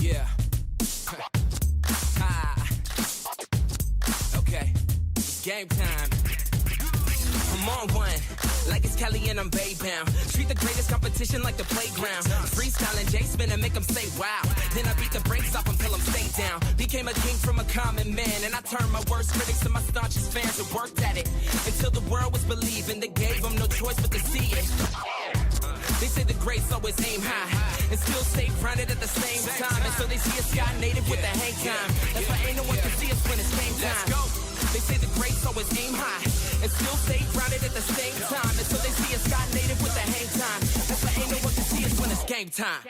Yeah. Okay. It's game time. I'm on one, like it's Kelly and I'm Bay-bound. Treat the greatest competition like the playground. Freestyling J-spin and make them say wow. Then I beat the brakes off until I'm stay down. Became a king from a common man, and I turned my worst critics to my staunchest fans and worked at it until the world was believing. They gave them no choice but to see it. They say the greats always aim high and still stay grounded at the same time. And so they see a sky native with the hang time. That's why ain't no one can see us when it's game time. Let's go. They say the greats always aim high and still stay grounded at the same time. And so they see a sky native with the hang time. That's why ain't no one can see us when it's game time.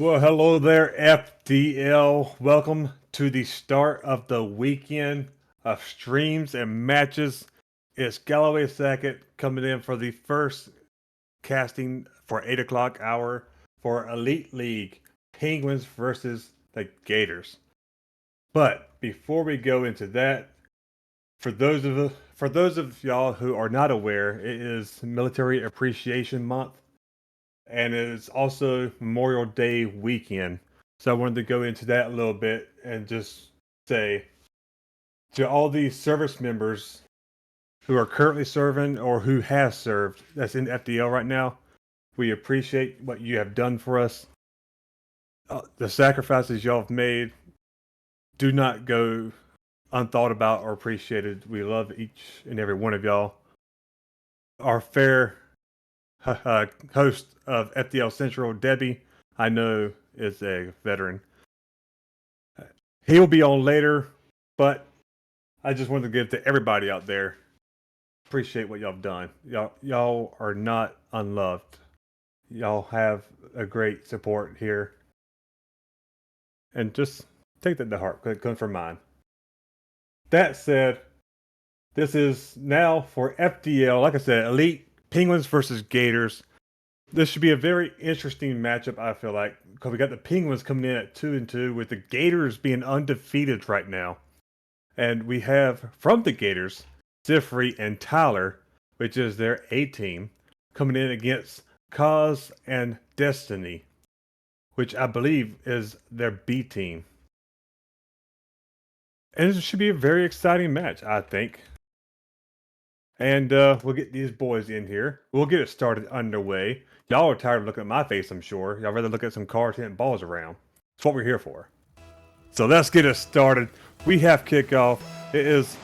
Well, hello there, FDL. Welcome to the start of the weekend of streams and matches. It's Galloway Sackett coming in for the first casting for 8 o'clock hour for Elite League Penguins versus the Gators. But before we go into that, for those of y'all who are not aware, it is Military Appreciation Month, and it's also Memorial Day weekend. So I wanted to go into that a little bit and just say to all these service members who are currently serving or who have served that's in FDL right now, we appreciate what you have done for us. The sacrifices y'all have made do not go unthought about or appreciated. We love each and every one of y'all. Our fair host of FDL Central, Debbie, I know is a veteran. He'll be on later, but I just wanted to give to everybody out there. Appreciate what y'all have done. Y'all are not unloved. Y'all have a great support here. And just take that to heart, because it comes from mine. That said, this is now for FDL, like I said, Elite Penguins versus Gators. This should be a very interesting matchup, I feel like, because we got the Penguins coming in at 2-2, with the Gators being undefeated right now. And we have, from the Gators, Sifri and Tyler, which is their A team, coming in against Cause and Destiny, which I believe is their B team. And it should be a very exciting match, I think. And we'll get these boys in here. We'll get it started underway. Y'all are tired of looking at my face, I'm sure. Y'all rather look at some cars hitting balls around. That's what we're here for. So let's get it started. We have kickoff. It is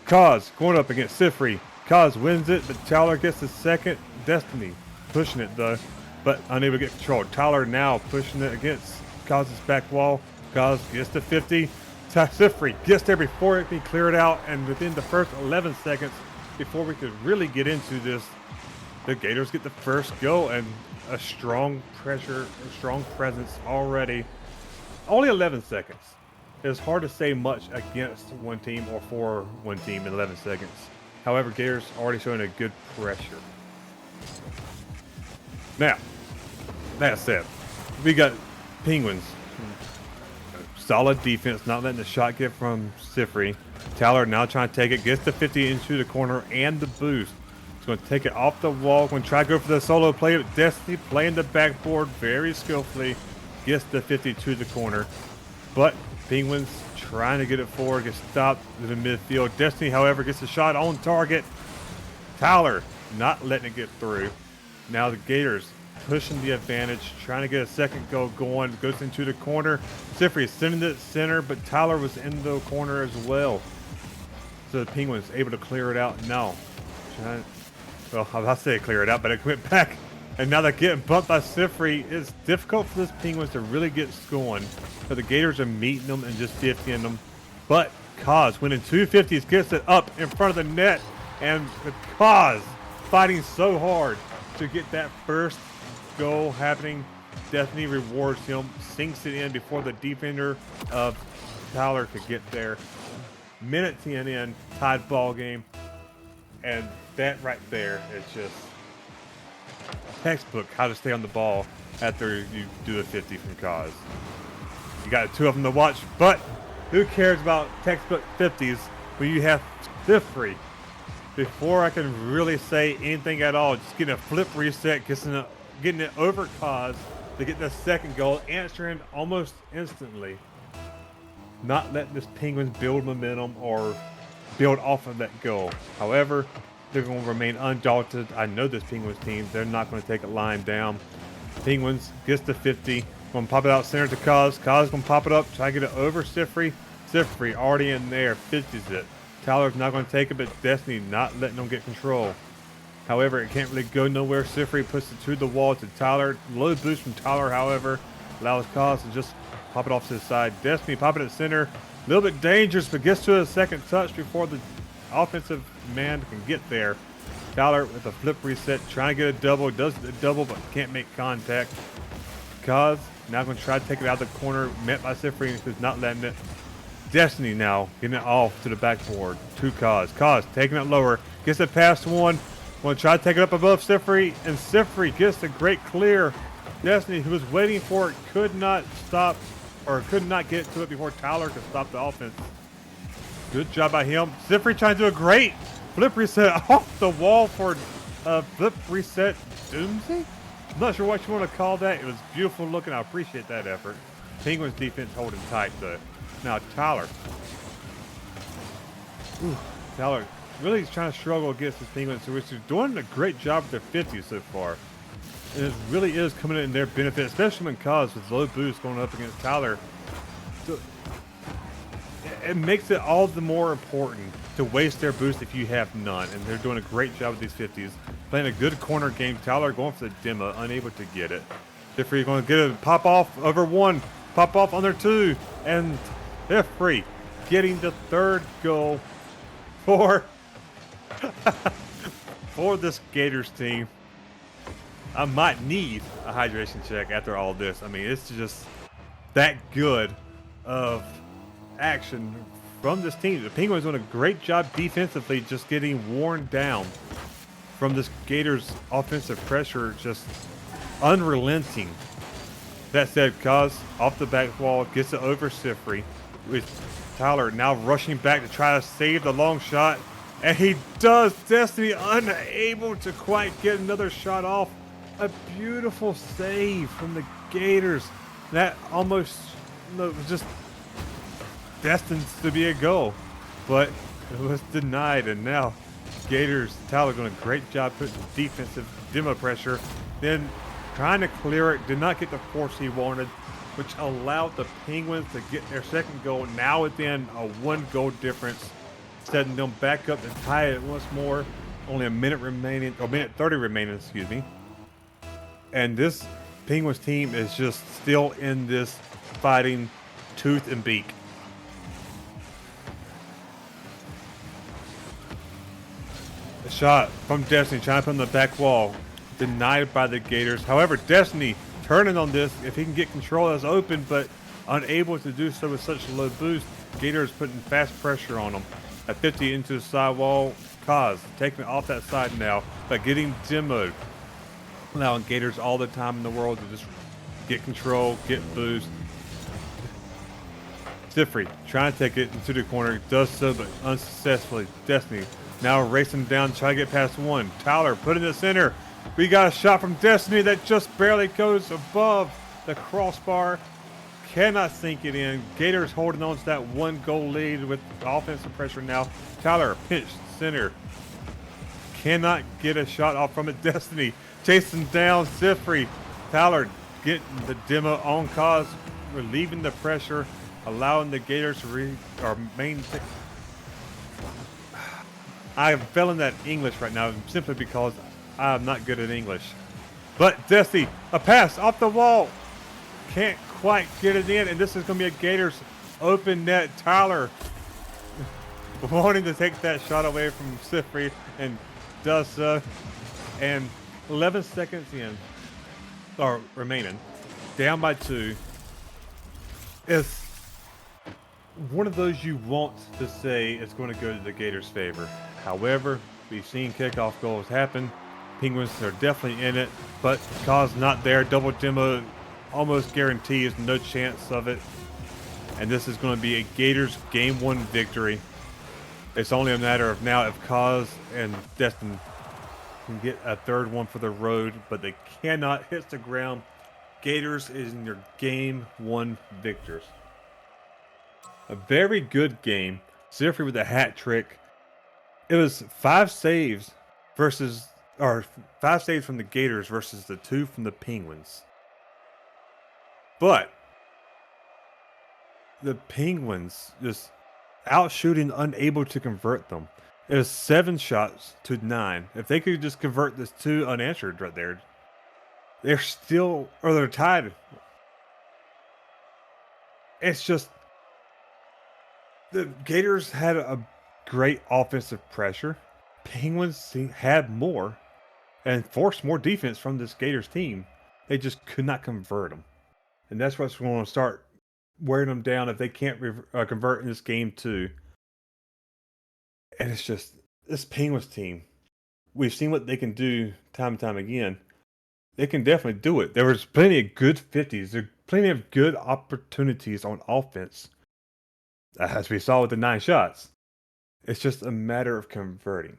Kaz going up against Sifri. Kaz wins it, but Tyler gets the second. Destiny pushing it though, but unable to get control. Tyler now pushing it against Kaz's back wall. Kaz gets to 50. Sifri gets there before it can be cleared out, and within the first 11 seconds, before we could really get into this, the Gators get the first goal and a strong pressure, a strong presence already. Only 11 seconds. It's hard to say much against one team or for one team in 11 seconds. However, Gators already showing a good pressure. Now, that said, we got Penguins. Solid defense, not letting the shot get from Sifri. Tyler now trying to take it, gets the 50 into the corner and the boost. He's going to take it off the wall, going to try to go for the solo play, but Destiny playing the backboard very skillfully, gets the 50 to the corner. But Penguins trying to get it forward, gets stopped in the midfield. Destiny, however, gets the shot on target. Tyler not letting it get through. Now the Gators pushing the advantage, trying to get a second goal going, goes into the corner. Sifri is sending it center, but Tyler was in the corner as well. So the Penguins able to clear it out. No. Well, I was about to say clear it out, but it went back. And now they're getting bumped by Sifri. It's difficult for this Penguins to really get going. But the Gators are meeting them and just 50ing them. But Kaz winning 250s, gets it up in front of the net. And the Kaz fighting so hard to get that first goal happening. Destiny rewards him, sinks it in before the defender of Tyler could get there. Minute 10 in, tied ball game. And that right there is just textbook how to stay on the ball after you do the 50 from Kaz. You got two of them to watch, but who cares about textbook 50s when you have Sifri? Before I can really say anything at all, just getting a flip reset, getting it over Kaz to get the second goal, answering almost instantly. Not letting this Penguins build momentum or build off of that goal. However, they're going to remain undaunted. I know this Penguins team, they're not going to take it lying down. Penguins gets to 50, going to pop it out center to Kaz. Kaz going to pop it up, try to get it over Sifri. Sifri already in there, 50s it. Tyler's not going to take it, but Destiny not letting them get control. However, it can't really go nowhere. Sifri puts it to the wall to Tyler. Low boost from Tyler, however, allows Kaz to just pop it off to the side. Destiny pop it at center. A little bit dangerous, but gets to a second touch before the offensive man can get there. Tyler with a flip reset, trying to get a double. Does the double, but can't make contact. Kaz Now going to try to take it out of the corner. Met by Sifri, who's not letting it. Destiny now getting it off to the backboard to Kaz. Kaz taking it lower. Gets it past one. Want to try to take it up above Sifri. And Sifri gets a great clear. Destiny, who was waiting for it, could not stop or could not get to it before Tyler could stop the offense. Good job by him. Sifri trying to do a great flip reset off the wall for flip reset doomsday. I'm not sure what you want to call that. It was beautiful looking. I appreciate that effort. Penguins defense holding tight though. Now Tyler. Tyler really is trying to struggle against the Penguins, which is doing a great job with their 50s so far. And it really is coming in their benefit, especially when Cause with low boost going up against Tyler. So it makes it all the more important to waste their boost if you have none. And they're doing a great job with these 50s. Playing a good corner game. Tyler going for the demo, unable to get it. Diffrey going to get a pop off over one, pop off on their two, and Diffrey getting the third goal for for this Gators team. I might need a hydration check after all this. I mean, it's just that good of action from this team. The Penguins doing a great job defensively, just getting worn down from this Gators offensive pressure, just unrelenting. That said, Kaz off the back wall gets it over Sifri, with Tyler now rushing back to try to save the long shot, and he does. Destiny unable to quite get another shot off. A beautiful save from the Gators. That almost was just destined to be a goal, but it was denied. And now Gators, Tyler doing a great job putting defensive demo pressure, then trying to clear it, did not get the force he wanted, which allowed the Penguins to get their second goal, now within a 1-goal difference, setting them back up to tie it once more. Only a minute remaining, or minute 30 remaining, excuse me. And this Penguins team is just still in this fighting tooth and beak. A shot from Destiny trying to put on the back wall, denied by the Gators. However, Destiny turning on this, if he can get control, is open, but unable to do so with such a low boost. Gators putting fast pressure on him. At 50 into the side wall, Kaz taking it off that side now, but getting demoed. Allowing Gators all the time in the world to just get control, get boost. Sifri trying to take it into the corner, does so but unsuccessfully. Destiny now racing down, trying to get past one. Tyler put in the center. We got a shot from Destiny that just barely goes above the crossbar. Cannot sink it in. Gators holding on to that 1-goal lead with offensive pressure now. Tyler pinched center. Cannot get a shot off from it. Destiny chasing down Sifri. Tyler getting the demo on Cause, relieving the pressure, allowing the Gators to maintain. I am failing that English right now simply because I'm not good at English. But Destiny, a pass off the wall. Can't quite get it in, and this is going to be a Gators open net. Tyler wanting to take that shot away from Sifri and does so. And 11 seconds in, or remaining, down by 2. It's one of those you want to say it's going to go to the Gators' favor. However, we've seen kickoff goals happen. Penguins are definitely in it, but Cause not there. Double demo almost guarantees no chance of it. And this is going to be a Gators Game 1 victory. It's only a matter of now if Cause and Destin can get a third one for the road, but they cannot hit the ground. Gators is in your Game 1 victors. A very good game. Sifri with a hat trick. It was 5 saves versus, or 5 saves from the Gators versus the 2 from the Penguins. But the Penguins just outshooting, unable to convert them. It was 7 shots to 9. If they could just convert this 2 unanswered right there, they're still, or they're tied. It's just, the Gators had a great offensive pressure. Penguins had more and forced more defense from this Gators team. They just could not convert them. And that's what's going to start wearing them down if they can't convert in this game too. And it's just this Penguins team. We've seen what they can do time and time again. They can definitely do it. There was plenty of good 50s. There were plenty of good opportunities on offense, as we saw with the 9 shots. It's just a matter of converting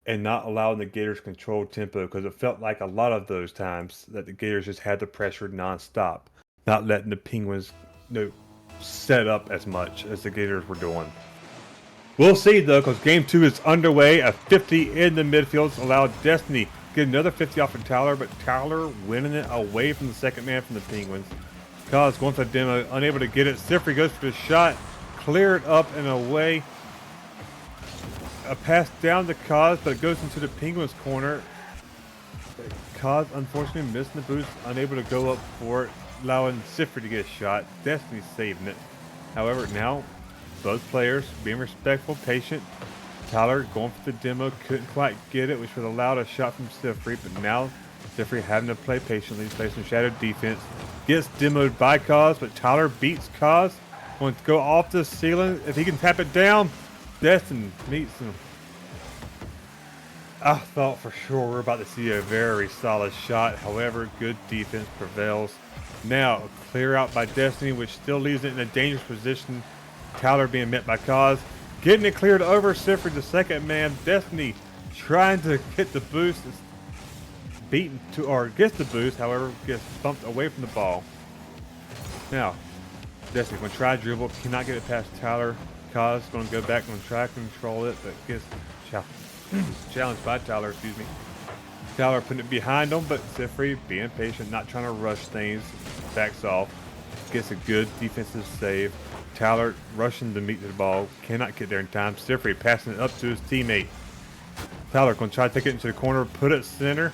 and not allowing the Gators control tempo, because it felt like a lot of those times that the Gators just had the pressure nonstop, not letting the Penguins set up as much as the Gators were doing. We'll see though, because game 2 is underway. A 50 in the midfield allowed Destiny get another 50 off of Tyler, but Tyler winning it away from the second man from the Penguins. Cause going for the demo, unable to get it. Sifri goes for the shot, cleared up and away. A pass down to Cause, but it goes into the Penguins corner. Cause unfortunately missing the boost, unable to go up for it, allowing Sifri to get a shot. Destiny saving it. However, now both players being respectful, patient. Tyler going for the demo, couldn't quite get it, which would have allowed a shot from Sifri, but now Sifri having to play patiently, play some shadow defense. Gets demoed by Cause, but Tyler beats Cause. Wants to go off the ceiling. If he can tap it down, Destin meets him. I thought for sure we're about to see a very solid shot. However, good defense prevails. Now, clear out by Destiny, which still leaves it in a dangerous position. Tyler being met by Cause. Getting it cleared over Sifri, the second man. Destiny trying to get the boost. It's beaten to, or gets the boost, however, gets bumped away from the ball. Now, Destiny going to try dribble. Cannot get it past Tyler. Cause going to go back and try to control it, but gets challenged by Tyler, excuse me. Tyler putting it behind him, but Sifri being patient, not trying to rush things, backs off, gets a good defensive save. Tyler rushing to meet the ball, cannot get there in time. Sifri passing it up to his teammate. Tyler going to try to take it into the corner, put it center.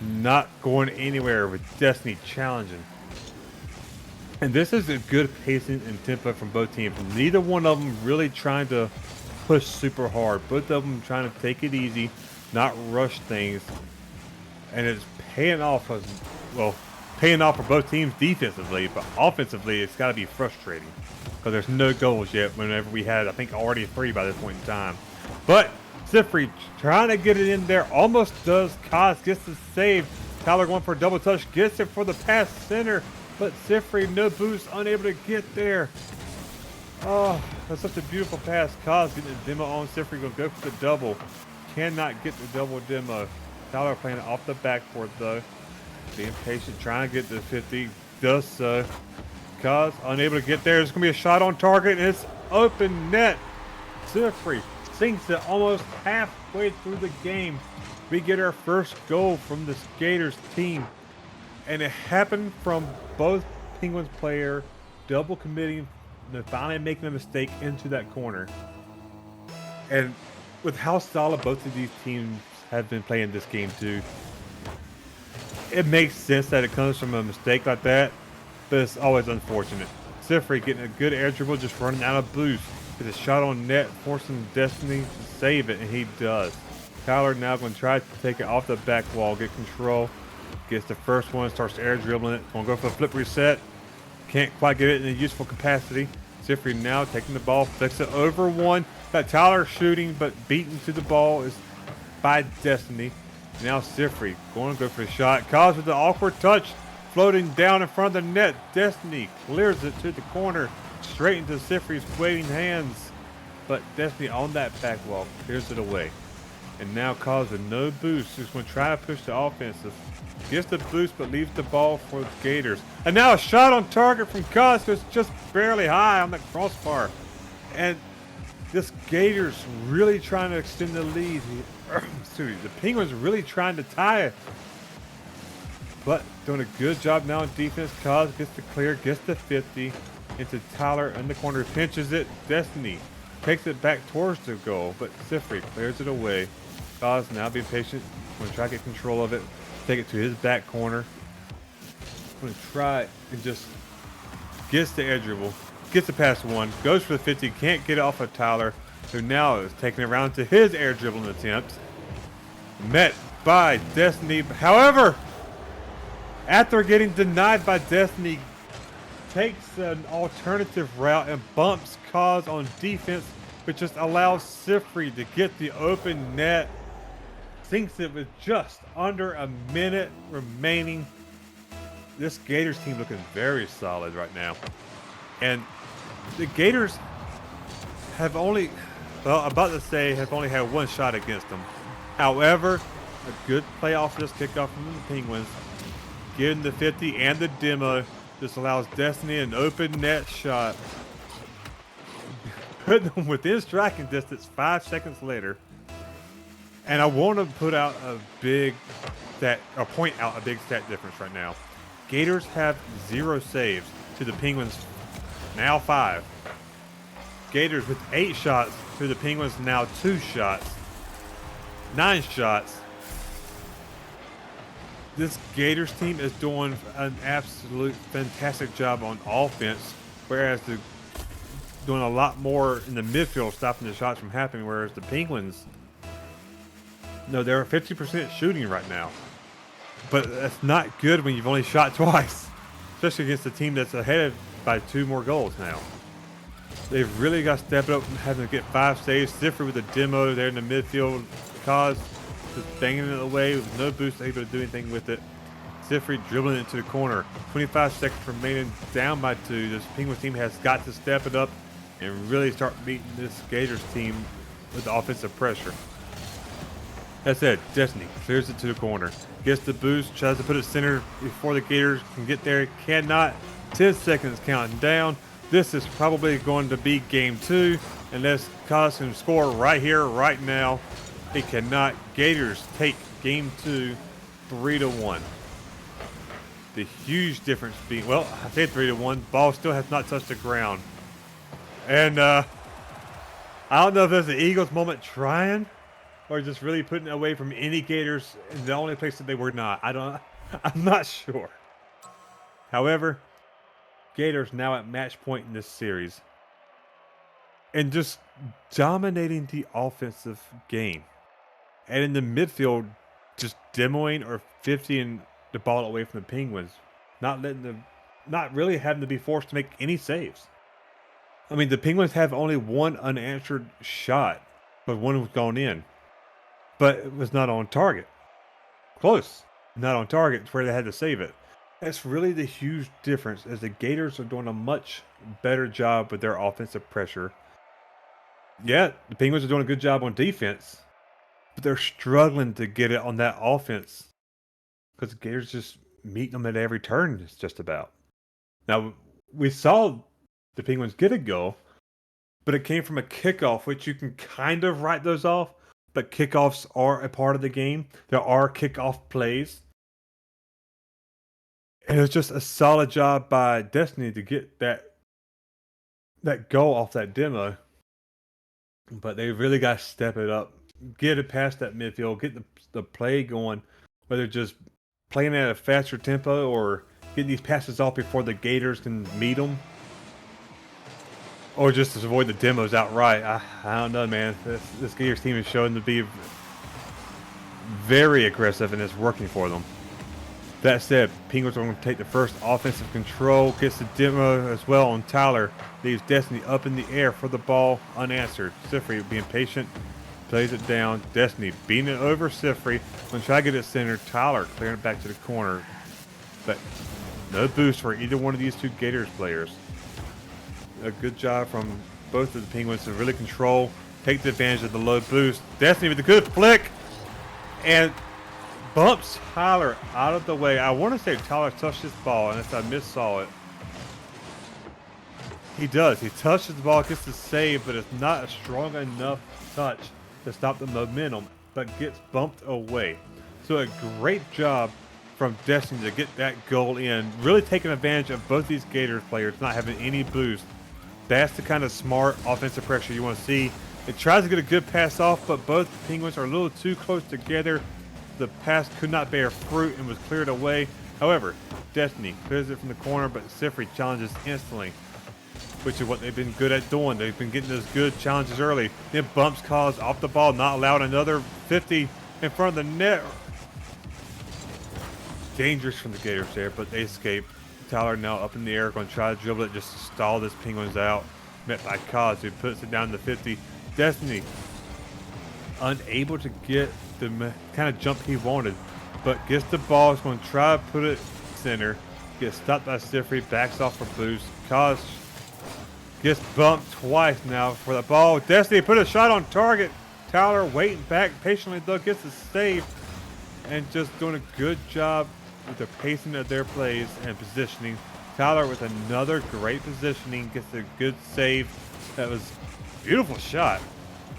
Not going anywhere with Destiny challenging. And this is a good pacing and tempo from both teams. Neither one of them really trying to push super hard. Both of them trying to take it easy, not rush things. And it's paying off for both teams defensively, but offensively it's got to be frustrating because there's no goals yet whenever we had, I think, already 3 by this point in time. But Sifri trying to get it in there, almost does. Kaz gets the save. Tyler going for a double touch, gets it for the pass center, but Sifri, no boost, unable to get there. Oh, that's such a beautiful pass. Kaz getting the demo on. Sifri going to go for the double. Cannot get the double demo. Tyler playing it off the backboard though. Being patient, trying to get the 50. Does so. Kaz unable to get there. There's going to be a shot on target, and it's open net. Sifri sinks it almost halfway through the game. We get our first goal from the Gators team. And it happened from both Penguins player double committing and finally making a mistake into that corner. And with how solid both of these teams have been playing this game too, it makes sense that it comes from a mistake like that, but it's always unfortunate. Sifri getting a good air dribble, just running out of boost. Gets a shot on net, forcing Destiny to save it, and he does. Tyler now going to try to take it off the back wall, get control. Gets the first one, starts air dribbling it. Going to go for a flip reset. Can't quite get it in a useful capacity. Sifri now taking the ball, flicks it over one. Got Tyler shooting, but beaten to the ball is by Destiny. Now Sifri going to go for a shot. Cause with the awkward touch, floating down in front of the net. Destiny clears it to the corner, straight into Sifri's waiting hands. But Destiny on that back wall clears it away. And now Cause with no boost is going to try to push the offensive. Gets the boost, but leaves the ball for the Gators. And now a shot on target from Cause, goes just barely high on the crossbar. And this Gators really trying to extend the lead. The Penguins really trying to tie it. But doing a good job now on defense. Cause gets the clear, gets the 50 into Tyler in the corner, pinches it. Destiny takes it back towards the goal, but Sifri clears it away. Cause now being patient, going to try to get control of it. Take it to his back corner. Going to try and just gets the air dribble, gets the pass one, goes for the 50, can't get it off of Tyler, who now is taking it around to his air dribbling attempt. Met by Destiny. However, After getting denied by Destiny, takes an alternative route and bumps Cause on defense, which just allows Sifri to get the open net. Sinks it with just under a minute remaining. This Gators team looking very solid right now. And the Gators have only, well, I'm about to say have only had one shot against them. However, a good play off this kickoff from the Penguins. Getting the 50 and the demo. This allows Destiny an open net shot. Putting them within striking distance 5 seconds later. And I want to put out a big stat, or point out a big stat difference right now. Gators have 0 saves to the Penguins now 5. Gators with 8 shots to the Penguins now 2 shots. 9 shots. This Gators team is doing an absolute fantastic job on offense, whereas they're doing a lot more in the midfield, stopping the shots from happening, whereas the Penguins, no, they're 50% shooting right now. But that's not good when you've only shot twice, especially against a team that's ahead by 2 more goals now. They've really got to step it up and having to get 5 saves. Sifri with a demo there in the midfield. Cause just banging it away with no boost, able to do anything with it. Sifri dribbling it into the corner. 25 seconds remaining, down by 2. This Penguins team has got to step it up and really start beating this Gators team with the offensive pressure. That said, Destiny clears it to the corner. Gets the boost, tries to put it center before the Gators can get there. Cannot. 10 seconds counting down. This is probably going to be game 2 unless Cos can score right here, right now. He cannot. Gators take game 2 3-1. The huge difference being, well, I said 3-1. Ball still has not touched the ground. And I don't know if that's the Eagles moment trying or just really putting away from any Gators in the only place that they were not. I'm not sure. However, Gators now at match point in this series and just dominating the offensive game. And in the midfield, just demoing or 50ing the ball away from the Penguins, not really having to be forced to make any saves. I mean, the Penguins have only one unanswered shot, but one was gone in. But it was not on target. Close. Not on target. It's where they had to save it. That's really the huge difference, as the Gators are doing a much better job with their offensive pressure. Yeah, the Penguins are doing a good job on defense, but they're struggling to get it on that offense because the Gators just meeting them at every turn, it's just about. Now, we saw the Penguins get a goal, but it came from a kickoff, which you can kind of write those off, but kickoffs are a part of the game. There are kickoff plays. And it was just a solid job by Destiny to get that goal off that demo. But they really got to step it up, get it past that midfield, get the play going, whether just playing at a faster tempo or getting these passes off before the Gators can meet them. Or just to avoid the demos outright. I don't know, man. This Gators team is showing to be very aggressive, and it's working for them. That said, Penguins are going to take the first offensive control. Gets the demo as well on Tyler. Leaves Destiny up in the air for the ball unanswered. Sifri being patient. Plays it down. Destiny beating it over Sifri. Going to try to get it centered. Tyler clearing it back to the corner. But no boost for either one of these two Gators players. A good job from both of the Penguins to really control. Take the advantage of the low boost. Destiny with a good flick. And bumps Tyler out of the way. I want to say Tyler touched his ball, unless I missaw it. He does. He touches the ball, gets the save, but it's not a strong enough touch to stop the momentum, but gets bumped away. So a great job from Destiny to get that goal in. Really taking advantage of both these Gators players not having any boost. That's the kind of smart offensive pressure you want to see. It tries to get a good pass off, but both Penguins are a little too close together. The pass could not bear fruit and was cleared away. However, Destiny clears it from the corner, but Sifri challenges instantly, which is what they've been good at doing. They've been getting those good challenges early. Then bumps Cause off the ball, not allowed another 50 in front of the net. dangerous from the Gators there, but they escape. Tyler now up in the air, going to try to dribble it just to stall this Penguins out. Met by Cos, who puts it down to 50. Destiny unable to get the kind of jump he wanted, but gets the ball. Is going to try to put it center. Gets stopped by Stiffrey, backs off for boost. Cos gets bumped twice now for the ball. Destiny put a shot on target. Tyler waiting back patiently though, gets the save, and just doing a good job with the pacing of their plays and positioning. Tyler with another great positioning, gets a good save. That was a beautiful shot.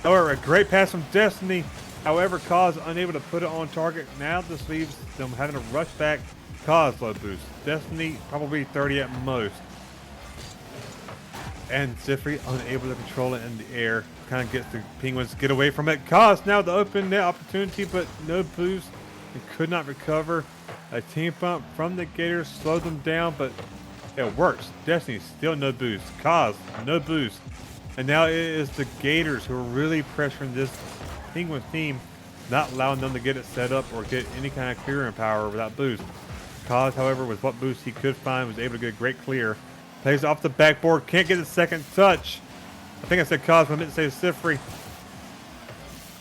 However, a great pass from Destiny. However, Cos unable to put it on target. Now this leaves them having to rush back. Cos low boost. Destiny probably 30 at most. And Ziffrey unable to control it in the air. Kind of gets the Penguins get away from it. Cos now the open net opportunity, but no boost. He could not recover. A team bump from the Gators slowed them down, but it works. Destiny still no boost. Cos no boost. And now it is the Gators who are really pressuring this Penguins team, not allowing them to get it set up or get any kind of clearing power without boost. Cos, however, with what boost he could find, was able to get a great clear. Plays off the backboard, can't get the second touch. I think I said Cos, but I meant to say Siffrey.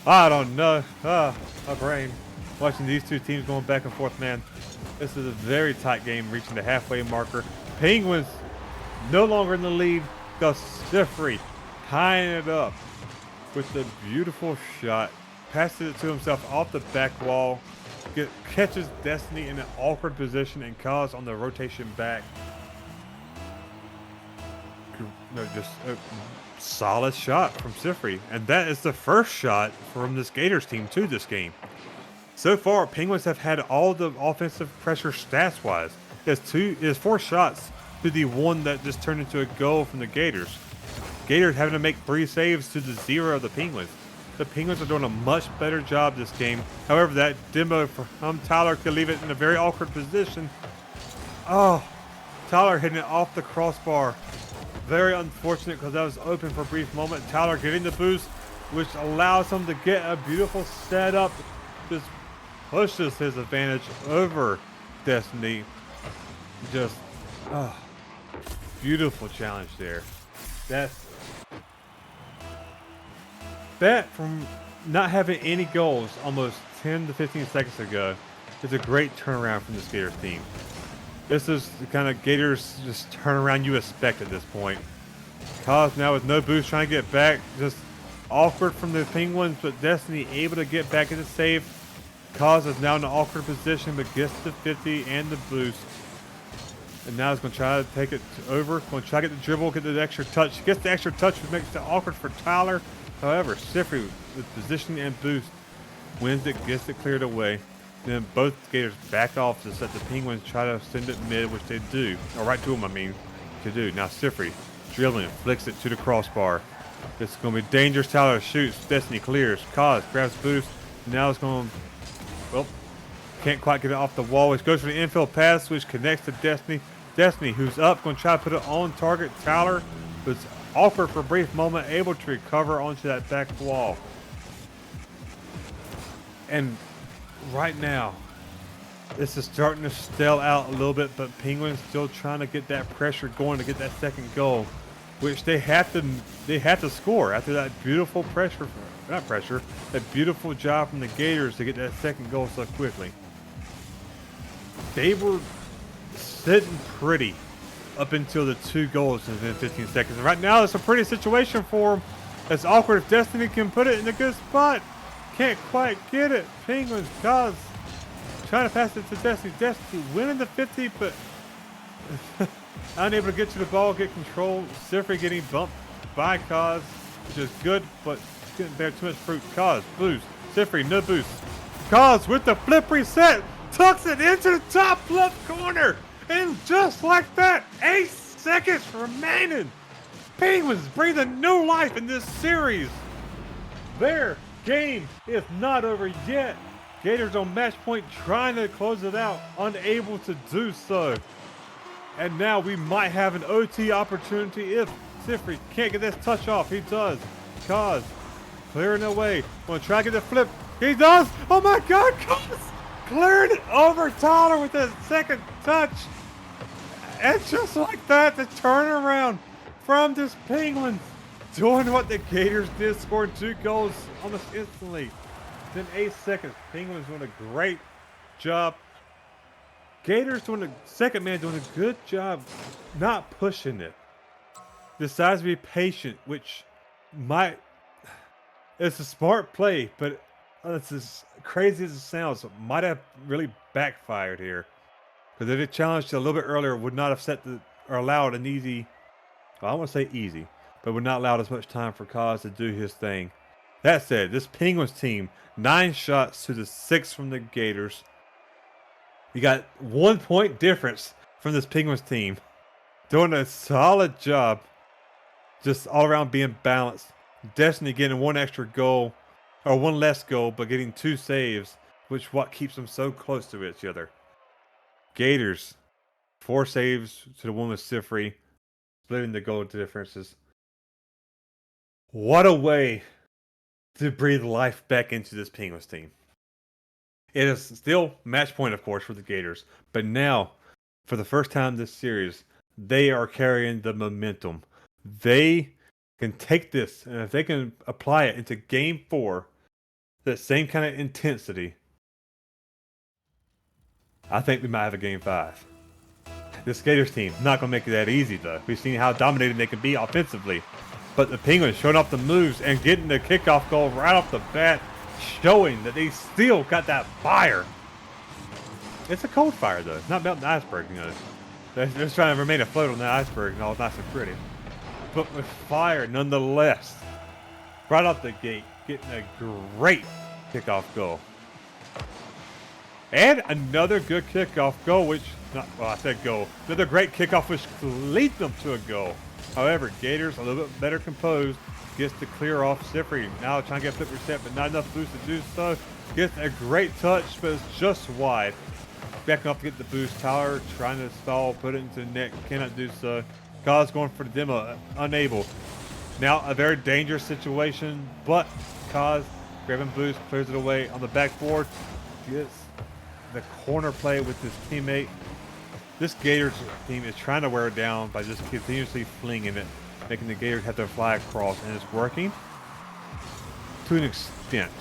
I don't know. My brain. Watching these two teams going back and forth, man. This is a very tight game, reaching the halfway marker. Penguins no longer in the lead. Gus Siffrey tying it up with a beautiful shot. Passes it to himself off the back wall. Catches Destiny in an awkward position and Cos on the rotation back. No, just a solid shot from Siffrey. And that is the first shot from this Gators team to this game. So far, Penguins have had all the offensive pressure stats-wise. There's 4 shots to the one that just turned into a goal from the Gators. Gators having to make 3 saves to the 0 of the Penguins. The Penguins are doing a much better job this game. However, that demo from Tyler could leave it in a very awkward position. Oh, Tyler hitting it off the crossbar. Very unfortunate because that was open for a brief moment. Tyler getting the boost, which allows him to get a beautiful setup. Just pushes his advantage over Destiny. Just, beautiful challenge there. That from not having any goals almost 10 to 15 seconds ago is a great turnaround from this Gators team. This is the kind of Gators just turnaround you expect at this point. Cos now with no boost trying to get back. Just awkward from the Penguins, but Destiny able to get back in the save. Cos is now in an awkward position, but gets the 50 and the boost. And now he's going to try to take it over. Going to try to get the dribble, get the extra touch. Gets the extra touch, which makes it awkward for Tyler. However, Siffrey with position and boost wins it, gets it cleared away. Then both Gators back off to let the Penguins try to send it mid, which they do. Or right to them, I mean, to do. Now Siffrey dribbling, flicks it to the crossbar. This is going to be dangerous. Tyler shoots. Destiny clears. Cos grabs boost. Now it's going to, well, can't quite get it off the wall. Which goes for the infield pass, which connects to Destiny. Destiny, who's up, going to try to put it on target. Tyler was awkward for a brief moment, able to recover onto that back wall. And right now, this is starting to stale out a little bit, but Penguins still trying to get that pressure going to get that second goal, which they have to score after that beautiful that beautiful job from the Gators to get that second goal so quickly. They were sitting pretty up until the 2 goals within 15 seconds. And right now, it's a pretty situation for them. It's awkward if Destiny can put it in a good spot. Can't quite get it. Penguins, Cos trying to pass it to Destiny. Destiny winning the 50, but unable to get to the ball, get control. Siffrey getting bumped by Cos, which is good, but didn't bear too much fruit. Cos, boost. Siffrey, no boost. Cos with the flip reset, tucks it into the top left corner. And just like that, 8 seconds remaining. Penguins breathing new life in this series. Their game is not over yet. Gators on match point trying to close it out, unable to do so. And now we might have an OT opportunity if Siffrey can't get this touch off. He does. Cos clearing away. Gonna try to get the flip. He does. Oh my God, Cos cleared it over Tyler with his second touch. And just like that, the turnaround from this Penguins doing what the Gators did, scoring 2 goals almost instantly. Within 8 seconds, Penguins doing a great job. Gators doing the second man doing a good job not pushing it. Decides to be patient, which might, it's a smart play, but it's as crazy as it sounds, it might have really backfired here. Because if it challenged a little bit earlier, would not have set the, or allowed an easy, well, I won't say easy, but would not allow as much time for Kaz to do his thing. That said, this Penguins team, 9 shots to the 6 from the Gators. You got 1 point difference from this Penguins team. Doing a solid job. Just all around being balanced. Destiny getting 1 extra goal, or 1 less goal, but getting 2 saves, which what keeps them so close to each other. Gators, 4 saves to the 1 with Sifri, splitting the goal differences. What a way to breathe life back into this Penguins team. It is still match point, of course, for the Gators, but now, for the first time this series, they are carrying the momentum. They can take this, and if they can apply it into Game 4, that same kind of intensity, I think we might have a Game 5. This Gators team, not going to make it that easy, though. We've seen how dominating they can be offensively. But the Penguins showing off the moves and getting the kickoff goal right off the bat, showing that they still got that fire. It's a cold fire, though. It's not melting the iceberg, you know. They're just trying to remain afloat on the iceberg and all nice and pretty. But with fire, nonetheless. Right off the gate, getting a great kickoff goal. And another good kickoff goal, which, I said goal. Another great kickoff, which leads them to a goal. However, Gators, a little bit better composed, gets to clear off Sifri. Now trying to get flip reset, but not enough boost to do so. Gets a great touch, but it's just wide. Backing off to get the boost. Tyler trying to stall, put it into the net, cannot do so. Kaz going for the demo, unable. Now a very dangerous situation, but Kaz grabbing boost, clears it away on the backboard. Gets the corner play with his teammate. This Gators team is trying to wear it down by just continuously flinging it, making the Gators have to fly across, and it's working to an extent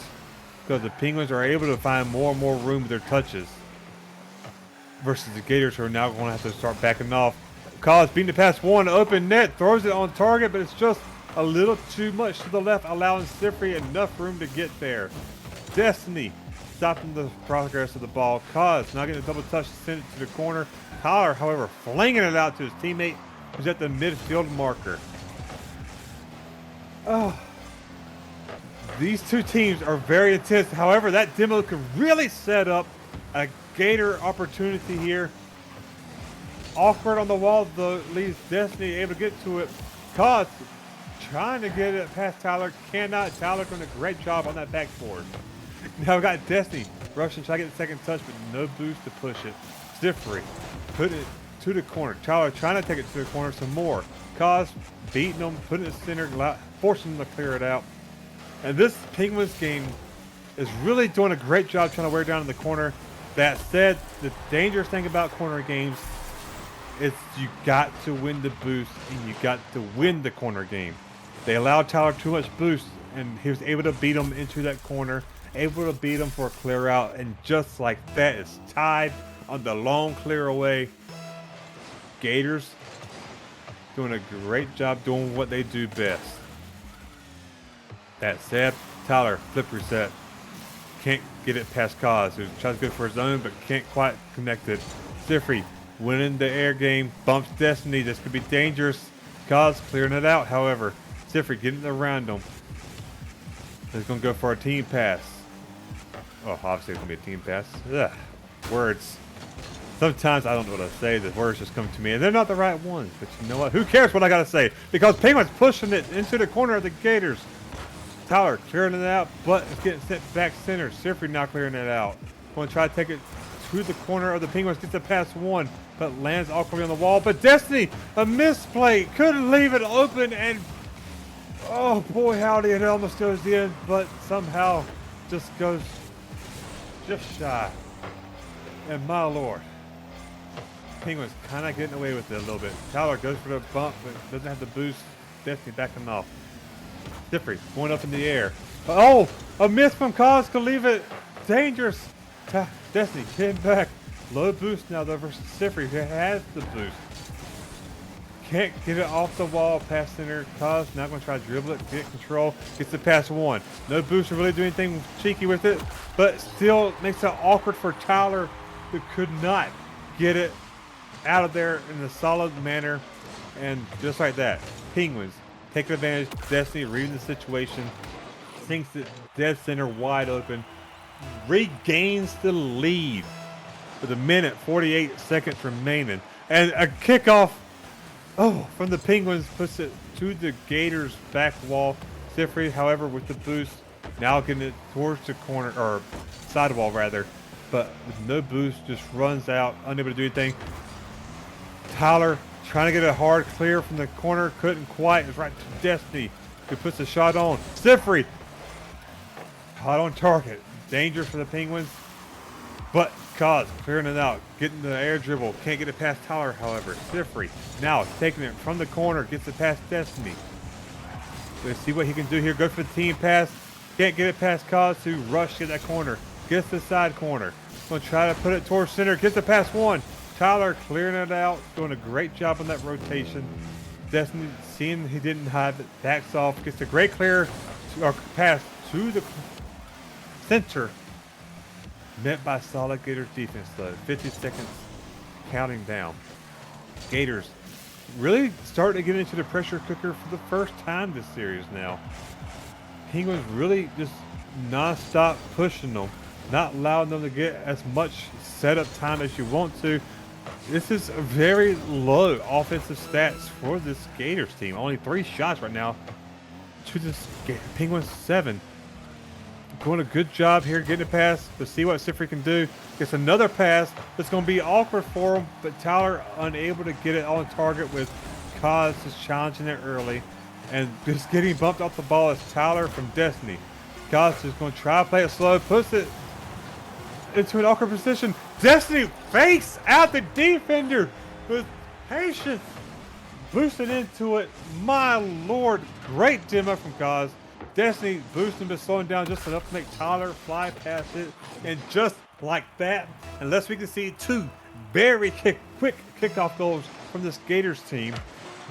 because the Penguins are able to find more and more room with their touches versus the Gators who are now going to have to start backing off. Kaz beating the pass 1, open net, throws it on target, but it's just a little too much to the left, allowing Sifri enough room to get there. Destiny stopping the progress of the ball. Kaz not getting a double touch to send it to the corner. Tyler, however, flinging it out to his teammate who's at the midfield marker. Oh, these two teams are very intense. However, that demo could really set up a Gator opportunity here. Awkward on the wall, though, leaves Destiny able to get to it. Kaz trying to get it past Tyler, cannot. Tyler doing a great job on that backboard. Now we got Destiny rushing, trying to get the second touch, but no boost to push it. Sifri put it to the corner. Tyler trying to take it to the corner some more. Kaz beating them, putting it in the center, forcing them to clear it out. And this Penguins game is really doing a great job trying to wear down in the corner. That said, the dangerous thing about corner games is you got to win the boost and you got to win the corner game. They allowed Tyler too much boost and he was able to beat them into that corner, able to beat them for a clear out, and just like that, it's tied on the long clear away. Gators doing a great job doing what they do best. That said, Tyler flip reset. Can't get it past Kaz, who tries to go for his own but can't quite connect it. Sifri winning the air game, bumps Destiny. This could be dangerous. Kaz clearing it out, however. Sifri getting around him. He's going to go for a team pass. Oh, obviously it's going to be a team pass. Ugh. Words. Sometimes I don't know what to say. The words just come to me, and they're not the right ones. But you know what? Who cares what I got to say? Because Penguins pushing it into the corner of the Gators. Tyler clearing it out, but it's getting sent back center. Sifri now clearing it out. Going to try to take it to the corner of the Penguins. Gets the pass 1, but lands awkwardly on the wall. But Destiny, a misplay. Couldn't leave it open, and oh boy, howdy, it almost goes in, but somehow just goes just shy. And my lord, Penguins kind of getting away with it a little bit. Tyler goes for the bump, but doesn't have the boost. Destiny backing off. Diffrey going up in the air. Oh, a miss from Cos could leave it dangerous. Destiny getting back. Low boost now though versus Diffrey, who has the boost. Can't get it off the wall past center. Cos not going to try to dribble it, get control. Gets the pass one. No boost to really do anything cheeky with it, but still makes it awkward for Tyler, who could not get it out of there in a solid manner. And just like that, Penguins taking advantage. Destiny reading the situation, sinks it dead center wide open, regains the lead with a minute 48 seconds remaining, and a kickoff from the Penguins puts it to the Gators back wall. Diffrey, however, with the boost, now getting it towards the corner, or side wall rather, but with no boost, just runs out, unable to do anything. Tyler trying to get a hard clear from the corner, couldn't quite. It's right to Destiny, who puts the shot on. Diffrey, hot on target. Dangerous for the Penguins, but Cos clearing it out, getting the air dribble. Can't get it past Tyler, however. Diffrey now taking it from the corner, gets it past Destiny. Let's see what he can do here. Go for the team pass. Can't get it past Cos, who rushed to that corner. Gets the side corner. Gonna try to put it towards center. Gets the pass one. Tyler clearing it out, doing a great job on that rotation. Destiny seeing he didn't have it, backs off, gets a great clear or pass to the center. Met by solid Gators defense though. 50 seconds counting down. Gators really starting to get into the pressure cooker for the first time this series now. Penguins really just non-stop pushing them, not allowing them to get as much setup time as you want to. This is a very low offensive stats for this Gators team. Only 3 shots right now to this Penguins 7. Doing a good job here getting a pass. Let's see what Diffrey can do. Gets another pass that's going to be awkward for him, but Tyler unable to get it on target with Cos just challenging it early. And just getting bumped off the ball is Tyler from Destiny. Cos is going to try to play it slow, puts it into an awkward position. Destiny fakes out the defender with patience. Boosting into it. My lord, great demo from Cos. Destiny boosting but slowing down just enough to make Tyler fly past it. And just like that, unless we can see 2 very quick kickoff goals from this Gators team,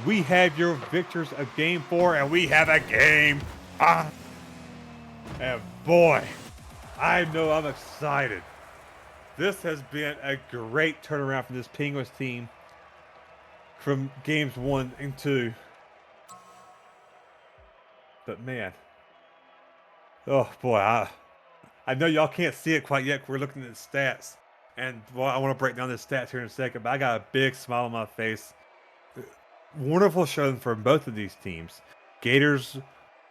we have your victors of Game 4, and we have a game on. And boy, I know I'm excited. This has been a great turnaround for this Penguins team from games 1 and 2. But man, oh boy, I know y'all can't see it quite yet. We're looking at the stats, and well, I want to break down the stats here in a second, but I got a big smile on my face. Wonderful showing for both of these teams. Gators,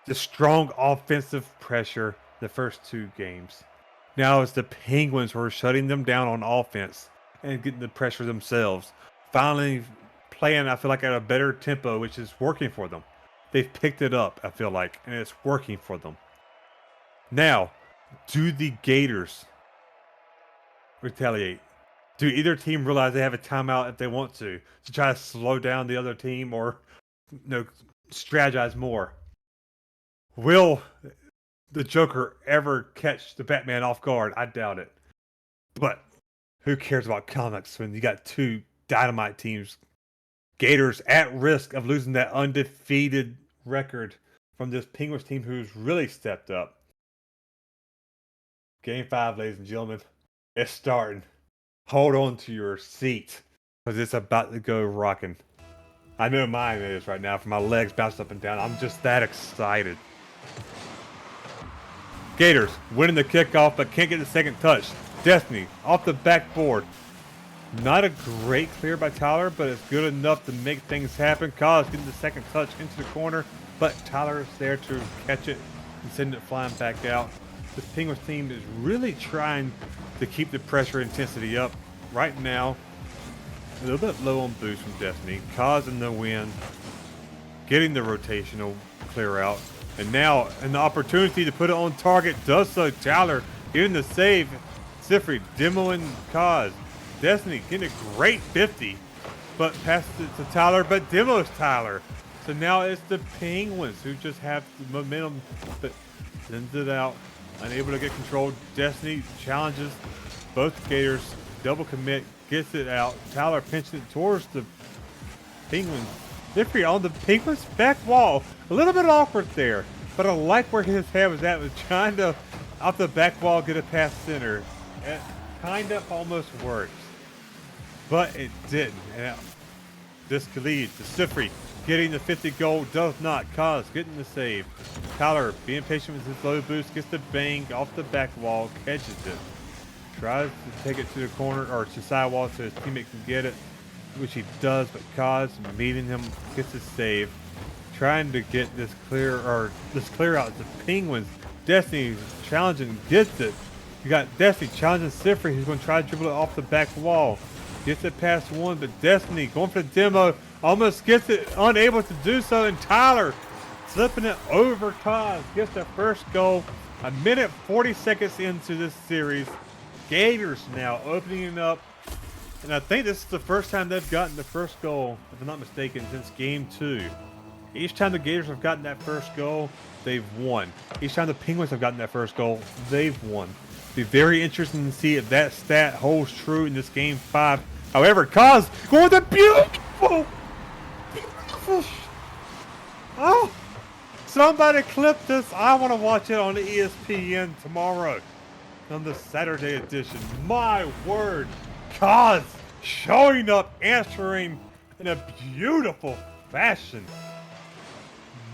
the strong offensive pressure the first 2 games. Now it's the Penguins who are shutting them down on offense and getting the pressure themselves. Finally playing, I feel like, at a better tempo, which is working for them. They've picked it up, I feel like, and it's working for them. Now, do the Gators retaliate? Do either team realize they have a timeout if they want to try to slow down the other team, or strategize more? Will the Joker ever catch the Batman off guard? I doubt it. But who cares about comics when you got 2 dynamite teams? Gators at risk of losing that undefeated record from this Penguins team who's really stepped up. Game 5, ladies and gentlemen. It's starting. Hold on to your seat, because it's about to go rocking. I know mine is right now, from my legs bounced up and down. I'm just that excited. Gators winning the kickoff, but can't get the second touch. Destiny off the backboard. Not a great clear by Tyler, but it's good enough to make things happen. Cos getting the second touch into the corner, but Tyler is there to catch it and send it flying back out. This Penguins team is really trying to keep the pressure intensity up right now. A little bit low on boost from Destiny, causing the win, getting the rotational clear out, and now an opportunity to put it on target does so. Tyler getting the save, Sifri demoing Cause. Destiny getting a great 50, but passes it to Tyler, but demos Tyler. So now it's the Penguins who just have the momentum, but sends it out, unable to get control. Destiny challenges both Gators, double commit, gets it out. Tyler pinching it towards the Penguins. Sifri on the Penguins back wall. A little bit awkward there, but I like where his head was at, was trying to, off the back wall, get it past center. It kind of almost works, but it didn't. And this could lead to Sifri getting the 50 goal, does not. Cause getting the save. Tyler being patient with his low boost, gets the bang off the back wall, catches it. Tries to take it to the corner or to sidewall so his teammate can get it, which he does, but Cause meeting him gets a save. Trying to get this clear out to Penguins. Destiny challenging, gets it. You got Destiny challenging Sifri. He's going to try to dribble it off the back wall. Gets it past one, but Destiny going for the demo. Almost gets it, unable to do so, and Tyler slipping it over Cause. Gets the first goal. A minute 40 seconds into this series. Gators now opening it up. And I think this is the first time they've gotten the first goal, if I'm not mistaken, since game 2. Each time the Gators have gotten that first goal, they've won. Each time the Penguins have gotten that first goal, they've won. Be very interesting to see if that stat holds true in this game 5. However, Cause going with a beautiful. Oh, somebody clip this. I want to watch it on the ESPN tomorrow on the Saturday edition. My word, Cause showing up, answering in a beautiful fashion.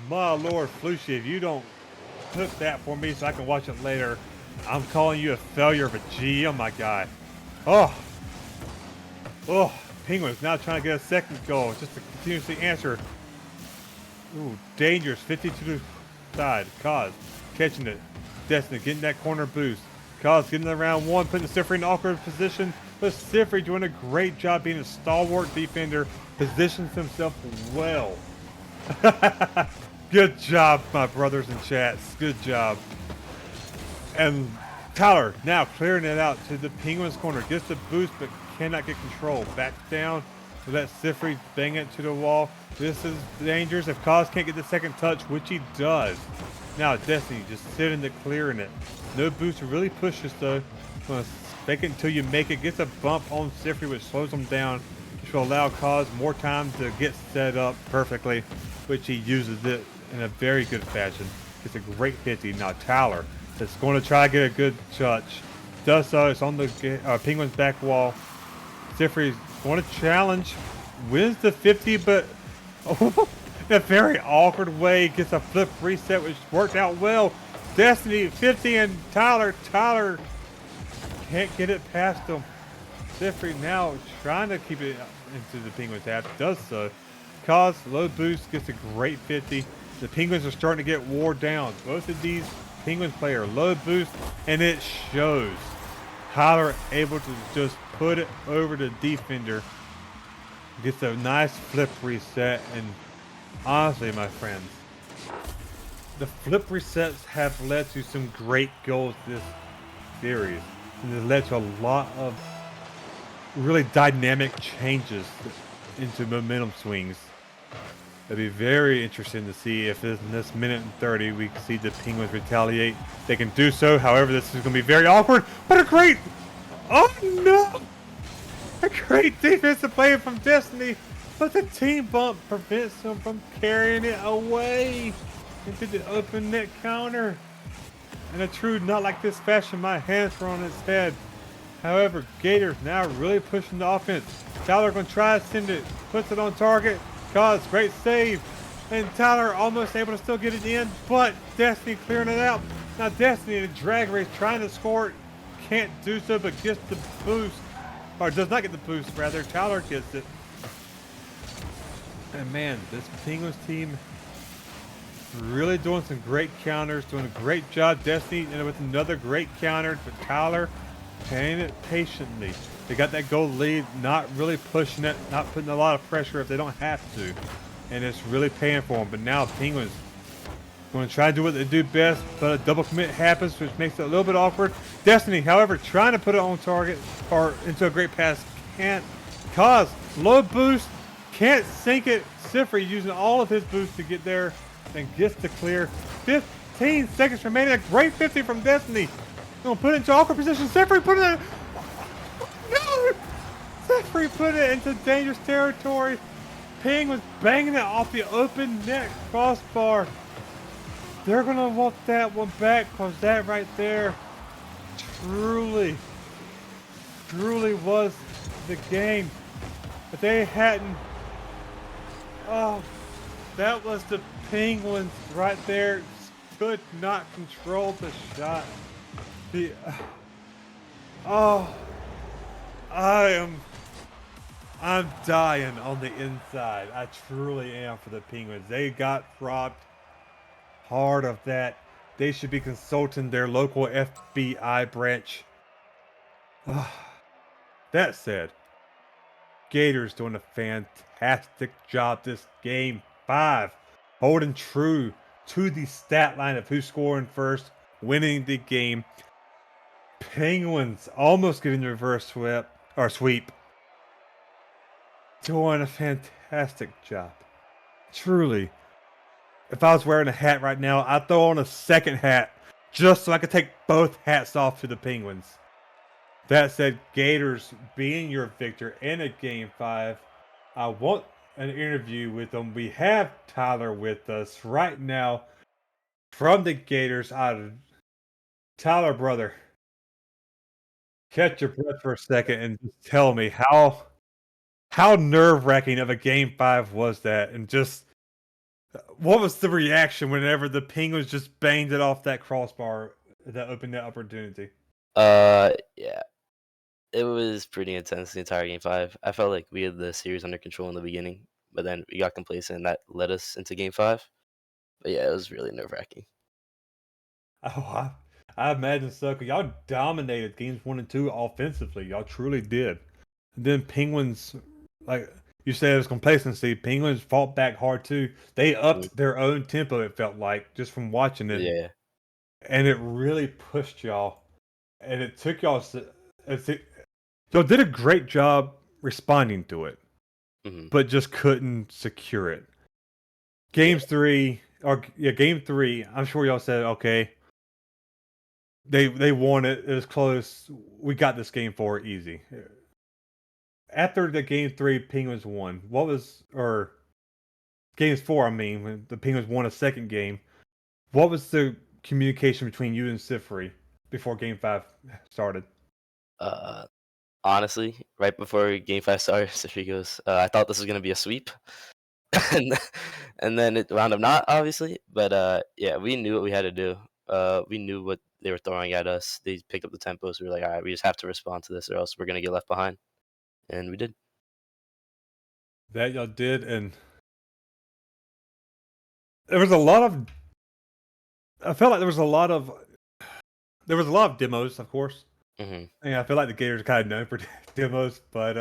My Lord, Flushy, if you don't clip that for me so I can watch it later, I'm calling you a failure of a GM, my guy. Oh, Penguins now trying to get a second goal just to continuously answer. Ooh, dangerous, 50 to the side. Cause catching it. Destiny getting that corner boost. Cause getting the round one, putting Sifri in an awkward position. But Sifri doing a great job being a stalwart defender. Positions himself well. Good job, my brothers in chats. Good job. And Tyler now clearing it out to the Penguins corner. Gets the boost, but cannot get control. Back down to let Sifri bang it to the wall. This is dangerous if Cause can't get the second touch, which he does. Now Destiny just sitting there clearing it. No boost really pushes though. Gonna fake it until you make it. Gets a bump on Sifri, which slows him down, which will allow Cause more time to get set up perfectly, which he uses it in a very good fashion. It's a great 50. Now Tyler is going to try to get a good touch. Does so. It's on the Penguins back wall. Sifri's going to challenge. Wins the 50, but in a very awkward way. Gets a flip reset, which worked out well. Destiny 50 and Tyler can't get it past him. Sifri now trying to keep it into the Penguins half. Does so. Cause low boost, gets a great 50. The Penguins are starting to get wore down. Both of these Penguins player low boost, and it shows. Tyler able to just put it over the defender. Gets a nice flip reset, and honestly, my friends, the flip resets have led to some great goals this series, and it led to a lot of really dynamic changes into momentum swings. It'd be very interesting to see if in this minute and 30 we can see the Penguins retaliate. They can do so. However, this is going to be very awkward. What a great... Oh, no! A great defensive play from Destiny, but the team bump prevents him from carrying it away into the open net counter. In a true not like this fashion, my hands were on his head. However, Gators now really pushing the offense. Tyler going to try to send it. Puts it on target. Cause great save, and Tyler almost able to still get it in, but Destiny clearing it out. Now Destiny in a drag race trying to score, can't do so, but gets the boost, or does not get the boost rather. Tyler gets it, and man, this Penguins team really doing some great counters, doing a great job. Destiny and with another great counter, but Tyler paying it patiently. They got that goal lead, not really pushing it, not putting a lot of pressure if they don't have to. And it's really paying for them. But now Penguins going to try to do what they do best, but a double commit happens, which makes it a little bit awkward. Destiny, however, trying to put it on target or into a great pass can't, cause low boost, can't sink it. Sifri using all of his boost to get there and gets the clear. 15 seconds remaining. A great 50 from Destiny. Gonna put it into awkward position. Sifri put it in. No! Sifri put it into dangerous territory. Ping was banging it off the open net crossbar. They're gonna want that one back because that right there truly was the game. If they hadn't, oh, that was the Penguins right there. Could not control the shot. The, oh, I'm dying on the inside. I truly am for the Penguins. They got robbed hard of that. They should be consulting their local FBI branch. That said, Gators doing a fantastic job this game 5, holding true to the stat line of who's scoring first, winning the game. Penguins almost getting the reverse sweep. Doing a fantastic job. Truly. If I was wearing a hat right now, I'd throw on a second hat just so I could take both hats off to the Penguins. That said, Gators being your victor in a game 5, I want an interview with them. We have Tyler with us right now from the Gators. Tyler, brother, catch your breath for a second and just tell me how nerve-wracking of a game 5 was that, and just what was the reaction whenever the Penguins just banged it off that crossbar that opened that opportunity? Yeah, it was pretty intense the entire game 5. I felt like we had the series under control in the beginning, but then we got complacent, and that led us into game 5. But yeah, it was really nerve-wracking. Oh, I imagine so. 'Cause y'all dominated games 1 and 2 offensively. Y'all truly did. And then Penguins, like you said, it was complacency. Penguins fought back hard too. They Mm, upped their own tempo. It felt like just from watching it, yeah. and it really pushed y'all. And it took y'all. Y'all did a great job responding to it, Mhm. but just couldn't secure it. Yeah. Game 3. I'm sure y'all said, okay, they won it. It was close. We got this game 4 easy. After the game 3, Penguins won. What was or games 4? I mean, when the Penguins won a second game. What was the communication between you and Sifri before game 5 started? Uh, Honestly, right before game 5 started, Cifi goes, "I thought this was gonna be a sweep." And and then it wound up not, obviously, but, yeah, we knew what we had to do. We knew what they were throwing at us. They picked up the tempo, so we were like, "Alright, we just have to respond to this or else we're gonna get left behind." And we did. That y'all did, and there was a lot of. I felt like there was a lot of demos, of course. Mhm. Yeah, I feel like the Gators are kind of known for demos, but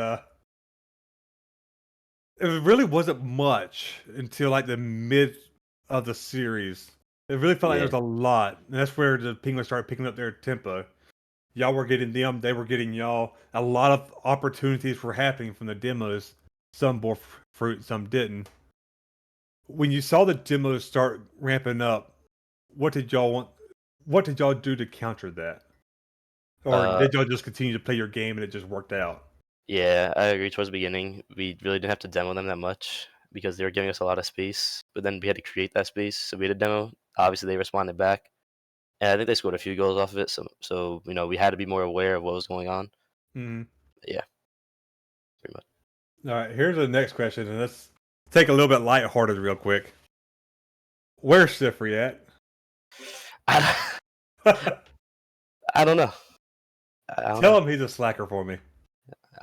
it really wasn't much until like the mid of the series. It really felt like there Yeah. was a lot, and that's where the Penguins started picking up their tempo. Y'all were getting them, they were getting y'all. A lot of opportunities were happening from the demos. Some bore fruit, some didn't. When you saw the demos start ramping up, what did y'all want? What did y'all do to counter that, or Uh, did y'all just continue to play your game and it just worked out? yeah, I agree towards the beginning, we really didn't have to demo them that much because they were giving us a lot of space, but then we had to create that space, so we had a demo. Obviously, they responded back, and I think they scored a few goals off of it, so, we had to be more aware of what was going on. Mhm. But yeah, pretty much. All right, here's the next question, and let's take a little bit lighthearted real quick. Where's Sifri at? I I don't know. I don't know. Tell him he's a slacker for me.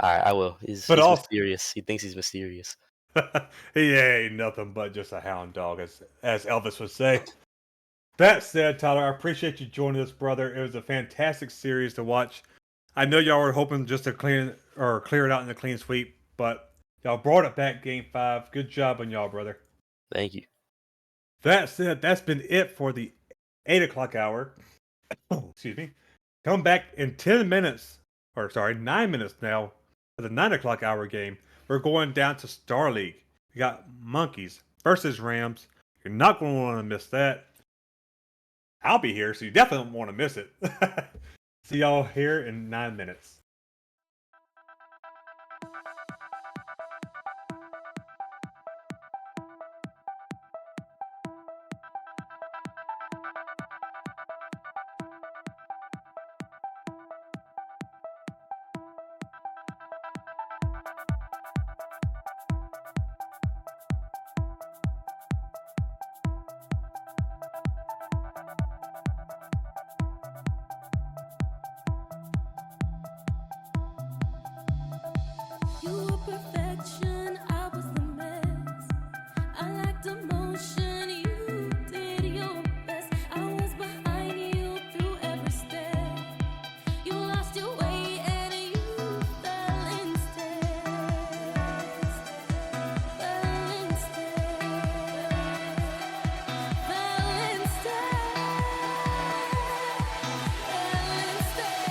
Alright, I will. He's But he's also, mysterious. He thinks he's mysterious. he ain't nothing but just a hound dog, as Elvis would say. That said, Tyler, I appreciate you joining us, brother. It was a fantastic series to watch. I know y'all were hoping just to clear it out in the clean sweep, but y'all brought it back game 5. Good job on y'all, brother. Thank you. That said, that's been it for the 8 o'clock hour. Excuse me. Come back in 10 minutes, or sorry, 9 minutes now, for the 9 o'clock hour game. We're going down to Star League. We got Monkeys versus Rams. You're not going to want to miss that. I'll be here, so you definitely don't want to miss it. See y'all here in 9 minutes. You were perfection, I was the mess. I lacked emotion, you did your best. I was behind you through every step. You lost your way and you fell instead. Fell instead. Fell instead. Fell instead.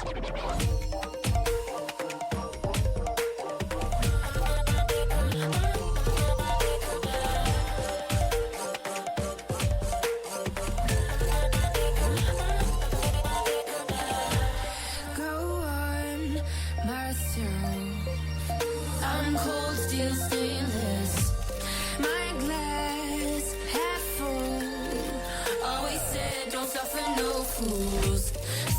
Go on myself. I'm cold, steel stainless. My glass half full. Always said don't suffer no fools.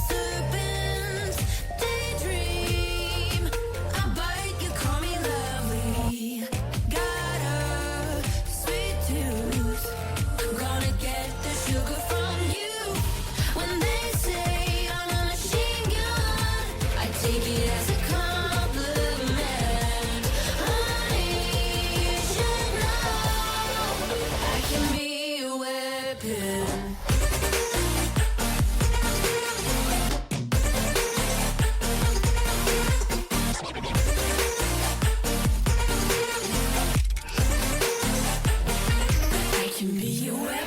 Serpents, daydream. I bite, you call me lovely. Got a sweet tooth. Gonna get the sugar from you. When they say I'm a machine gun, I take it as a compliment. Honey, you should know I can be a weapon. I can be a weapon.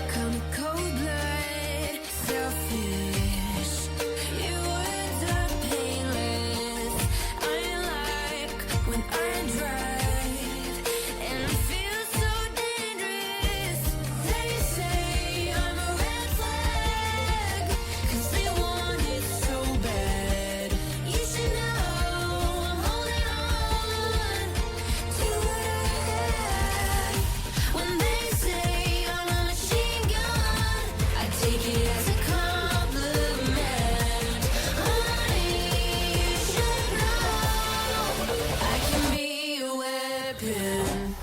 Come cold blood, selfish. Your words are painless. I like when I drive and feel so dangerous. They say I'm a red flag, 'cause they want it so bad. You should know I'm holding on to what I have. When they say I'm a machine gun, I take it as a compliment. Honey, you should know I can be a weapon.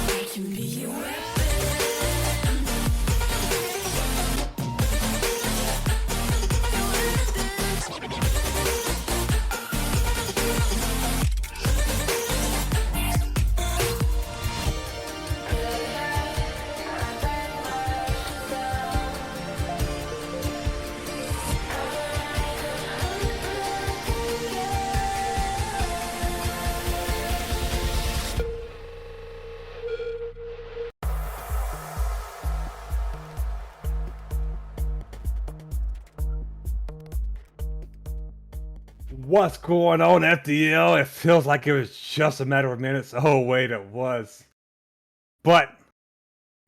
I can be a weapon. What's going on, FDL? It feels like it was just a matter of minutes. Oh, wait, it was. But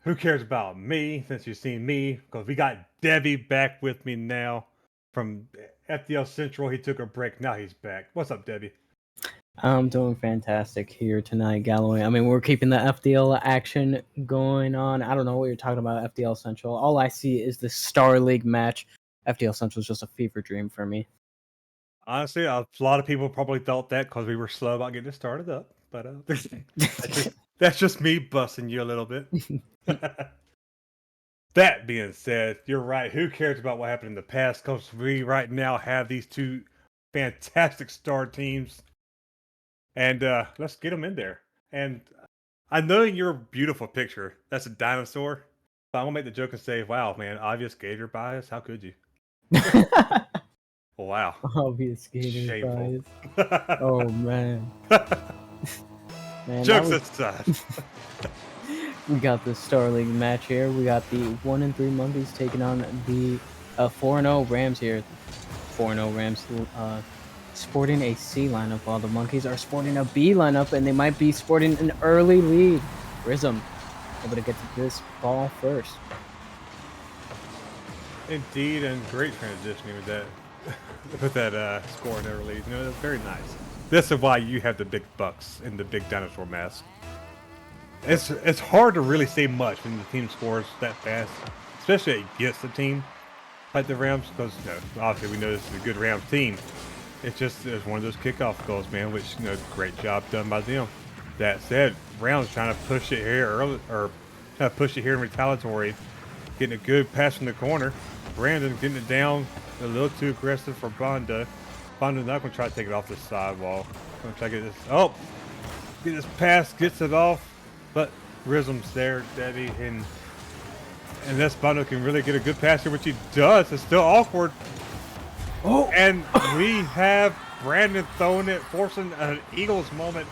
who cares about me since you've seen me? Because we got Debbie back with me now from FDL Central. He took a break. Now he's back. What's up, Debbie? I'm doing fantastic here tonight, Galloway. I mean, we're keeping the FDL action going on. I don't know what you're talking about, FDL Central. All I see is the Star League match. FDL Central is just a fever dream for me. Honestly, a lot of people probably thought that because we were slow about getting it started up. But that's just me busting you a little bit. That being said, you're right. Who cares about what happened in the past? Because we right now have these two fantastic star teams. And let's get them in there. And I know your beautiful picture, that's a dinosaur. But I'm going to make the joke and say, wow, man, obvious Gator bias? How could you? Wow. Obvious Gator Shameful. bias. Oh, man. Man, Jokes that aside. we got the Star League match here. We got the 1-3 Monkeys taking on the 4-0 Rams here. 4-0 Rams sporting a C lineup, while the Monkeys are sporting a B lineup, and they might be sporting an early lead. Rizm able to get to this ball first. Indeed, and great transitioning with that, scoring early. You know, that's very nice. This is why you have the big bucks and the big dinosaur mask. It's hard to really say much when the team scores that fast, especially against a team like the Rams, because obviously we know this is a good Rams team. It's one of those kickoff goals, man. Which great job done by them. That said, Brown's trying to push it here early, or trying to push it here in retaliatory, getting a good pass from the corner. Brandon getting it down a little too aggressive for Bonda. Bonda's not gonna try to take it off the sidewall. Gonna try to get this. Oh, get this pass, gets it off, but Rhythm's there, Debbie, and this Bondo can really get a good pass here, which he does. It's still awkward. Oh, and we have Brandon throwing it, forcing an Eagles moment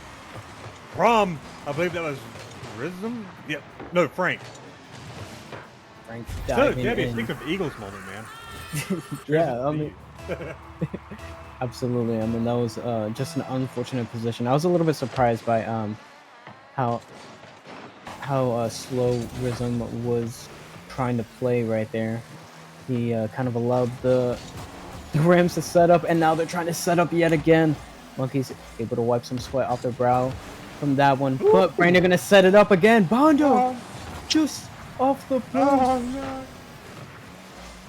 from, I believe that was Rhythm? Yep. No, Frank. Frank So, diving Debbie, in. think of Eagles moment, man. Yeah, I mean, absolutely. I mean, that was just an unfortunate position. I was a little bit surprised by how slow Rhythm was trying to play right there. He kind of allowed the Rams to set up, and now they're trying to set up yet again. Monkeys able to wipe some sweat off their brow from that one, but Brandon gonna set it up again. Bondo just off the post. Oh, no.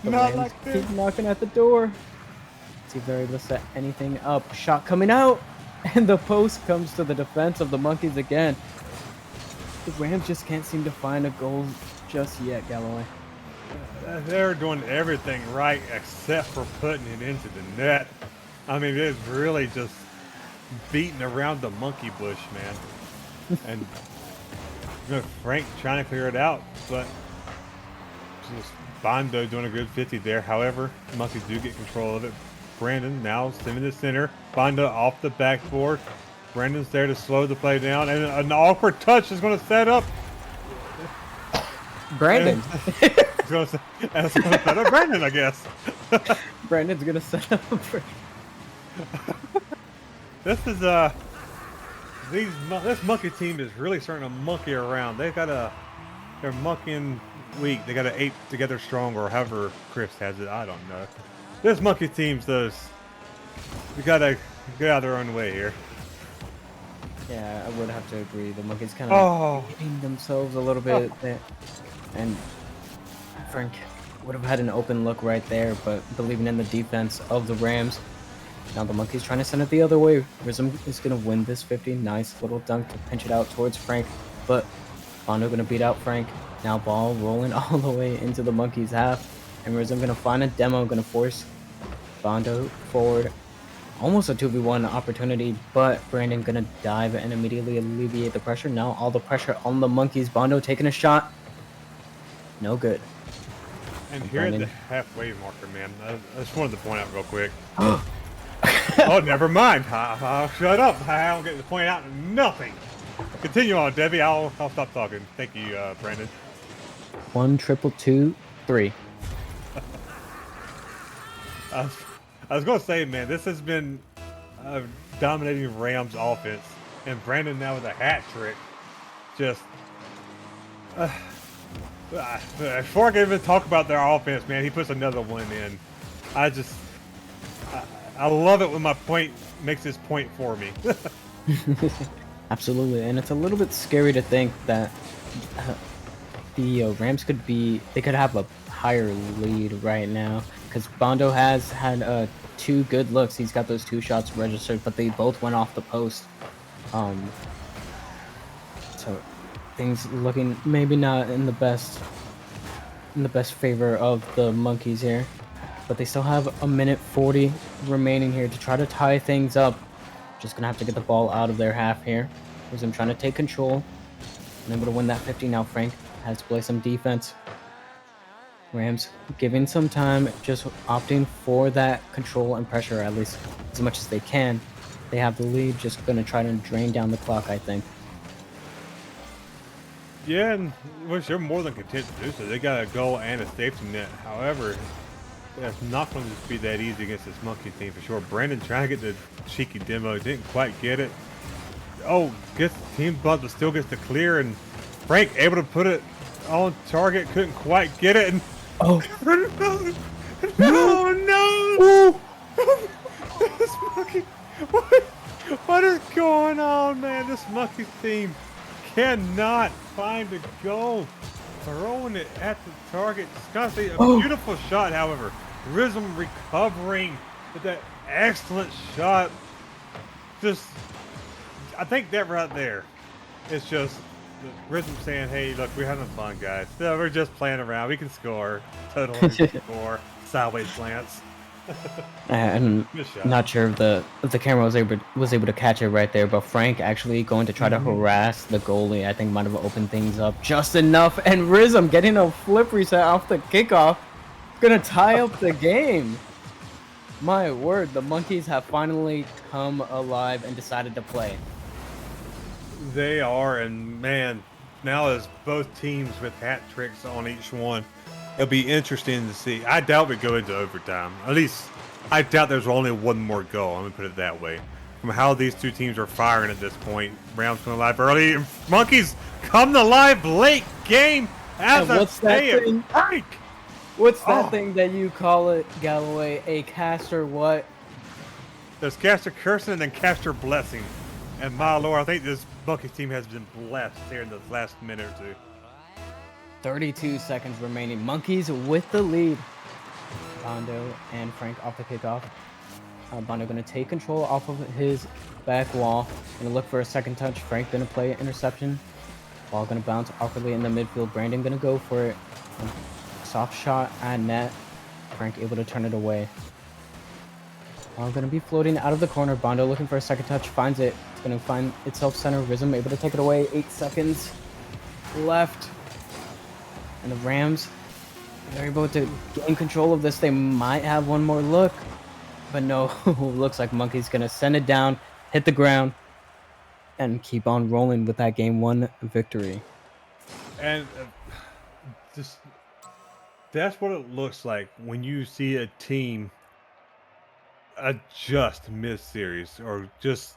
The Not Rams like this. keep knocking at the door. See if they're able to set anything up. Shot coming out, and the post comes to the defense of the Monkeys again. The Rams just can't seem to find a goal just yet, Galloway. They're doing everything right except for putting it into the net. I mean, it's really just beating around the monkey bush, man. And Frank trying to clear it out, but just Bondo doing a good 50 there. However, the Monkeys do get control of it. Brandon now sending to center. Bondo off the backboard. Brandon's there to slow the play down, and an awkward touch is going to set up. Brandon. It's going to set up Brandon, I guess. Brandon's gonna set up for. This is this monkey team is really starting to monkey around. They're monkeying weak. They got to ape together strong, or however Chris has it. I don't know. This monkey team's those. We gotta get out of their own way here. Yeah, I would have to agree. The Monkeys kind of hitting themselves a little bit there. And Frank would have had an open look right there, but believing in the defense of the Rams. Now the Monkeys trying to send it the other way. Rhythm is going to win this 50. Nice little dunk to pinch it out towards Frank, but Bondo going to beat out Frank. Now ball rolling all the way into the Monkeys half, and Rhythm going to find a demo, going to force Bondo forward. Almost a 2v1 opportunity, but Brandon going to dive and immediately alleviate the pressure. Now all the pressure on the Monkeys. Bondo taking a shot. No good. And here at the halfway marker, man, I just wanted to point out real quick. Oh, never mind. I'll shut up. I don't get to point out nothing. Continue on, Debbie. I'll stop talking. Thank you, Brandon. 1 2 2 3. I was going to say, man, this has been a dominating Rams offense, and Brandon now with a hat trick. Just before I can even talk about their offense, man, he puts another one in. I love it when my point makes his point for me. Absolutely, and it's a little bit scary to think that the Rams could have a higher lead right now, because Bondo has had 2 good looks. He's got those 2 shots registered, but they both went off the post. So things looking maybe not in the best favor of the Monkeys here, but they still have 1:40 remaining here to try to tie things up. Just gonna have to get the ball out of their half here. Here's him trying to take control and able to win that 50. Now Frank has to play some defense. Rams giving some time, just opting for that control and pressure at least as much as they can. They have the lead, just gonna try to drain down the clock, I think. Yeah, and which they're more than content to do so. They got a goal and a safety net. However, it's not going to just be that easy against this monkey team for sure. Brandon trying to get the cheeky demo, didn't quite get it. Oh, gets the team bump, but still gets the clear, and Frank able to put it on target, couldn't quite get it, and no! This monkey, what is going on, man? This monkey team cannot find a goal. Throwing it at the target. It's constantly a beautiful shot, however. Rhythm recovering with that excellent shot. Just, I think that right there It's just Rhythm saying, "Hey, look, we're having fun, guys. No, we're just playing around. We can score. Totally score. Sideways glance. And Good shot. not sure if the camera was able to catch it right there, but Frank actually going to try to harass the goalie. I think might have opened things up just enough, and Rizm getting a flip reset off the kickoff, gonna tie up the game. My word, the Monkeys have finally come alive and decided to play. They are, and man, now as both teams with hat tricks on each one, it'll be interesting to see. I doubt we go into overtime. At least, I doubt there's only one more goal. I'm gonna put it that way. From how these two teams are firing at this point, Rams come alive early, and Monkeys come to life late game. As And I what's that say, thing? break. What's that Oh. thing that you call it, Galloway? A caster what? There's Caster Cursing and then Caster Blessing. And my lord, I think this Monkeys team has been blessed here in the last minute or two. 32 seconds remaining. Monkeys with the lead. Bondo and Frank off the kickoff. Bondo going to take control off of his back wall. Going to look for a second touch. Frank going to play interception. Ball going to bounce awkwardly in the midfield. Brandon going to go for it. Soft shot at net. Frank able to turn it away. Ball going to be floating out of the corner. Bondo looking for a second touch. Finds it. It's going to find itself center. Rizm able to take it away. 8 seconds left. And the Rams, they're able to gain control of this. They might have one more look. But no, looks like Monkey's going to send it down, hit the ground, and keep on rolling with that game 1 victory. And just that's what it looks like when you see a team adjust mid-series or just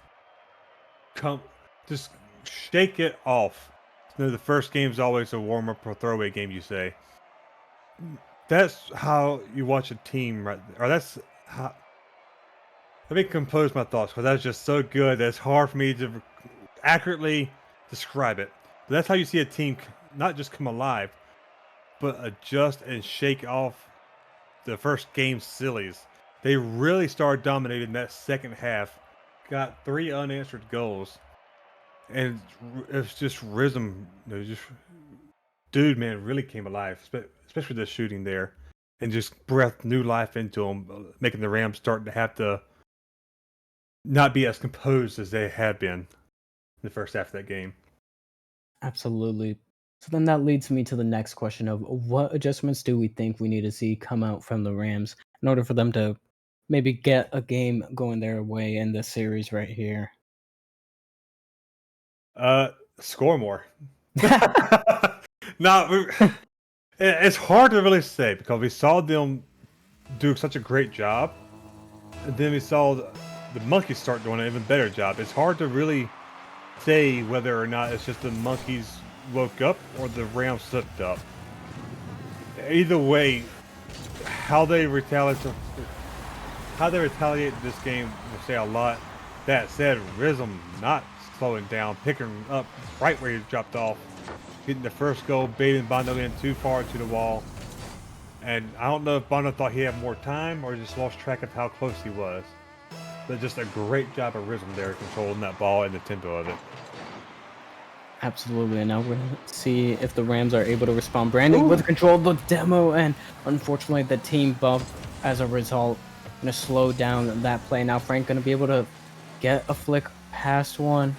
shake it off. You know, the first game is always a warm-up or throwaway game, you say. That's how you watch a team, right? Or that's how. Let me compose my thoughts because that's just so good that it's hard for me to accurately describe it. But that's how you see a team not just come alive, but adjust and shake off the first game sillies. They really started dominating that second half, got 3 unanswered goals, and it's just Rhythm, dude, man, really came alive, especially the shooting there, and just breathed new life into them, making the Rams start to have to not be as composed as they had been in the first half of that game. Absolutely. So then that leads me to the next question of what adjustments do we think we need to see come out from the Rams in order for them to maybe get a game going their way in this series right here? Score more. No, it's hard to really say because we saw them do such a great job, and then we saw the Monkeys start doing an even better job. It's hard to really say whether or not it's just the Monkeys woke up or the Rams slipped up. Either way, how they retaliate this game will say a lot. That said, Rhythm not slowing down, picking up right where he dropped off, getting the first goal, baiting Bondo in too far to the wall. And I don't know if Bondo thought he had more time or just lost track of how close he was. But just a great job of Rhythm there controlling that ball and the tempo of it. Absolutely. And now we're going to see if the Rams are able to respond. Brandon with control of the demo, and unfortunately the team bumped as a result. Going to slow down that play. Now Frank going to be able to get a flick past one.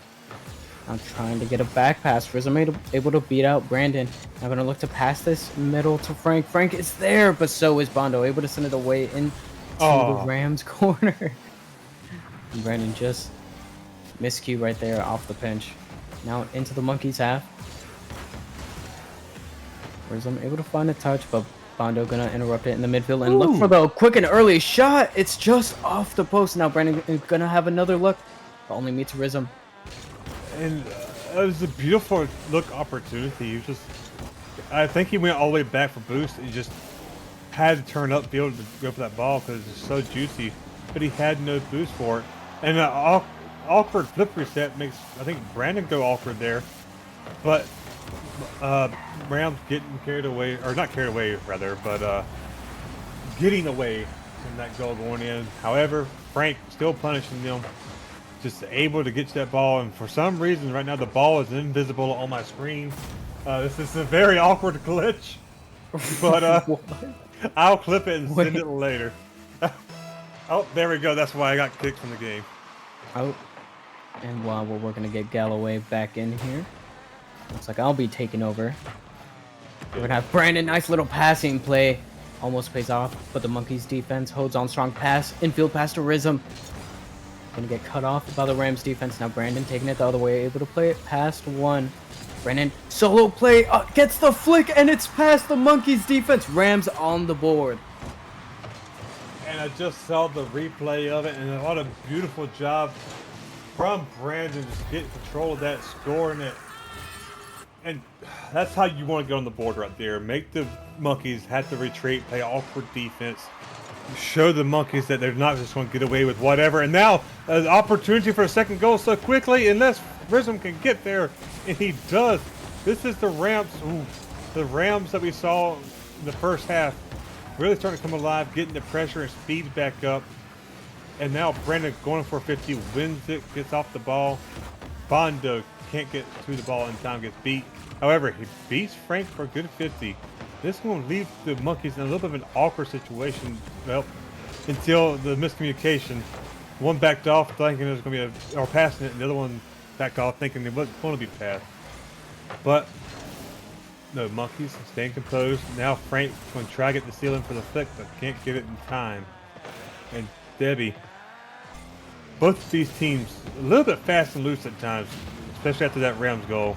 I'm trying to get a back pass. Rizm able to beat out Brandon. I'm going to look to pass this middle to Frank. Frank is there, but so is Bondo. Able to send it away into the Rams corner. And Brandon just miscue right there off the pinch. Now into the Monkeys half. Rizm able to find a touch, but Bondo gonna interrupt it in the midfield and look for the quick and early shot. It's just off the post. Now Brandon is gonna have another look, but only meets Rizm. And it was a beautiful look opportunity. I think he went all the way back for boost. He just had to turn up field to go for that ball because it's so juicy, but he had no boost for it. And an awkward flip reset makes, I think, Brandon go awkward there. But Rams getting carried away, or not carried away rather, but getting away from that goal going in. However, Frank still punishing them. just able to get to that ball. And for some reason, right now the ball is invisible on my screen. This is a very awkward glitch, but What? I'll clip it and send Wait. it later. Oh, there we go. That's why I got kicked from the game. Oh, and while we're working to get Galloway back in here, looks like I'll be taking over. We're gonna have Brandon, nice little passing play, almost pays off, but the Monkeys defense holds on strong pass, infield pass to Rizm. Gonna get cut off by the Rams defense. Now Brandon taking it the other way, able to play it past one. Brandon, solo play, gets the flick, and it's past the Monkeys defense. Rams on the board. And I just saw the replay of it, and what a beautiful job from Brandon just getting control of that, scoring it. And that's how you want to get on the board right there. Make the Monkeys have to retreat, play awkward defense, show the Monkeys that they're not just going to get away with whatever. And now an opportunity for a second goal so quickly, unless Rizm can get there, and he does. This is the Rams, the Rams that we saw in the first half, really starting to come alive, getting the pressure and speed back up. And now Brandon going for 50, wins it, gets off the ball. Bondo can't get to the ball in time, gets beat. However, he beats Frank for a good 50. This is going to leave the Monkeys in a little bit of an awkward situation, well, until the miscommunication. One backed off thinking it was going to be or passing it, and the other one backed off thinking it wasn't going to be passed. But no, Monkeys staying composed. Now Frank's going to try to get the ceiling for the flick, but can't get it in time. And Debbie, both of these teams a little bit fast and loose at times, especially after that Rams goal.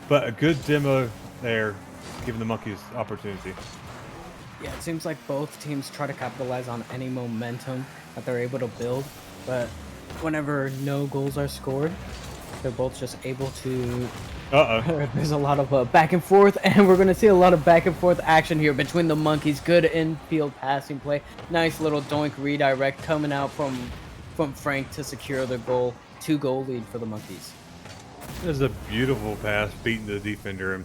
But a good demo there, giving the Monkeys opportunity. Yeah, it seems like both teams try to capitalize on any momentum that they're able to build, but whenever no goals are scored, they're both just able to. There's a lot of back and forth, and we're going to see a lot of back and forth action here between the Monkeys. Good infield passing play. Nice little doink redirect coming out from Frank to secure the goal. 2-goal lead for the Monkeys. This is a beautiful pass, beating the defender. And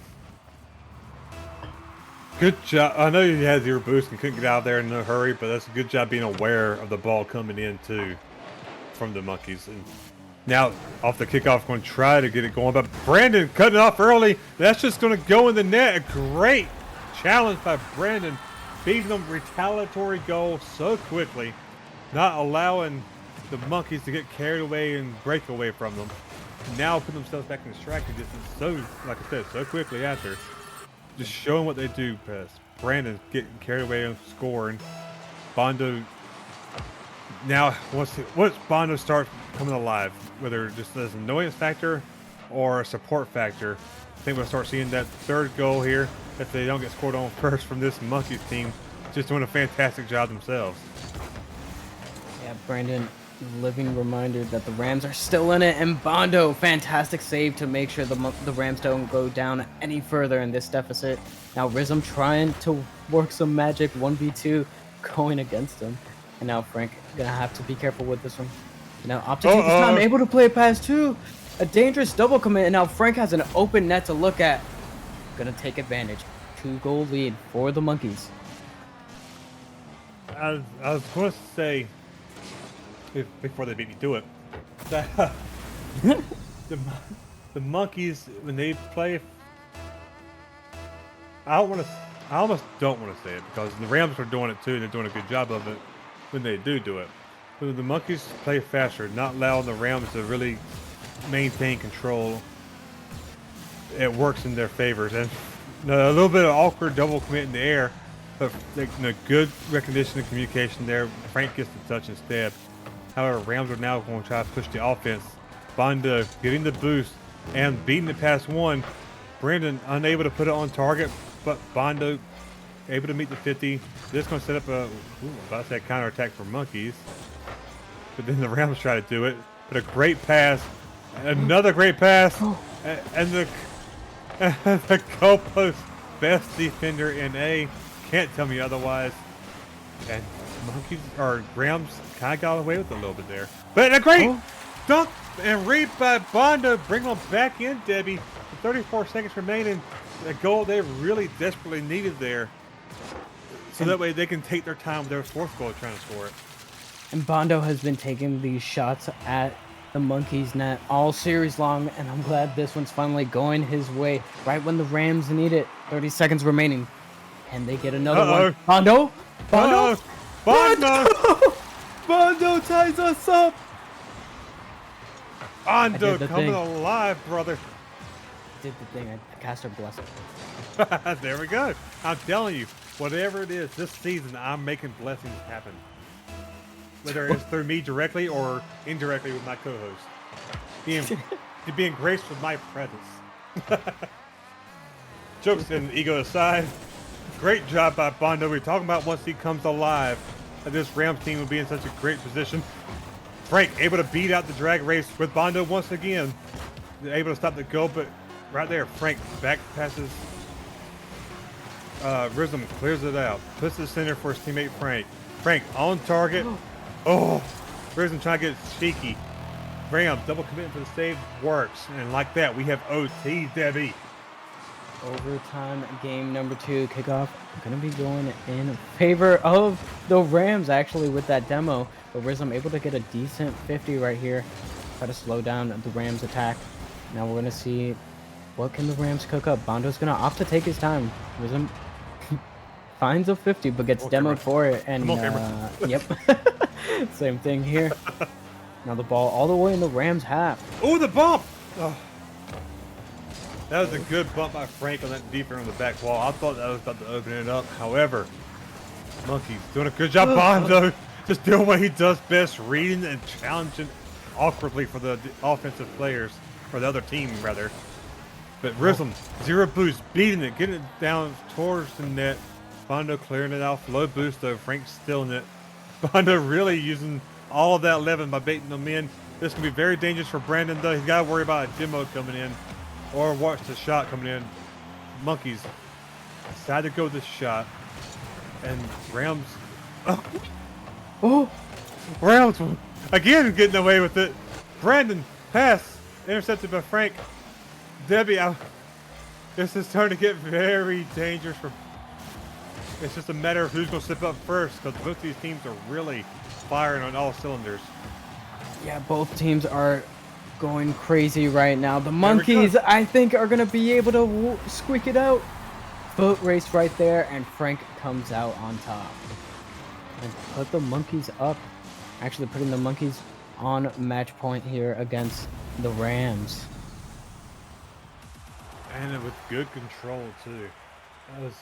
good job. I know you had zero boost and couldn't get out of there in a hurry, but that's a good job being aware of the ball coming in too from the Monkeys. And now off the kickoff, going to try to get it going, but Brandon cutting it off early. That's just going to go in the net. A great challenge by Brandon, beating them retaliatory goal so quickly, not allowing the Monkeys to get carried away and break away from them. Now put themselves back in striking distance so, like I said, so quickly after. Just showing what they do best. Brandon getting carried away and scoring. Bondo, now once Bondo starts coming alive, whether just as an annoyance factor or a support factor, I think we'll start seeing that third goal here if they don't get scored on first from this Monkeys team. Just doing a fantastic job themselves. Yeah, Brandon, living reminder that the Rams are still in it, and Bondo, fantastic save to make sure the Rams don't go down any further in this deficit. Now Rizm trying to work some magic, 1v2 going against him, and now Frank gonna have to be careful with this one. Now opting this time, able to play it past two, a dangerous double commit, and now Frank has an open net to look at. Gonna take advantage. 2-goal lead for the Monkeys. I was going to say, before they beat me to it, that the Monkeys, when they play, I almost don't want to say it because the Rams are doing it too, and they're doing a good job of it when they do it. But when the Monkeys play faster, not allowing the Rams to really maintain control, it works in their favors. And a little bit of awkward double commit in the air, but good recognition and communication there. Frank gets the touch instead. However, Rams are now going to try to push the offense. Bondo getting the boost and beating it past one. Brandon unable to put it on target, but Bondo able to meet the 50. This is going to set up about that counterattack for Monkeys. But then the Rams try to do it. But a great pass. Another great pass. And the goalpost best defender in A. Can't tell me otherwise. And Monkeys or Rams kind of got away with it a little bit there. But a great dunk and read by Bondo. Bring them back in, Debbie. With 34 seconds remaining. A goal they really desperately needed there. So that way they can take their time with their fourth goal trying to score it. And Bondo has been taking these shots at the Monkeys net all series long, and I'm glad this one's finally going his way right when the Rams need it. 30 seconds remaining. Can they get another one? Bondo? Bondo? Bondo! Bondo ties us up! Bondo did the coming thing. alive, brother. Did the thing. I cast a blessing. There we go. I'm telling you, whatever it is, this season I'm making blessings happen. Whether it's through me directly or indirectly with my co-host. Being graced with my presence. Jokes and ego aside, great job by Bondo. We're talking about once he comes alive, that this Rams team will be in such a great position. Frank able to beat out the drag race with Bondo once again. They're able to stop the goal, but right there, Frank back passes. Rhythm clears it out. Puts the center for his teammate Frank. Frank on target. Oh, Rhythm trying to get cheeky. Graham double commitment for the save works. And like that, we have OT, Debbie. Overtime game number 2 kickoff gonna be going in favor of the Rams actually with that demo. But Rhythm able to get a decent 50 right here. Try to slow down the Rams attack. Now we're gonna see what can the Rams cook up. Bondo's gonna opt to take his time. Rhythm finds a 50 but gets demoed for it. And yep. Same thing here. Now the ball all the way in the Rams half. Oh, the bump! Oh. That was a good bump by Frank on that defender on the back wall. I thought that was about to open it up. However, Monkey's doing a good job. Bondo just doing what he does best, reading and challenging awkwardly for the offensive players, or the other team rather. But Rhythm, zero boost, beating it, getting it down towards the net. Bondo clearing it off, low boost though. Frank's still in it. Bondo really using all of that 11 by baiting them in. This can be very dangerous for Brandon though. He's got to worry about a demo coming in. Or watch the shot coming in. Monkeys decide to go with this shot. And Rams. Oh! Rams again getting away with it. Brandon, pass. Intercepted by Frank. Debbie, this is starting to get very dangerous. It's just a matter of who's going to step up first because both these teams are really firing on all cylinders. Yeah, both teams are going crazy right now. The Monkeys, I think, are going to be able to squeak it out. Foot race right there, and Frank comes out on top. And put the Monkeys up. Actually putting the Monkeys on match point here against the Rams. And with good control, too. That was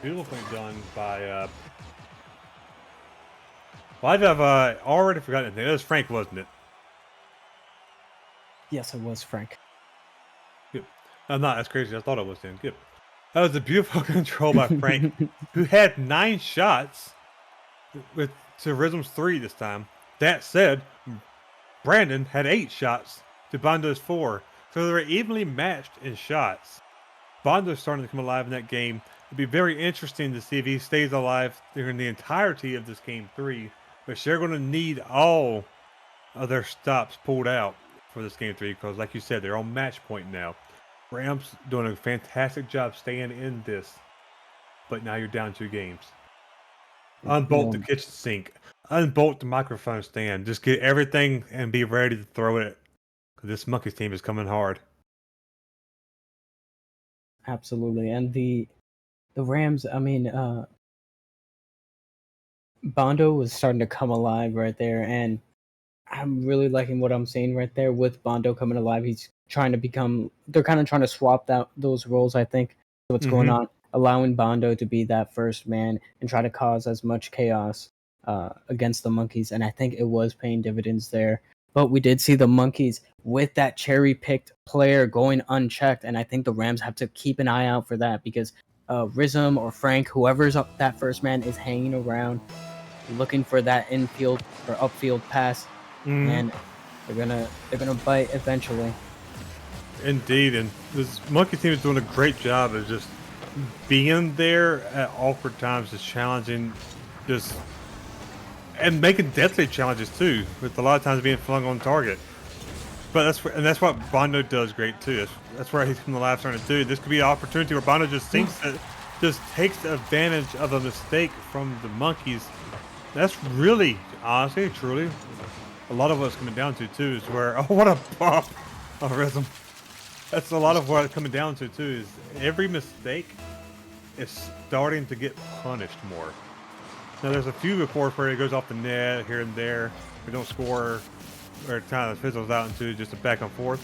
beautifully done by... well, I've already forgotten his name. It was Frank, wasn't it? Yes, it was Frank. Good. I'm not as crazy as I thought it was then. Good. That was a beautiful control by Frank, who had 9 shots to Rhythm's 3 this time. That said, Brandon had 8 shots to Bondo's 4. So they were evenly matched in shots. Bondo's starting to come alive in that game. It'd be very interesting to see if he stays alive during the entirety of this game 3. But they're going to need all of their stops pulled out for this game 3 because, like you said, they're on match point now. Rams doing a fantastic job staying in this, but now you're down 2 games. Unbolt the kitchen sink, unbolt the microphone stand, just get everything and be ready to throw it because this Monkeys team is coming hard. Absolutely, and the Rams. I mean, Bondo was starting to come alive right there, and I'm really liking what I'm seeing right there with Bondo coming alive. He's trying to become. They're kind of trying to swap those roles. I think what's going on, allowing Bondo to be that first man and try to cause as much chaos against the Monkeys. And I think it was paying dividends there. But we did see the Monkeys with that cherry-picked player going unchecked, and I think the Rams have to keep an eye out for that because Rhythm or Frank, whoever's up that first man, is hanging around, looking for that infield or upfield pass. And they're gonna bite eventually. Indeed, and this Monkey team is doing a great job of just being there at awkward times, just challenging, and making deadly challenges too, with a lot of times being flung on target. But that's what Bondo does great too. That's where he's from the last turn to do. This could be an opportunity where Bondo just takes advantage of a mistake from the Monkeys. That's really, honestly, truly a lot of what's coming down to too is where, oh, what a pop of rhythm. That's a lot of what it's coming down to too, is every mistake is starting to get punished more. Now there's a few, of course, where it goes off the net here and there. We don't score, or it kind of fizzles out into just a back and forth.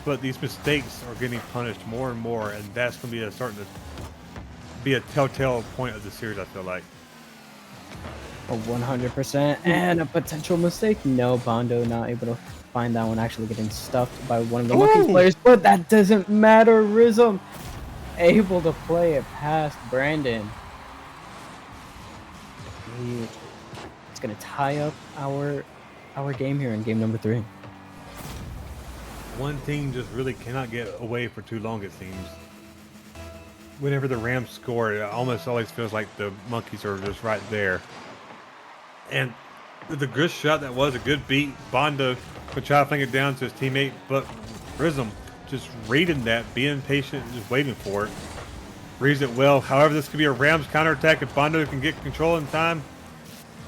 But these mistakes are getting punished more and more, and that's going to be starting to be a telltale point of the series, I feel like. A 100% and a potential mistake. No, Bondo not able to find that one, actually getting stuffed by one of the Monkeys players, but that doesn't matter. Rhythm able to play it past Brandon. It's gonna tie up our game here in game number 3. One team just really cannot get away for too long, it seems. Whenever the Rams score, it almost always feels like the Monkeys are just right there. And the good shot that was a good beat, Bondo would try to fling it down to his teammate, but Rhythm just reading that, being patient, and just waiting for it. Reads it well. However, this could be a Rams counterattack if Bondo can get control in time.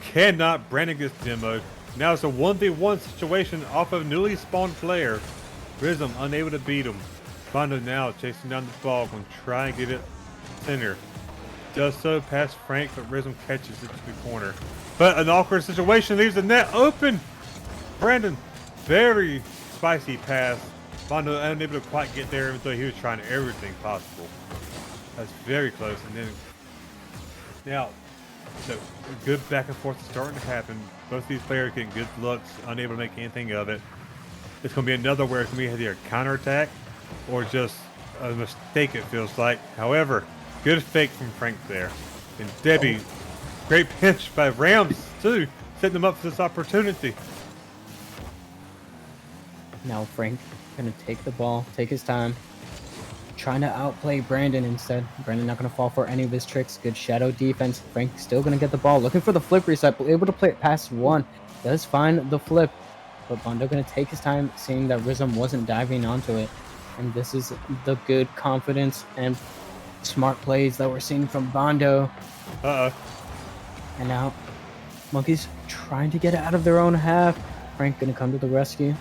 Cannot. Brandon gets demoed. Now it's a 1v1 situation off of a newly spawned player. Rhythm unable to beat him. Bondo now chasing down the ball, going to try and get it center. Does so past Frank, but Rhythm catches it to the corner. But an awkward situation leaves the net open. Brandon, very spicy pass. Bondo unable to quite get there, even though he was trying everything possible. That's very close. And then now, so good back and forth is starting to happen. Both these players getting good looks, unable to make anything of it. It's going to be another where it's going to be either a counterattack or just a mistake, it feels like. However, good fake from Frank there. And Debbie, great pinch by Rams too, setting them up for this opportunity. Now Frank gonna take the ball, take his time, trying to outplay Brandon instead. Brandon not gonna fall for any of his tricks. Good shadow defense. Frank still gonna get the ball, looking for the flip reset, but able to play it past one. Does find the flip, but Bondo gonna take his time, seeing that Rhythm wasn't diving onto it. And this is the good confidence and smart plays that we're seeing from Bondo. And now, Monkeys trying to get out of their own half. Frank gonna come to the rescue.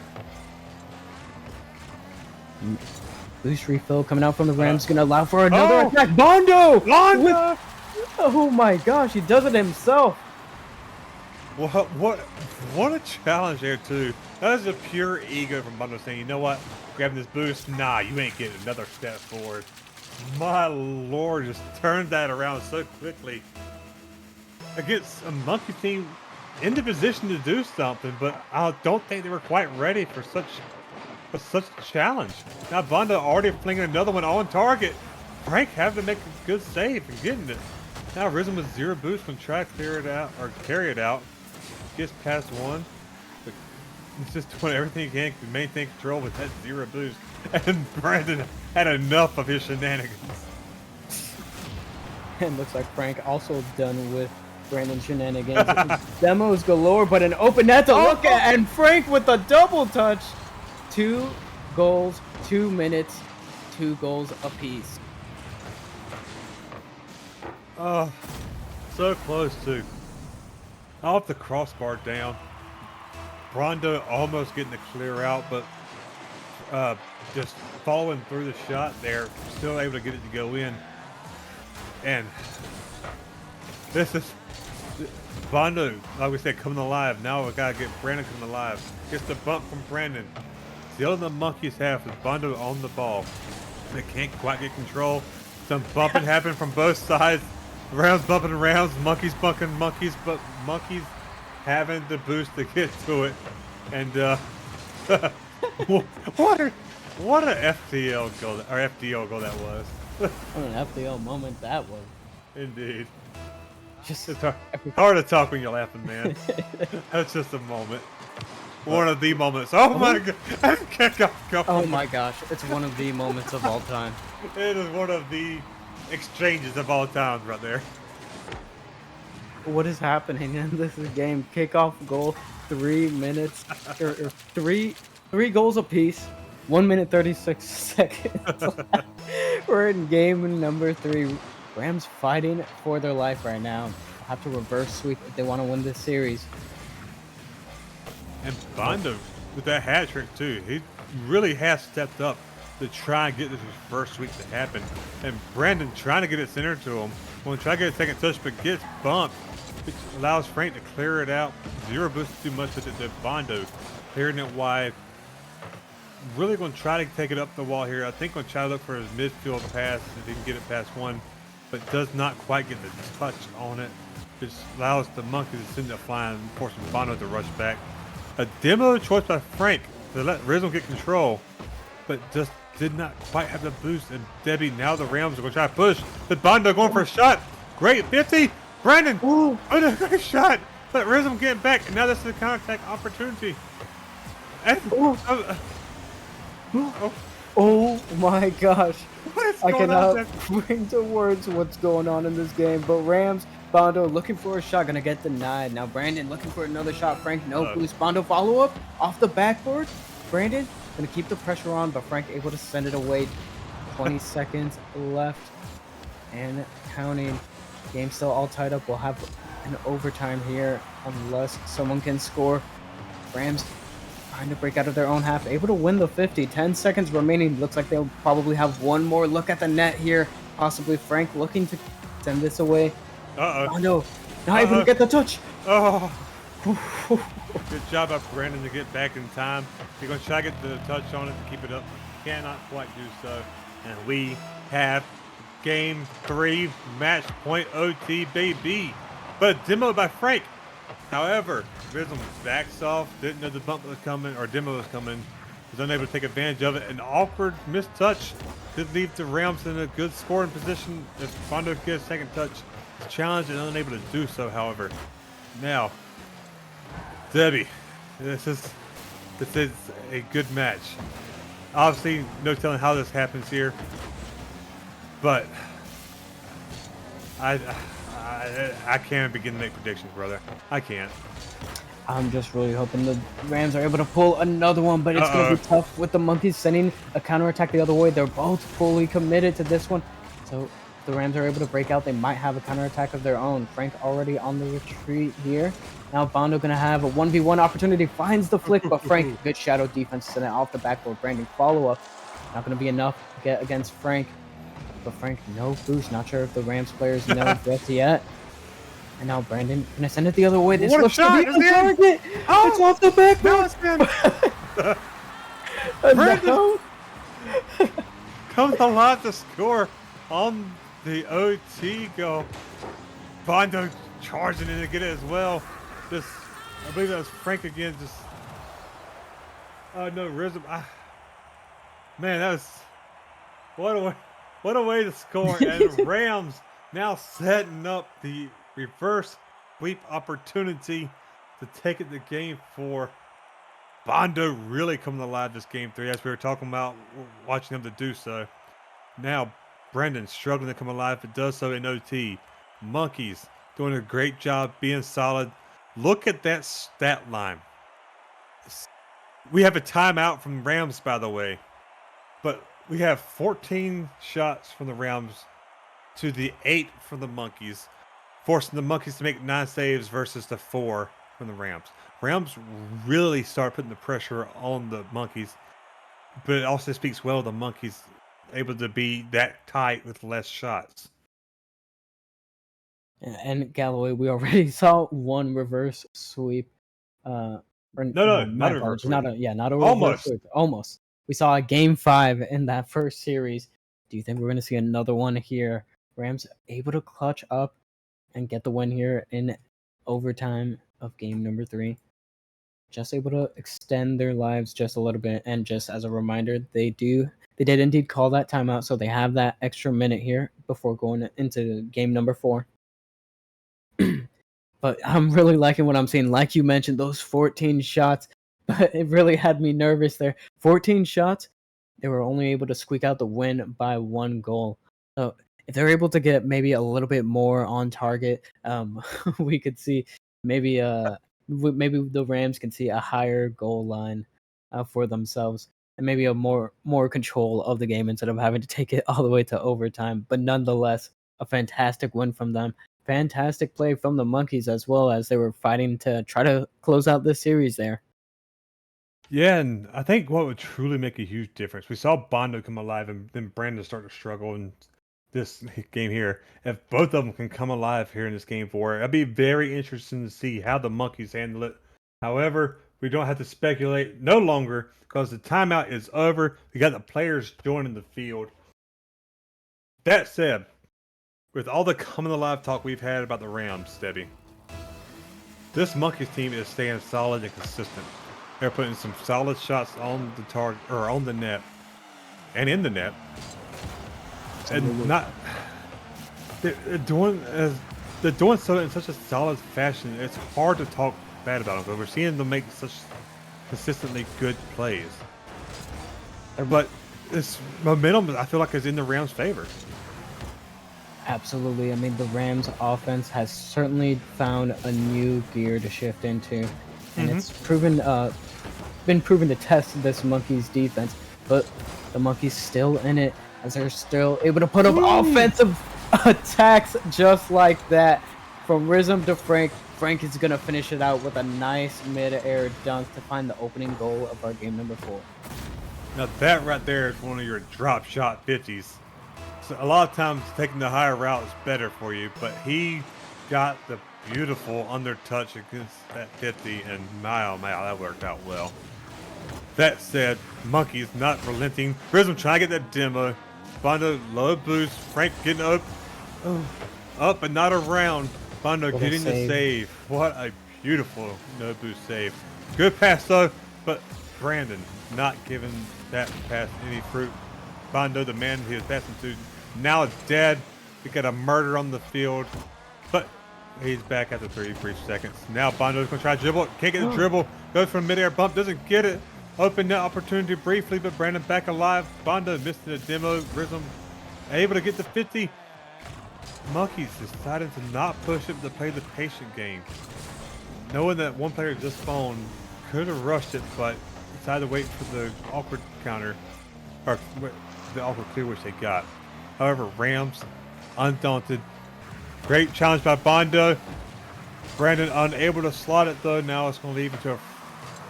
Boost refill coming out from the Rams, gonna allow for another attack. Bondo! Bondo! Oh my gosh, he does it himself. What a challenge there too. That is a pure ego from Bondo saying, you know what, grabbing this boost, nah, you ain't getting another step forward. My lord, just turned that around so quickly. Against a Monkey team in the position to do something, but I don't think they were quite ready for such a challenge. Now Bondo already flinging another one on target. Frank having to make a good save and getting it. Now Rhythm with 0 boost when try to clear it out or carry it out. Gets past one. But he's just doing everything he can to maintain control with that 0 boost. And Brandon had enough of his shenanigans. And looks like Frank also done with Brandon shenanigans. Demos galore, but an open net to look at, and Frank with a double touch. 2 goals, 2 minutes, 2 goals apiece. Oh, so close too. Off the crossbar down. Bondo almost getting the clear out, but just following through the shot there, still able to get it to go in. And this is Bondo, like we said, coming alive. Now we gotta get Brandon coming alive. Gets the bump from Brandon. Still in the Monkeys half with Bondo on the ball. They can't quite get control. Some bumping happened from both sides. Rounds bumping around, Monkeys bumping Monkeys, but Monkeys having the boost to get to it. And what an FTL goal or FDL goal that was. What an FDL moment that was. Indeed. Just It's hard to talk when you're laughing, man. That's just a moment. One of the moments. Oh my god. I can't go. Oh my gosh, it's one of the moments of all time. It is one of the exchanges of all times right there. What is happening in this game? Kickoff goal, 3 minutes, or three goals apiece, 1 minute 36 seconds. We're in game number 3. Rams fighting for their life right now. Have to reverse sweep if they want to win this series. And Bondo with that hat trick too. He really has stepped up to try and get this first sweep to happen. And Brandon trying to get it centered to him. Going to try to get a second touch, but gets bumped, which allows Frank to clear it out. Zero boost too much with it to Bondo, clearing it wide. Really going to try to take it up the wall here. I think going to try to look for his midfield pass if he can get it past one, but does not quite get the touch on it, which allows the Monkeys to send it flying, forcing Bondo to rush back. A demo choice by Frank to let Rizzo get control, but just did not quite have the boost. And Debbie, now the Rams are going to try to push. But Bondo going for a shot. Great 50. Brandon, a great shot. But Rizzo getting back, and now this is a counterattack opportunity. And, Oh my gosh. what is I going on? cannot bring to words what's going on in this game. But Rams, Bondo looking for a shot, gonna get denied. Now Brandon looking for another shot. Frank, no boost. Bondo follow up off the backboard. Brandon gonna keep the pressure on, but Frank able to send it away. 20 seconds left and counting. Game still all tied up. We'll have an overtime here unless someone can score. Rams trying to break out of their own half, able to win the 50. 10 seconds remaining. Looks like they'll probably have one more look at the net here. Possibly Frank looking to send this away. Bondo not able to get the touch. Good job by Brandon to get back in time. He's going to try to get the touch on it to keep it up. Cannot quite do so. And we have game 3, match point OT, baby. But demo by Frank. However, Rhythm backs off, didn't know the bump was coming, or demo was coming, was unable to take advantage of it. An awkward missed touch did leave the Rams in a good scoring position. If Bondo gets a second touch, he's challenged and unable to do so, however. Now, Debbie, this is a good match. Obviously, no telling how this happens here, but I can't begin to make predictions, brother. I can't. I'm just really hoping the Rams are able to pull another one, but it's going to be tough with the Monkeys sending a counterattack the other way. They're both fully committed to this one. So if the Rams are able to break out, they might have a counterattack of their own. Frank already on the retreat here. Now Bondo going to have a 1v1 opportunity, finds the flick, but Frank, good shadow defense, send it off the backboard. Brandon follow-up. Not going to be enough to get against Frank. But Frank, no boost. Not sure if the Rams players know just yet. And now Brandon gonna send it the other way. This looks to be the target. It's off the back. No, it's been. Brandon comes alive to score on the OT goal. Bondo charging in to get it as well. Just, I believe that was Frank again. Just, oh no, Rizzo. Man, that was what a way to score. And Rams now setting up the reverse sweep opportunity to take it to game 4. Bondo really coming alive this game 3, as we were talking about watching him to do so. Now Brendan struggling to come alive, but does so in OT. Monkeys doing a great job being solid. Look at that stat line. We have a timeout from Rams, by the way, but we have 14 shots from the Rams to the 8 from the Monkeys, forcing the Monkeys to make 9 saves versus the 4 from the Rams. Rams really start putting the pressure on the Monkeys, but it also speaks well of the Monkeys able to be that tight with less shots. And Galloway, we already saw one reverse sweep. No, not a reverse sweep. Not a reverse Almost. sweep. Almost. We saw a game 5 in that first series. Do you think we're going to see another one here? Rams able to clutch up and get the win here in overtime of game number 3. Just able to extend their lives just a little bit. And just as a reminder, they did indeed call that timeout, so they have that extra minute here before going into game number 4. But I'm really liking what I'm seeing. Like you mentioned, those 14 shots, but it really had me nervous there. 14 shots, they were only able to squeak out the win by 1 goal. So if they're able to get maybe a little bit more on target, we could see maybe the Rams can see a higher goal line for themselves, and maybe a more control of the game instead of having to take it all the way to overtime. But nonetheless, a fantastic win from them. Fantastic play from the Monkeys as well, as they were fighting to try to close out this series there. Yeah, and I think what would truly make a huge difference, we saw Bondo come alive and then Brandon start to struggle in this game here. If both of them can come alive here in this game 4, it'd be very interesting to see how the monkeys handle it. However, we don't have to speculate no longer because the timeout is over. We got the players joining the field. That said, with all the coming alive talk we've had about the Rams, Debbie, this monkeys team is staying solid and consistent. They're putting some solid shots on the target or on the net and in the net, and not they're doing so in such a solid fashion. It's hard to talk bad about them because we're seeing them make such consistently good plays. But this momentum, I feel like, is in the Rams' favor. Absolutely. I mean, the Rams offense has certainly found a new gear to shift into, and it's been proven to test this Monkeys defense. But the Monkeys still in it, as they're still able to put up offensive attacks just like that. From Rizm to Frank, Frank is gonna finish it out with a nice mid-air dunk to find the opening goal of our game number 4. Now that right there is one of your drop shot 50s. So a lot of times taking the higher route is better for you, but he got the beautiful under touch against that 50, and my that worked out well. That said, Monkey's not relenting. Rizm trying to get that demo. Bondo low boost. Frank getting up but not around. Bondo What a getting the save. save. What a beautiful no boost save. Good pass though, but Brandon not giving that pass any fruit. Bondo, the man he was passing to, now is dead. We got a murder on the field, but he's back after 3 brief seconds. Now Bondo's gonna try to dribble. Can't get the dribble. Goes for a midair bump. Doesn't get it. Open that opportunity briefly, but Brandon back alive. Bondo missed the demo. Rizm able to get the 50. Monkeys decided to not push it to play the patient game. Knowing that one player just spawned, could have rushed it, but decided to wait for the awkward counter, or the awkward clear which they got. However, Rams, undaunted. Great challenge by Bondo. Brandon unable to slot it though. Now it's going to lead into a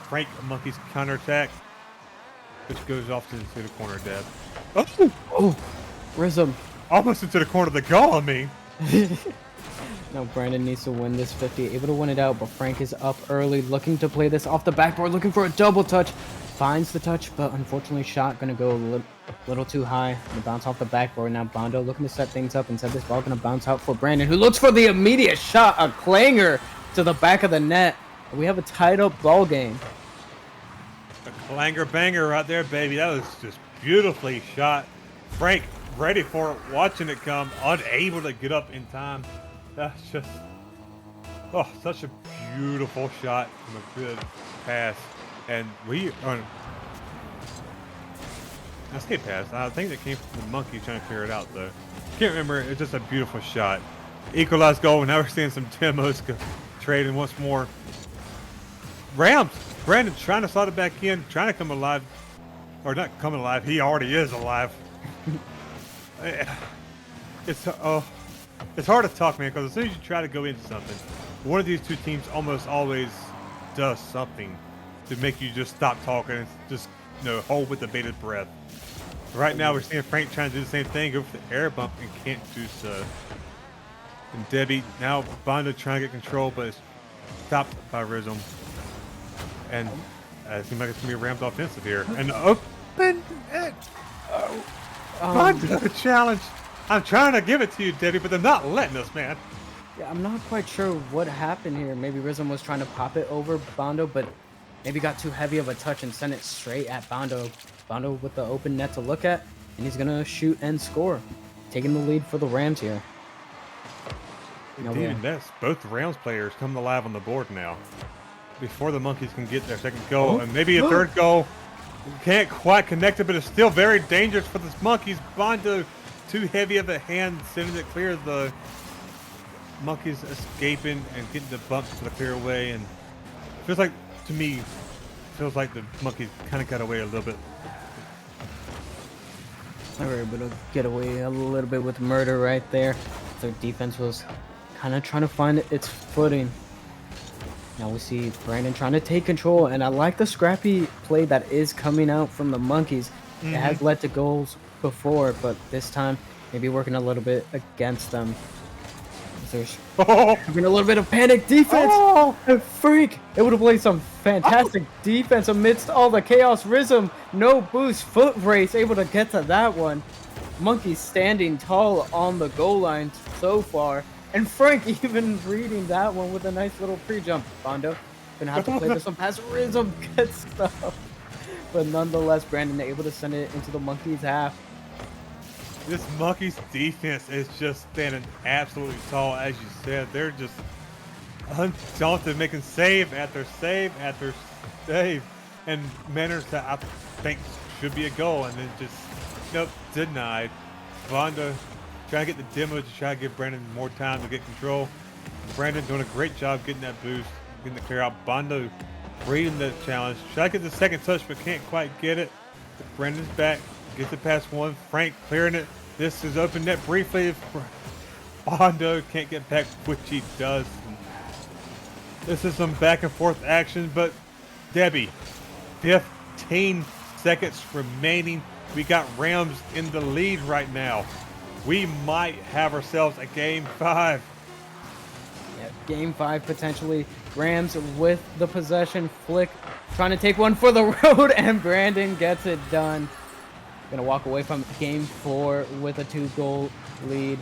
Frank Monkeys counterattack, which goes off into the corner, Deb. Oh, Rizm. Almost into the corner of the goal, I mean. Now Brandon needs to win this 50, able to win it out, but Frank is up early, looking to play this off the backboard, looking for a double touch. Finds the touch, but unfortunately shot gonna go a little too high. Gonna bounce off the backboard. Now Bondo looking to set things up. Instead, this ball gonna bounce out for Brandon, who looks for the immediate shot, a clanger to the back of the net. We have a tied up ball game. A clanger banger right there, baby. That was just beautifully shot. Frank ready for it, watching it come, unable to get up in time. That's just, such a beautiful shot from a good pass. And we are, I say pass. I think that came from the monkey trying to clear it out though. Can't remember. It's just a beautiful shot. Equalized goal. Now we're seeing some demos trading once more. Rams. Brandon trying to slot it back in, trying to come alive, or not coming alive. He already is alive. It's hard to talk, man, because as soon as you try to go into something, one of these two teams almost always does something to make you just stop talking and just, hold with the bated breath. Right now, we're seeing Frank trying to do the same thing, go for the air bump, and can't do so. And Debbie, now Bondo trying to get control, but it's stopped by Rizm. And it seems like it's going to be Rams offensive here. And open it! Bondo challenge! I'm trying to give it to you, Debbie, but they're not letting us, man. Yeah, I'm not quite sure what happened here. Maybe Rizm was trying to pop it over Bondo, but maybe got too heavy of a touch and sent it straight at Bondo. Bondo with the open net to look at, and he's gonna shoot and score, taking the lead for the Rams here. Indeed, that's both Rams players coming alive on the board now. Before the Monkeys can get their second goal, and maybe a third goal. Can't quite connect it, but it's still very dangerous for this Monkeys. Bondo, too heavy of a hand, sending it clear of the Monkeys escaping and getting the bump to the clear away. And feels like, to me, the Monkeys kind of got away a little bit. They were able to get away a little bit with murder right there. Their defense was kind of trying to find its footing. Now we see Brandon trying to take control, and I like the scrappy play that is coming out from the Monkeys. It has led to goals before, but this time maybe working a little bit against them. There's having a little bit of panic defense. And Freak able to play some fantastic defense amidst all the chaos. Rhythm, no boost, foot race, able to get to that one. Monkey standing tall on the goal line so far. And Frank even reading that one with a nice little pre-jump. Bondo gonna have to play this one past Rhythm. Good stuff. But nonetheless, Brandon able to send it into the Monkeys' half. This Monkeys defense is just standing absolutely tall, as you said. They're just undaunted, making save after save after save, and manners that I think should be a goal, and then just nope, denied. Vonda trying to get the demo to try to give Brandon more time to get control. Brandon doing a great job getting that boost, getting the clear out. Bondo reading the challenge, try to get the second touch but can't quite get it. Brandon's back, gets it past one. Frank clearing it. This is open net briefly. Bondo can't get back, which he does. This is some back and forth action, but Debbie, 15 seconds remaining. We got Rams in the lead right now. We might have ourselves a game 5. Yeah, game 5 potentially. Rams with the possession. Flick trying to take one for the road, and Brandon gets it done. Gonna walk away from game 4 with a 2-goal lead.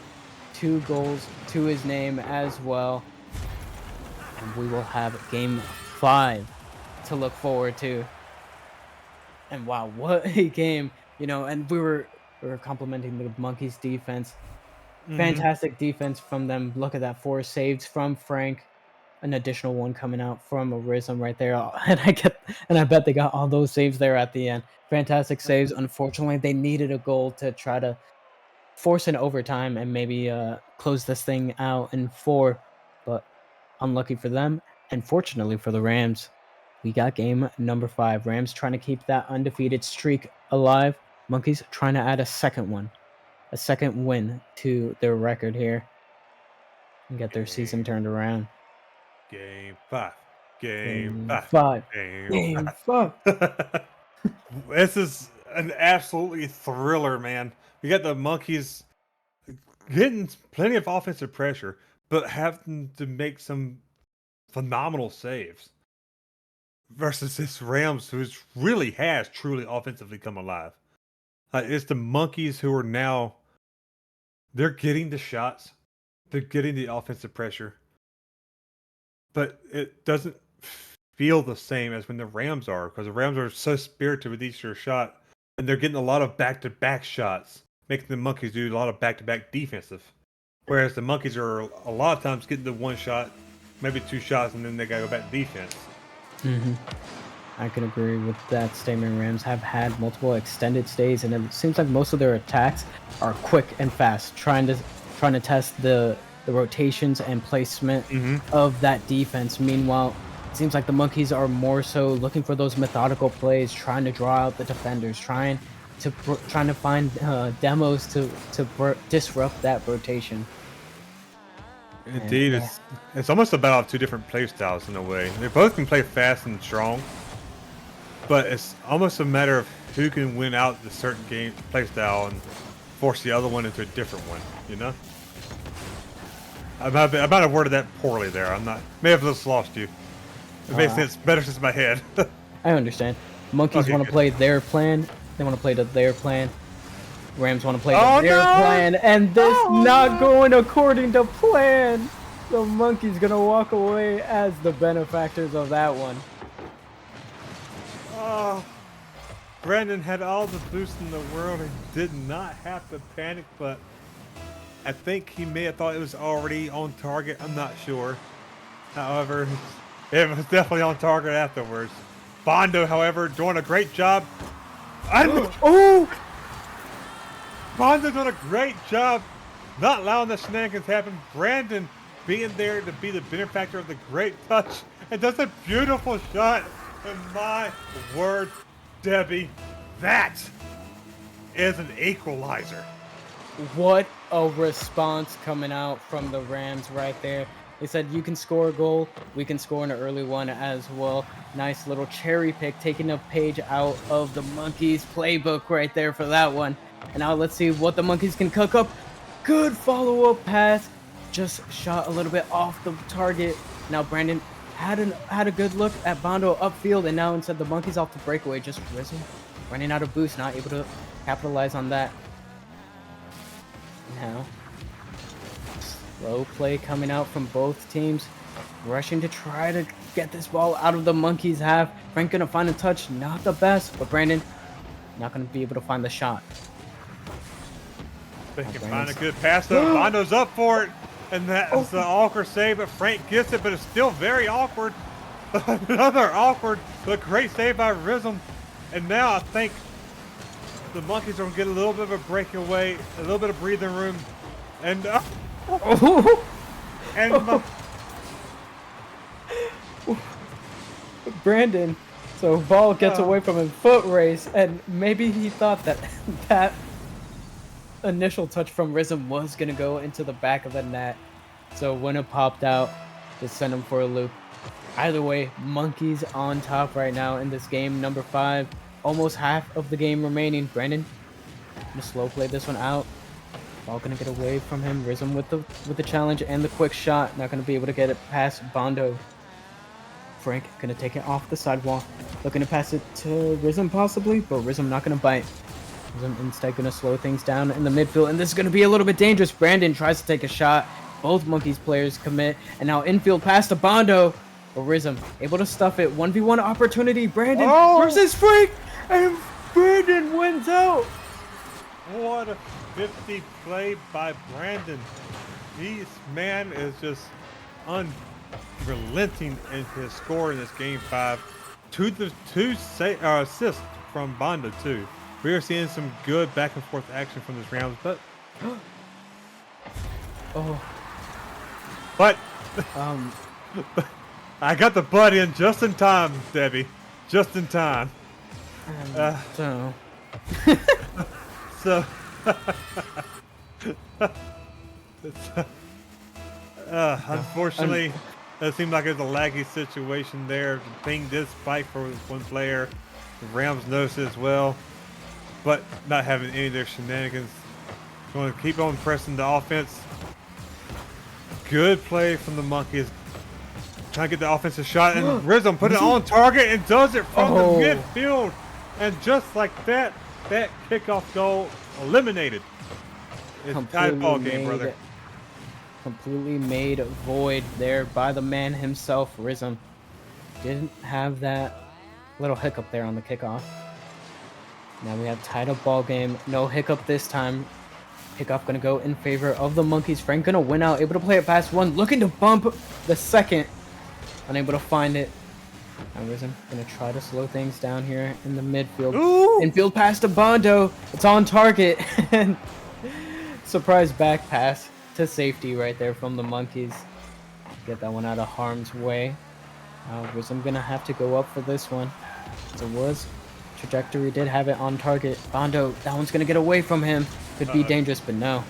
2 goals to his name as well. And we will have game 5 to look forward to. And wow, what a game. You know, and we were complimenting the Monkeys defense. Fantastic defense from them. Look at that, 4 saves from Frank. An additional one coming out from Arism right there. And I bet they got all those saves there at the end. Fantastic saves. Unfortunately, they needed a goal to try to force an overtime and maybe close this thing out in 4. But unlucky for them, and fortunately for the Rams, we got game number 5. Rams trying to keep that undefeated streak alive. Monkeys trying to add a second win to their record here and get their season turned around. Game 5. Game Game 5. 5. Game Game 5. 5. This is an absolutely thriller, man. We got the Monkeys getting plenty of offensive pressure, but having to make some phenomenal saves versus this Rams, who really has truly offensively come alive. It's the Monkeys who are now, they're getting the shots, they're getting the offensive pressure, but it doesn't feel the same as when the Rams are, because the Rams are so spirited with each shot, and they're getting a lot of back-to-back shots, making the Monkeys do a lot of back-to-back defensive. Whereas the Monkeys are a lot of times getting the one shot, maybe 2 shots, and then they gotta go back to defense. I can agree with that statement. Rams have had multiple extended stays, and it seems like most of their attacks are quick and fast, trying to test the rotations and placement of that defense. Meanwhile, it seems like the Monkeys are more so looking for those methodical plays, trying to draw out the defenders, trying to find demos to disrupt that rotation. Indeed, it's almost a battle of 2 different play styles in a way. They both can play fast and strong, but it's almost a matter of who can win out the certain game play style and force the other one into a different one. You know, I might have worded that poorly there. May have just lost you. It makes sense better since my head. I understand. Monkeys Okay, want to good. play their plan. They want to play to their plan. Rams want to play to their plan, and this not going according to plan. The Monkeys gonna walk away as the benefactors of that one. Oh, Brandon had all the boost in the world and did not have to panic, but I think he may have thought it was already on target. I'm not sure. However, it was definitely on target afterwards. Bondo, however, doing a great job. Bondo doing a great job not allowing the shenanigans happen. Brandon being there to be the benefactor of the great touch and does a beautiful shot. And my word, Debbie, that is an equalizer. What a response coming out from the Rams right there. They said you can score a goal, we can score an early one as well. Nice little cherry pick, taking a page out of the Monkeys playbook right there for that one. And now let's see what the Monkeys can cook up. Good follow-up pass, just shot a little bit off the target. Now Brandon had a good look at Bondo upfield, and now instead the Monkeys off the breakaway, just risen, running out of boost, not able to capitalize on that. Now, slow play coming out from both teams, rushing to try to get this ball out of the Monkeys' half. Frank gonna find a touch, not the best, but Brandon not gonna be able to find the shot. They can find a good pass though. Bondo's up for it, and that's the awkward save, but Frank gets it, but it's still very awkward. Another awkward, but great save by Rhythm. And now I think the Monkeys are gonna get a little bit of a breakaway, a little bit of breathing room, and Brandon, so ball gets away from him, foot race, and maybe he thought that that initial touch from Rhythm was gonna go into the back of the net. So when it popped out, just sent him for a loop. Either way, Monkeys on top right now in this game, number 5. Almost half of the game remaining. Brandon, gonna slow play this one out. Ball gonna get away from him. Rhythm with the challenge and the quick shot. Not gonna be able to get it past Bondo. Frank gonna take it off the sidewall. Looking to pass it to Rhythm possibly, but Rhythm not gonna bite. Rhythm instead gonna slow things down in the midfield, and this is gonna be a little bit dangerous. Brandon tries to take a shot. Both Monkeys players commit, and now infield pass to Bondo. But Rhythm able to stuff it. 1v1 opportunity. Brandon versus Frank, and Brandon wins out. what a 50 play by Brandon. This man is just unrelenting in his score in this game 5. Two assists from Bondo too. We are seeing some good back and forth action from this round, but I got the butt in just in time, Debbie. Just in time. So So, unfortunately, it seemed like it was a laggy situation there. The Ping did spike for one player. The Rams noticed it as well, but not having any of their shenanigans. Going to keep on pressing the offense. Good play from the Monkeys. Trying to get the offensive shot, and Rhythm put it on target and does it from the midfield. And just like that, that kickoff goal eliminated. It's tied ball game, brother. Completely made void there by the man himself, Rhythm. Didn't have that little hiccup there on the kickoff. Now we have tied up ball game. No hiccup this time. Kickoff gonna go in favor of the Monkeys. Frank gonna win out, able to play it past one, looking to bump the second. Unable to find it. Now Rhythm gonna try to slow things down here in the midfield. Ooh. Infield pass to Bondo. It's on target. And surprise back pass to safety right there from the Monkeys. Get that one out of harm's way. Rhythm gonna have to go up for this one. As it was. Trajectory did have it on target. Bondo, that one's gonna get away from him. Could be dangerous, but no.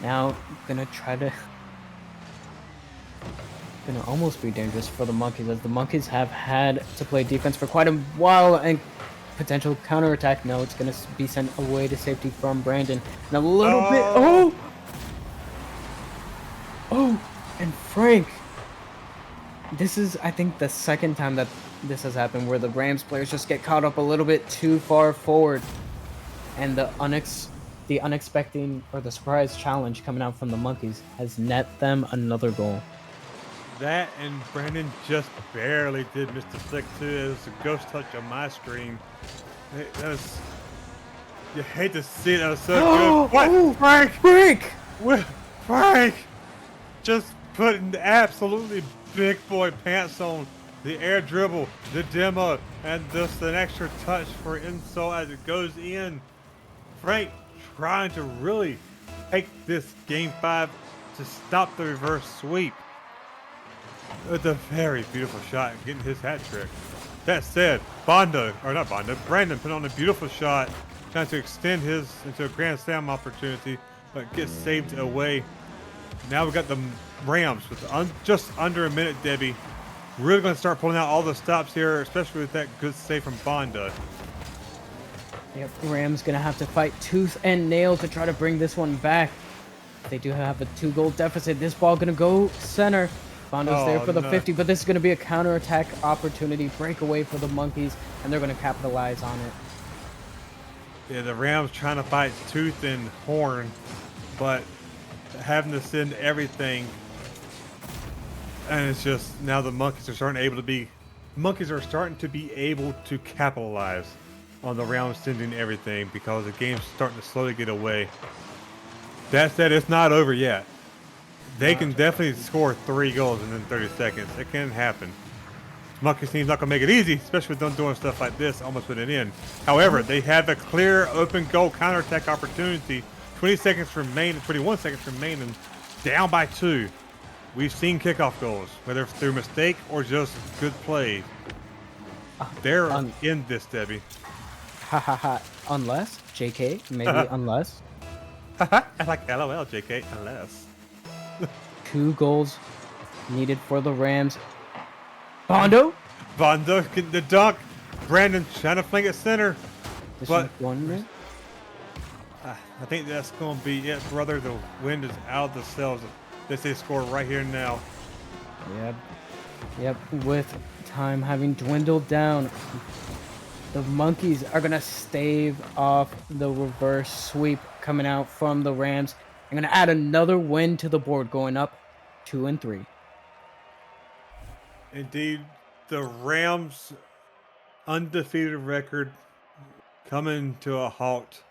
Now gonna try to gonna almost be dangerous for the Monkeys, as the Monkeys have had to play defense for quite a while, and potential counterattack. No, it's gonna be sent away to safety from Brandon. And a little bit. And Frank. This is, I think, the second time that this has happened where the Rams players just get caught up a little bit too far forward, and the unexpected or the surprise challenge coming out from the Monkeys has net them another goal. That and Brandon just barely did miss the flick too. It was a ghost touch on my screen. That was, you hate to see it. That was so good. What? Frank just putting absolutely big boy pants on. The air dribble, the demo, and just an extra touch for insole as it goes in. Frank trying to really take this game 5 to stop the reverse sweep. It's a very beautiful shot, getting his hat trick. That said, Brandon put on a beautiful shot, trying to extend his into a grand slam opportunity, but gets saved away. Now we got the Rams with just under a minute, Debbie. Really going to start pulling out all the stops here, especially with that good save from Bonda. Yep, Rams gonna have to fight tooth and nail to try to bring this one back. They do have a 2-goal deficit. This ball gonna go center. Bondo's there Oh, for the no. 50, but this is gonna be a counterattack opportunity, breakaway for the Monkeys, and they're gonna capitalize on it. Yeah, the Rams trying to fight tooth and horn, but having to send everything. And it's just now the Monkeys are starting to be able to capitalize on the Rams sending everything because the game's starting to slowly get away. That said, it's not over yet. They can definitely score 3 goals in 30 seconds. It can happen. Monkeys team's not gonna make it easy, especially with them doing stuff like this, almost put it in. However, they have a clear open goal counterattack opportunity. 20 seconds remaining, 21 seconds remaining, down by 2. We've seen kickoff goals, whether through mistake or just good play. They're in this, Debbie. Ha ha ha. Unless, JK, maybe unless. I like LOL, JK, unless. 2 goals needed for the Rams. Bondo? Bondo getting the dunk. Brandon trying to flank at center. This But one minute. I think that's going to be it, brother. The wind is out of the sails. They say score right here now. Yep, with time having dwindled down, the Monkeys are going to stave off the reverse sweep coming out from the Rams. I'm going to add another win to the board, going up 2-3. Indeed, the Rams' undefeated record coming to a halt,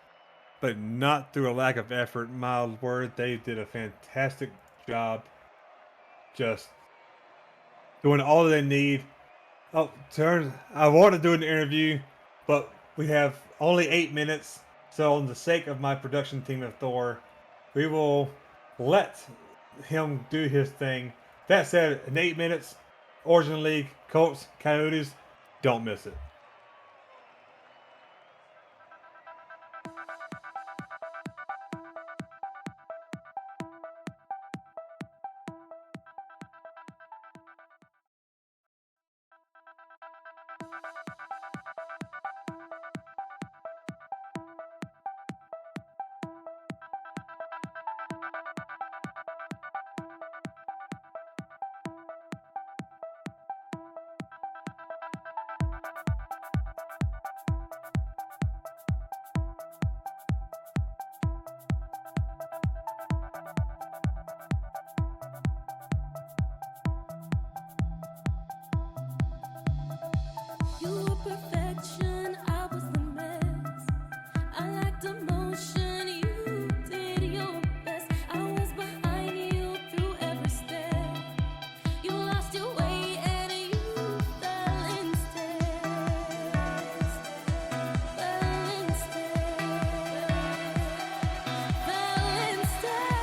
but not through a lack of effort. My word, they did a fantastic job just doing all they need. Oh, I want to do an interview, but we have only 8 minutes. So on the sake of my production team of Thor, we will let him do his thing. That said, in 8 minutes, Origin League, Colts, Coyotes, don't miss it. You were perfection, I was the mess. I lacked emotion, you did your best. I was behind you through every step. You lost your way and you fell instead. Fell instead. Fell instead.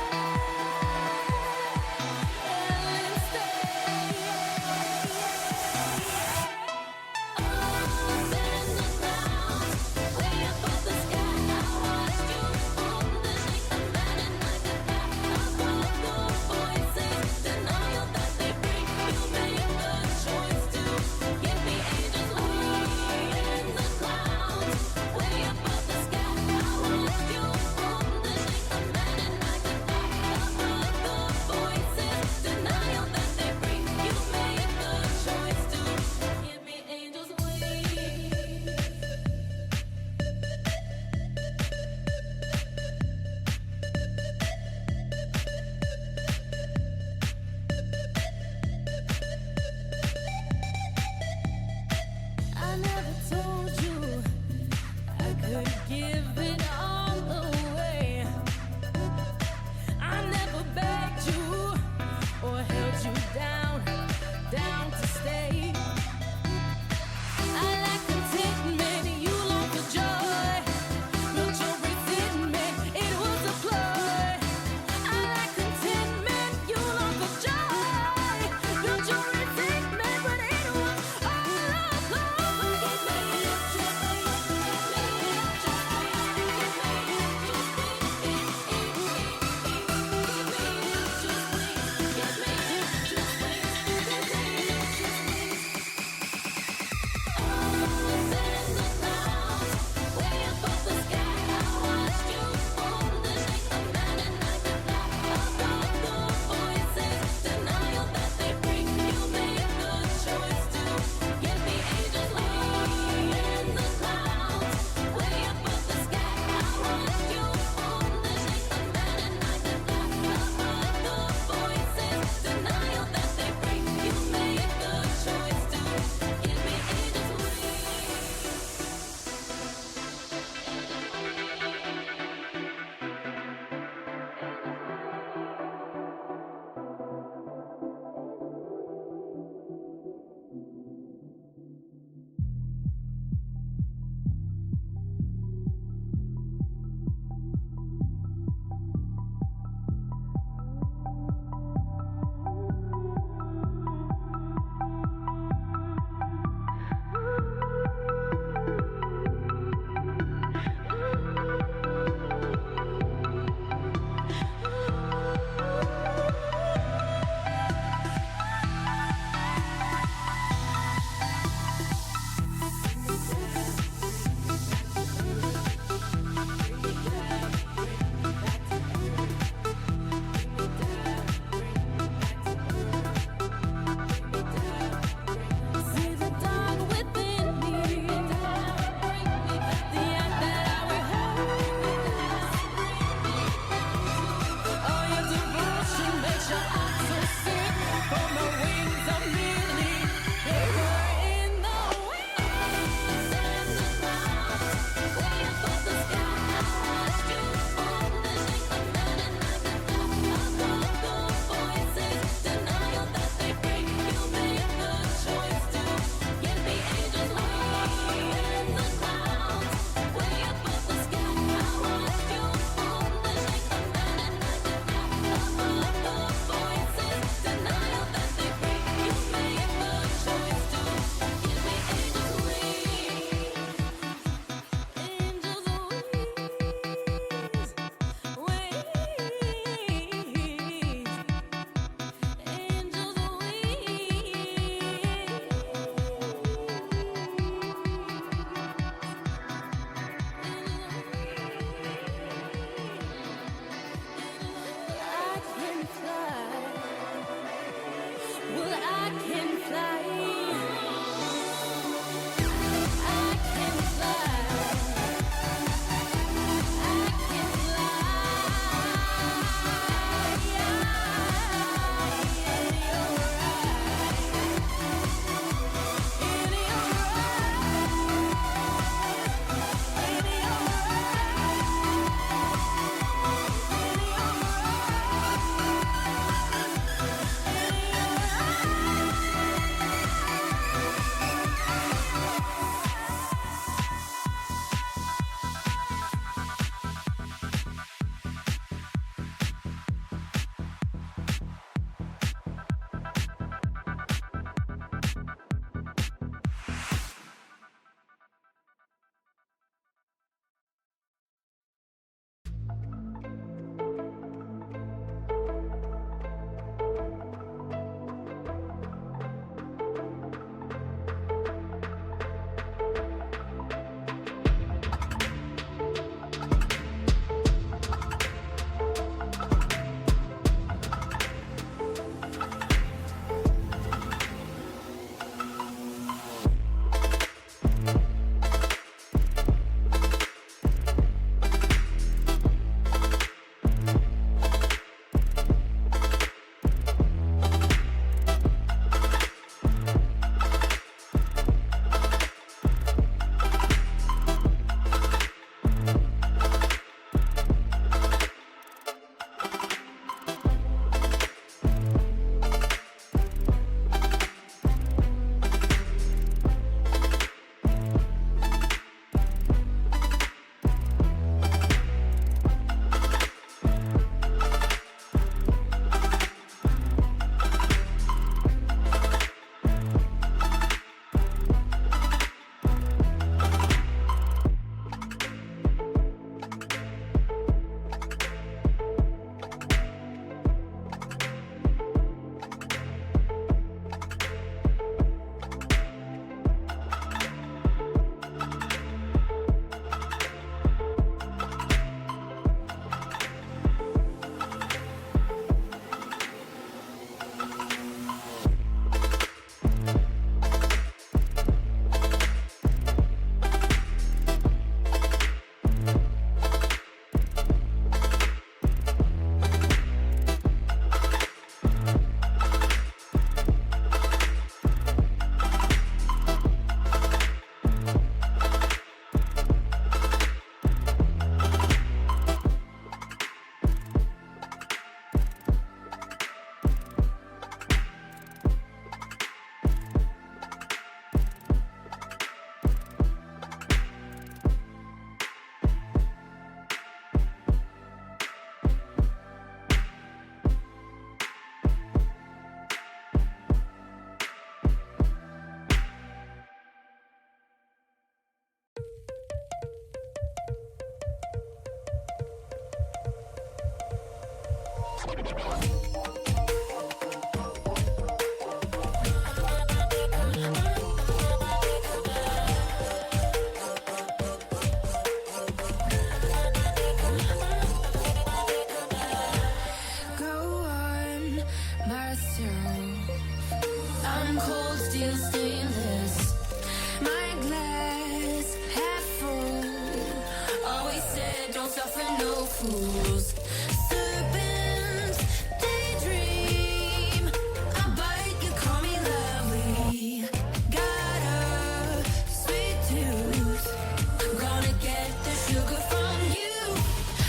fools. Serpents, daydream. I bite, you call me lovely. Got a sweet tooth. I'm gonna get the sugar from you.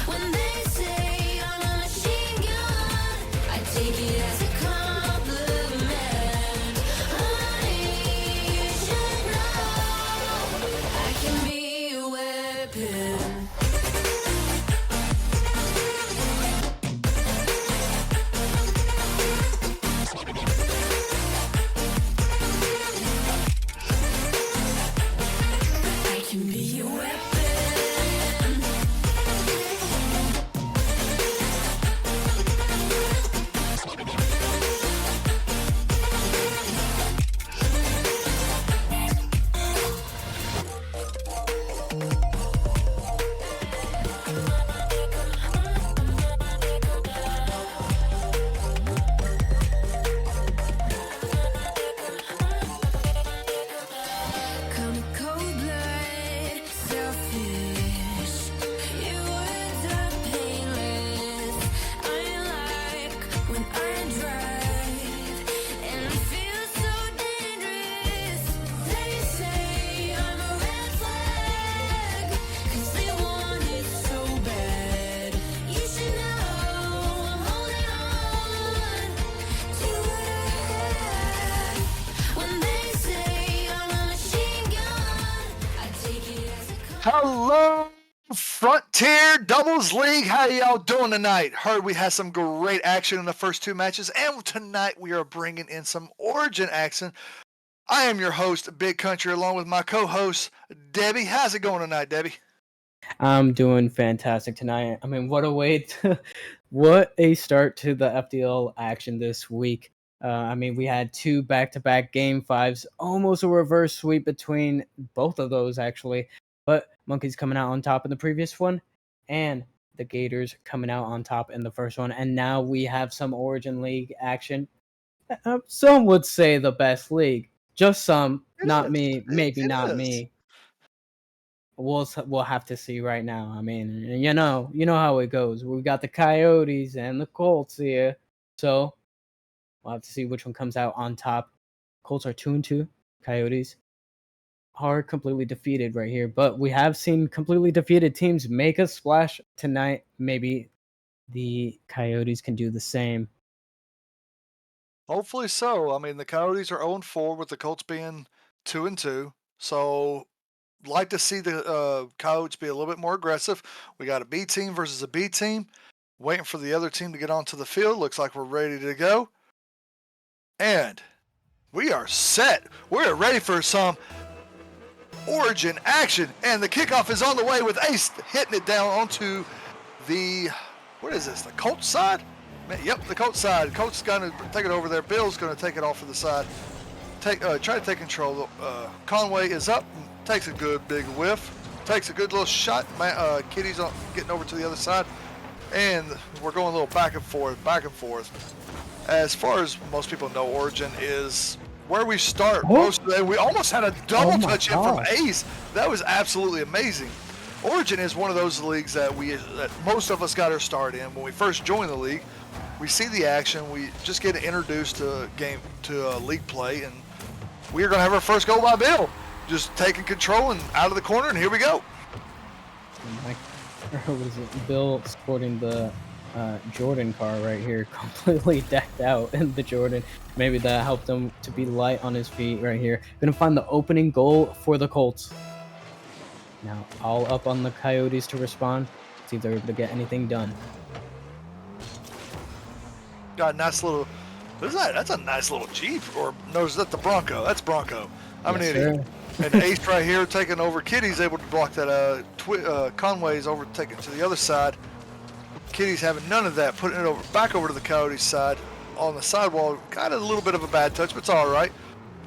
When they say I'm a machine gun, I take it as a compliment. Honey, you should know I can be a weapon. I can be a weapon. Come cold blood, selfish. Your words are painless. I like when I drive and it feels so dangerous. They say I'm a red flag 'cause they want it so bad. You should know I'm holding on to what I had. When they say I'm a machine gun, I take it as a Hello, Frontier Doubles League. How y'all doing tonight? Heard we had some great action in the first two matches, and tonight we are bringing in some Origin action. I am your host, Big Country, along with my co-host, Debbie. How's it going tonight, Debbie? I'm doing fantastic tonight. I mean, what a way to, what a start to the FDL action this week. I mean, we had two back-to-back game fives, almost a reverse sweep between both of those, actually. But Monkeys coming out on top in the previous one, and the Gators coming out on top in the first one. And now we have some Origin League action. Some would say the best league. Just some, not me, maybe It not is. me. We'll have to see right now. I mean, you know how it goes. We got the Coyotes and the Colts here, so we'll have to see which one comes out on top. Colts are 2-2. Coyotes are completely defeated right here, but we have seen completely defeated teams make a splash tonight. Maybe the Coyotes can do the same. Hopefully so. I mean, the Coyotes are 0-4 with the Colts being 2-2. So, like to see the Coyotes be a little bit more aggressive. We got a B team versus a B team. Waiting for the other team to get onto the field. Looks like we're ready to go. And we are set. We're ready for some Origin action. And the kickoff is on the way with Ace hitting it down onto the, what is this, the Colts side? Yep, the Colts side. Colts is going to take it over there. Bill's going to take it off to the side. Try to take control. Conway is up and takes a good big whiff. Takes a good little shot. Kitty's getting over to the other side. And we're going a little back and forth, back and forth. As far as most people know, Origin is where we start most of the day. We almost had a double touch in from Ace. That was absolutely amazing. Origin is one of those leagues that most of us got our start in. When we first joined the league, we see the action. We just get introduced to league play, and we are going to have our first goal by Bill. Just taking control and out of the corner, and here we go. What is it? Bill sporting the Jordan car right here, completely decked out in the Jordan. Maybe that helped him to be light on his feet right here. Gonna find the opening goal for the Colts. Now all up on the Coyotes to respond. See if they're able to get anything done. Got a nice little. What is that? That's a nice little Jeep. Or no, is that the Bronco? That's Bronco. I'm an idiot. And Ace right here taking over. Kitty's able to block that. Conway's over taking to the other side. Kitty's having none of that. Putting it back over to the Coyotes side. On the sidewall, got a little bit of a bad touch, but it's all right.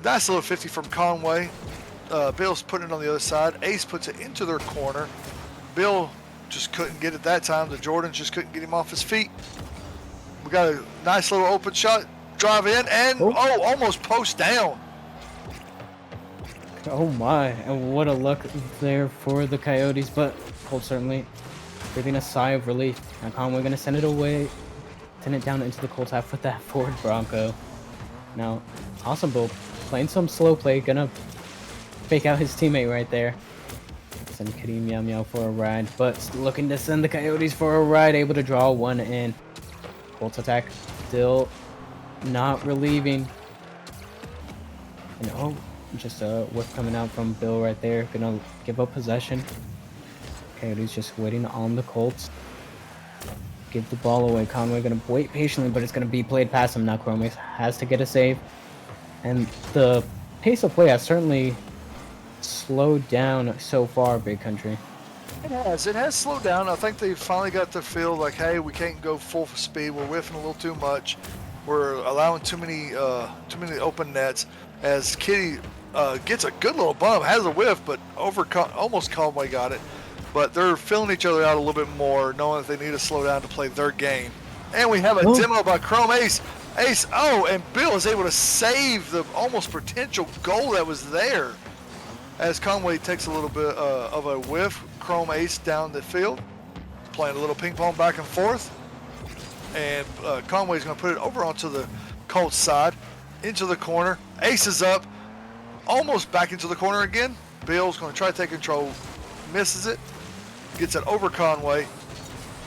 Nice little 50 from Conway. Bill's putting it on the other side. Ace puts it into their corner. Bill just couldn't get it that time. The Jordans just couldn't get him off his feet. We got a nice little open shot. Drive in and almost post down. Oh my, and what a luck there for the Coyotes, but Colts certainly breathing a sigh of relief. Now Conway gonna send it away, send it down into the Colts half with that forward Bronco. Now, Awesome Bull playing some slow play, gonna fake out his teammate right there. Send Kitty Meow Meow for a ride, but looking to send the Coyotes for a ride, able to draw one in. Colts attack still not relieving. And oh, just a whiff coming out from Bill right there. Gonna give up possession. Coyotes just waiting on the Colts. Give the ball away. Conway gonna wait patiently, but it's gonna be played past him. Now Chrome has to get a save. And the pace of play has certainly slowed down so far, Big Country. It has. It has slowed down. I think they finally got to feel like, hey, we can't go full speed. We're whiffing a little too much. We're allowing too many open nets. As Kitty gets a good little bump, has a whiff, but almost Conway got it. But they're filling each other out a little bit more, knowing that they need to slow down to play their game. And we have a demo by Chrome Ace. And Bill is able to save the almost potential goal that was there. As Conway takes a little bit of a whiff, Chrome Ace down the field, playing a little ping pong back and forth. And Conway's going to put it over onto the Colts side, into the corner. Ace is up, almost back into the corner again. Bill's going to try to take control, misses it, gets it over Conway,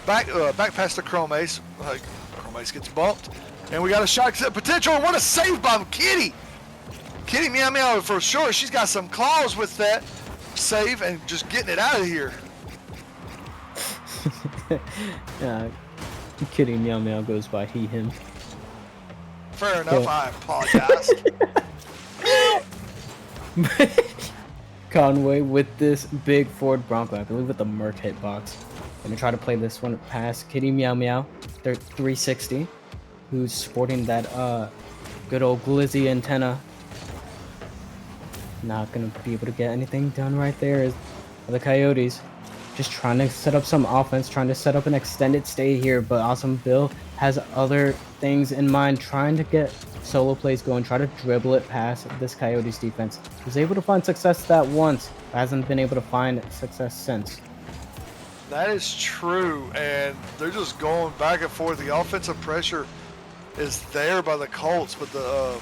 back past the Chrome Ace. Chrome Ace gets bumped, and we got a shot potential. And what a save by Kitty! Kitty Meow Meow for sure. She's got some claws with that save and just getting it out of here. Kitty Meow Meow goes by he, him. Fair enough, I apologize. Conway with this big Ford Bronco, I believe with the Merc hitbox. Gonna try to play this one past Kitty Meow Meow, 360, who's sporting that good old glizzy antenna. Not gonna be able to get anything done right there. Is the Coyotes just trying to set up some offense, trying to set up an extended stay here, but Awesome Bill has other things in mind, trying to get solo plays going, try to dribble it past this Coyotes defense. Was able to find success that once, but hasn't been able to find success since. That is true, and they're just going back and forth. The offensive pressure is there by the Colts, but the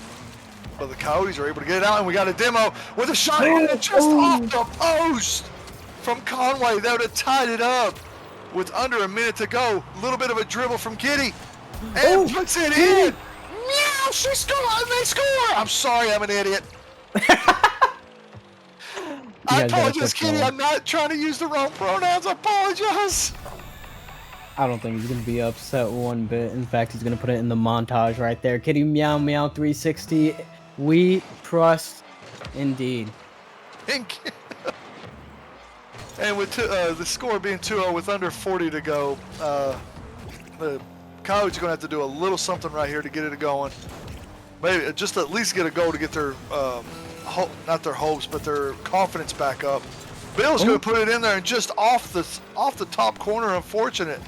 Coyotes are able to get it out, and we got a demo with a shot just off the post from Conway. That would have tied it up with under a minute to go. A little bit of a dribble from Kitty, and puts it in. Meow, she scored, and they score. I'm sorry, I'm an idiot. I apologize, Kitty. I'm not trying to use the wrong pronouns. I apologize. I don't think he's going to be upset one bit. In fact, he's going to put it in the montage right there. Kitty Meow Meow 360. We trust indeed. And with the score being 2-0 with under 40 to go, the Coyotes are going to have to do a little something right here to get it going. Maybe just at least get a goal to get their, not their hopes, but their confidence back up. Bill's going to put it in there and just off the top corner, unfortunate.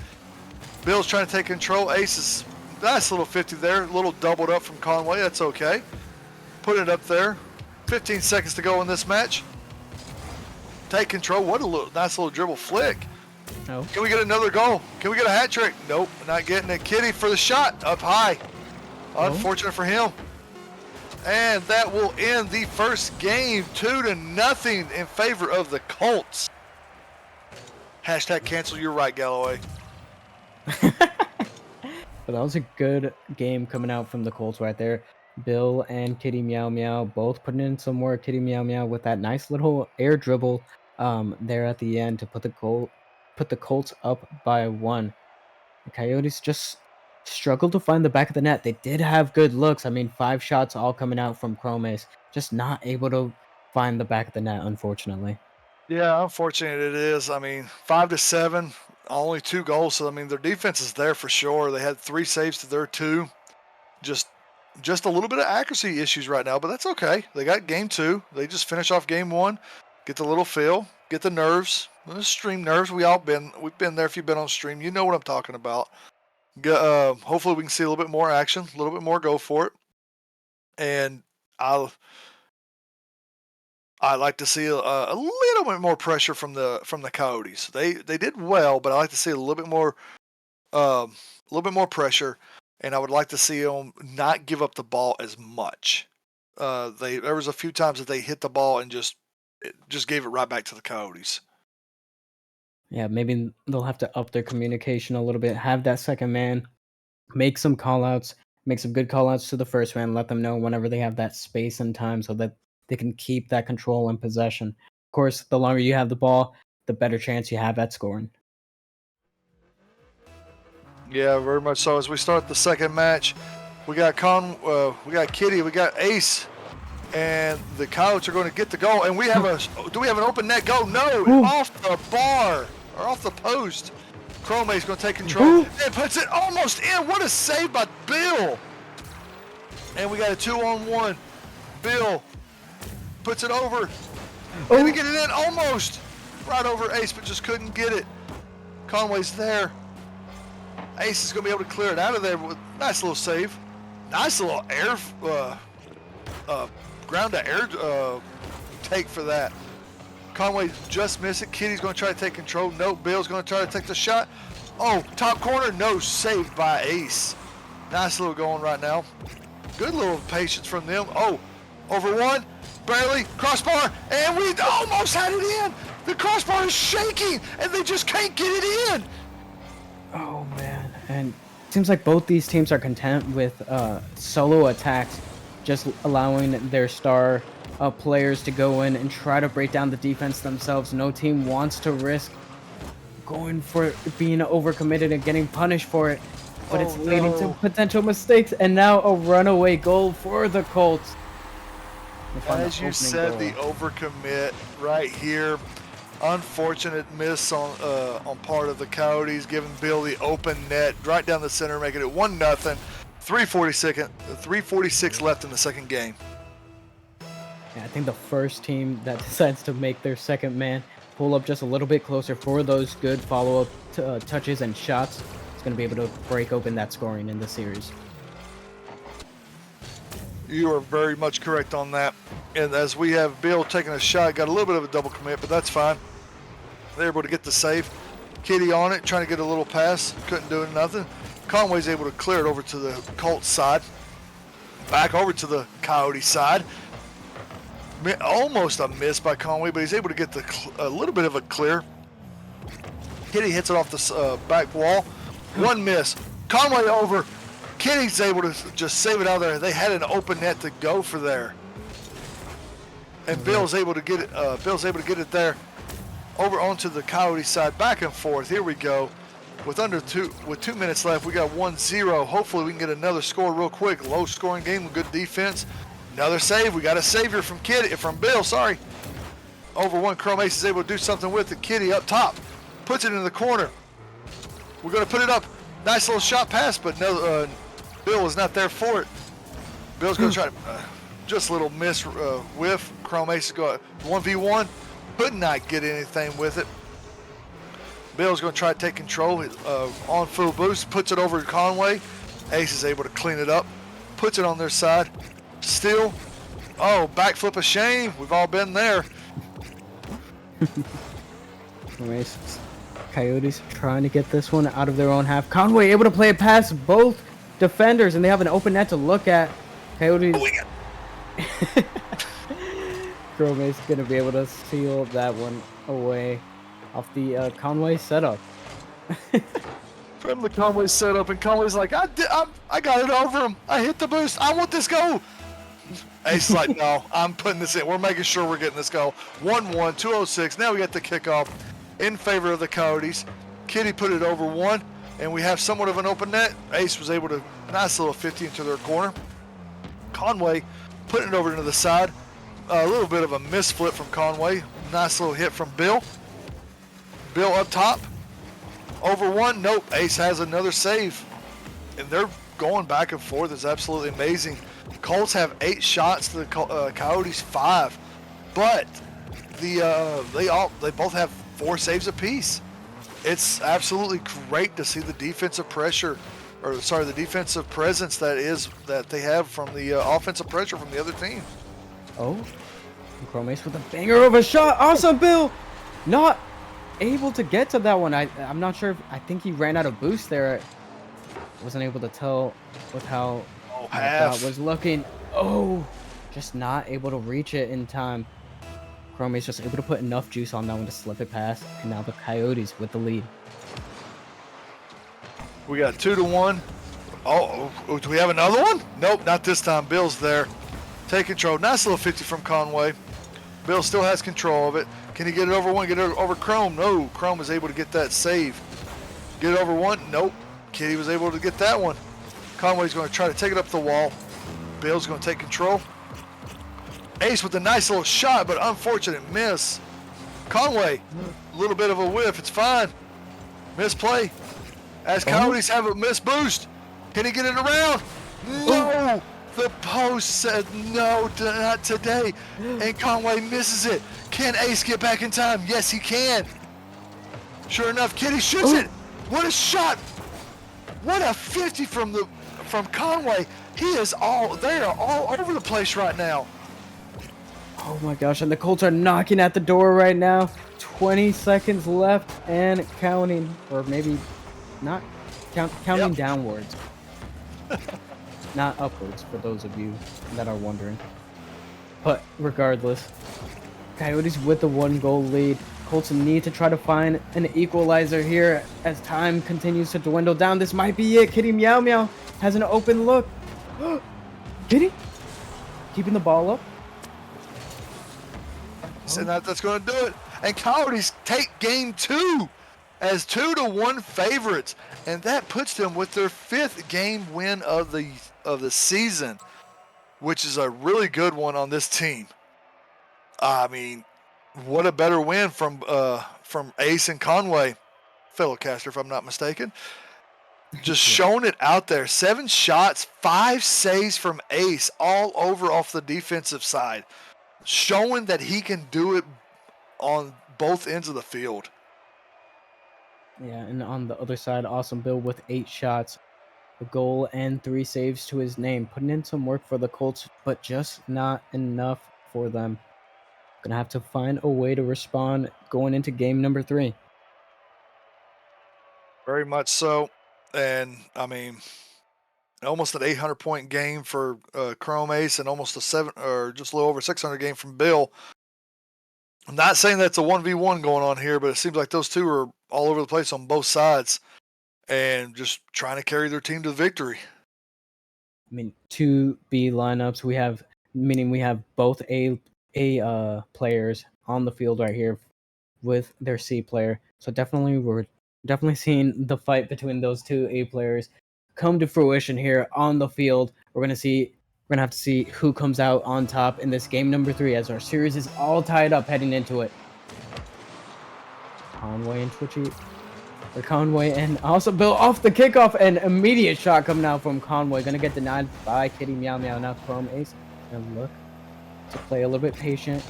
Bill's trying to take control. Ace nice little 50 there, a little doubled up from Conway. That's okay. Put it up there. 15 seconds to go in this match. Take control. What a nice little dribble flick. No. Can we get another goal? Can we get a hat trick? Nope, not getting it. Kitty for the shot up high. Unfortunate for him. And that will end the first game 2-0 in favor of the Colts. Hashtag cancel. You're right, Galloway. But that was a good game coming out from the Colts right there. Bill and Kitty Meow Meow both putting in some work. Kitty Meow Meow with that nice little air dribble there at the end to put the Colts up by 1. The Coyotes just struggled to find the back of the net. They did have good looks. I mean, 5 shots all coming out from Chromes. Just not able to find the back of the net, unfortunately. Yeah, unfortunate it is. I mean, 5-7, only 2 goals. So I mean, their defense is there for sure. They had 3 saves to their 2. Just a little bit of accuracy issues right now, but that's okay. They got game 2. They just finish off game 1, get the little feel, get the nerves, the stream nerves. We've been there. If you've been on stream, you know what I'm talking about. Hopefully we can see a little bit more action, a little bit more go for it. And I'd like to see a little bit more pressure from the Coyotes. They did well, but I like to see a little bit more pressure, and I would like to see them not give up the ball as much. There was a few times that they hit the ball and just gave it right back to the Coyotes. Yeah, maybe they'll have to up their communication a little bit, have that second man, make some call outs, make some good call outs to the first man, let them know whenever they have that space and time so that they can keep that control and possession. Of course, the longer you have the ball, the better chance you have at scoring. Yeah, very much so. As we start the second match, we got Kitty, we got Ace, and the Coyotes are going to get the goal. And we have do we have an open net goal? No, Ooh. off the bar or off the post. Chrome's going to take control. And puts it almost in. What a save by Bill. And we got a 2-on-1. Bill puts it over. And we get it in almost. Right over Ace, but just couldn't get it. Conway's there. Ace is going to be able to clear it out of there with a nice little save. Nice little air, ground to air take for that. Conway just missed it. Kitty's going to try to take control. No, Bill's going to try to take the shot. Oh, top corner. No, saved by Ace. Nice little going right now. Good little patience from them. Oh, over one. Barely. Crossbar. And we almost had it in. The crossbar is shaking, and they just can't get it in. Oh, man. And it seems like both these teams are content with solo attacks, just allowing their star players to go in and try to break down the defense themselves. No team wants to risk going for being overcommitted and getting punished for it, but it's leading to potential mistakes, and now a runaway goal for the Colts. As you said, the overcommit right here. Unfortunate miss on part of the Coyotes, giving Bill the open net right down the center, making it 1-0. 3:46 left in the second game. Yeah, I think the first team that decides to make their second man pull up just a little bit closer for those good follow-up touches and shots is going to be able to break open that scoring in the series. You are very much correct on that. And as we have Bill taking a shot, got a little bit of a double commit, but that's fine. They're able to get the save. Kitty on it, trying to get a little pass. Couldn't do nothing. Conway's able to clear it over to the Colts side. Back over to the Coyote side. Almost a miss by Conway, but he's able to get a little bit of a clear. Kitty hits it off the back wall. One miss. Conway over. Kitty's able to just save it out of there. They had an open net to go for there. And Bill's able to get it. Bill's able to get it there, over onto the Coyote side, back and forth. Here we go. With 2 minutes left, we got 1-0. Hopefully, we can get another score real quick. Low scoring game with good defense. Another save. We got a savior from Bill. Sorry. Over one. Chrome Ace is able to do something with it. Kitty up top, puts it in the corner. We're going to put it up. Nice little shot pass, but no. Bill is not there for it. Bill's going to try to just a little miss whiff. Chrome Ace is going 1v1. Could not get anything with it. Bill's going to try to take control on full boost. Puts it over to Conway. Ace is able to clean it up. Puts it on their side. Still. Oh, backflip of shame. We've all been there. Coyotes trying to get this one out of their own half. Conway able to play it past both defenders, and they have an open net to look at. Coyotes. Grome's going to be able to seal that one away off the Conway setup. From the Conway setup, and Conway's like, I got it over him. I hit the boost. I want this goal. Ace like, no, I'm putting this in. We're making sure we're getting this goal. 1-1, 2:06. Now we get the kickoff in favor of the Coyotes. Kitty put it over one, and we have somewhat of an open net. Ace was able to, nice little 50 into their corner. Conway putting it over to the side. A little bit of a misflip from Conway. Nice little hit from Bill. Bill up top. Over one. Nope. Ace has another save. And they're going back and forth. It's absolutely amazing. Colts have 8 shots to the Coyotes 5. But they both have 4 saves apiece. It's absolutely great to see the defensive pressure, the defensive presence that they have from the offensive pressure from the other team. Oh, Chrome Ace with a banger of a shot. Awesome, Bill. Not able to get to that one. I'm not sure. I think he ran out of boost there. Wasn't able to tell with how that half. shot was looking. Oh, just not able to reach it in time. Chrome Ace just able to put enough juice on that one to slip it past. And now the Coyotes with the lead. We got 2-1. Oh, do we have another one? Nope, not this time. Bill's there. Take control. Nice little 50 from Conway. Bill still has control of it. Can he get it over one? Get it over Chrome? No. Chrome was able to get that save. Get it over one? Nope. Kitty was able to get that one. Conway's going to try to take it up the wall. Bill's going to take control. Ace with a nice little shot, but unfortunate miss. Conway, a little bit of a whiff. It's fine. Misplay. As Coyotes have a miss boost. Can he get it around? No. The post said no, not today. And Conway misses it. Can Ace get back in time? Yes, he can. Sure enough, Kitty shoots it. What a shot. What a 50 from Conway. They are all over the place right now. Oh my gosh, and the Colts are knocking at the door right now. 20 seconds left and counting, or maybe not counting downwards. Not upwards, for those of you that are wondering. But regardless, Coyotes with the 1-goal lead. Colts need to try to find an equalizer here as time continues to dwindle down. This might be it. Kitty Meow Meow has an open look. Kitty keeping the ball up. So that's going to do it. And Coyotes take game 2 as 2-1 favorites, and that puts them with their 5th game win of the season, which is a really good one on this team. I mean, what a better win from Ace and Conway, fellow caster, if I'm not mistaken. Just showing it out there. 7 shots, 5 saves from Ace, all over off the defensive side, showing that he can do it on both ends of the field. Yeah, and on the other side, Awesome Bill with 8 shots, a goal, and 3 saves to his name, putting in some work for the Colts, but just not enough for them. Gonna have to find a way to respond going into game number 3. Very much so. And I mean, almost an 800-point game for Chrome Ace, and almost just a little over 600 game from Bill. I'm not saying that's a 1v1 going on here, but it seems like those two are all over the place on both sides and just trying to carry their team to victory. I mean, 2 B lineups. We have both A players on the field right here with their C player. So we're definitely seeing the fight between those 2 A players come to fruition here on the field. We're gonna have to see who comes out on top in this game number 3, as our series is all tied up heading into it. Conway and also Bill off the kickoff, and immediate shot coming out from Conway. Gonna get denied by Kitty Meow Meow. Now Chrome Ace and look to play a little bit patient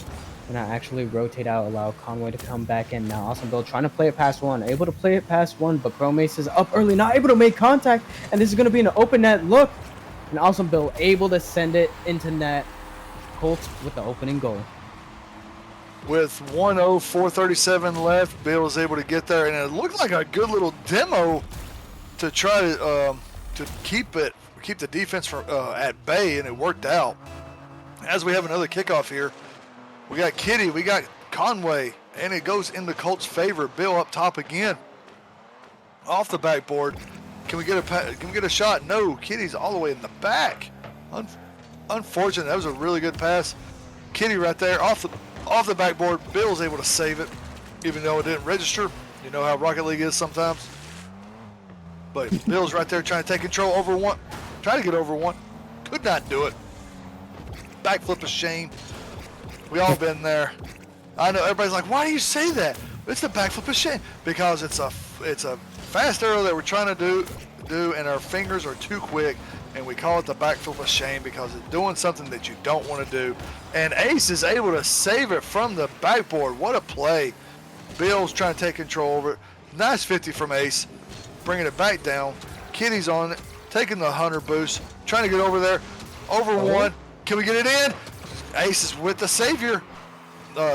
and not actually rotate out, allow Conway to come back in. Now Awesome Bill trying to play it past one, able to play it past one, but Chrome Ace is up early, not able to make contact, and this is gonna be an open net look. And Awesome Bill able to send it into net. Colts with the opening goal. With 1:04:37 left, Bill was able to get there, and it looked like a good little demo to try to keep the defense from at bay, and it worked out. As we have another kickoff here, we got Kitty, we got Conway, and it goes in the Colts' favor. Bill up top again, off the backboard. Can we get a shot? No, Kitty's all the way in the back. Unfortunate. That was a really good pass. Kitty right there off the backboard. Bill's able to save it, even though it didn't register. You know how Rocket League is sometimes. But Bill's right there trying to take control over one. Try to get over one. Could not do it. Backflip of shame. We all been there. I know everybody's like, why do you say that? It's the backflip of shame. Because it's a fast arrow that we're trying to do, and our fingers are too quick, and we call it the backflip of shame because it's doing something that you don't want to do. And Ace is able to save it from the backboard. What a play. Bill's trying to take control over it. Nice 50 from Ace, bringing it back down. Kitty's on it, taking the 100 boost, trying to get over there. Over one. Can we get it in? Ace is with the savior.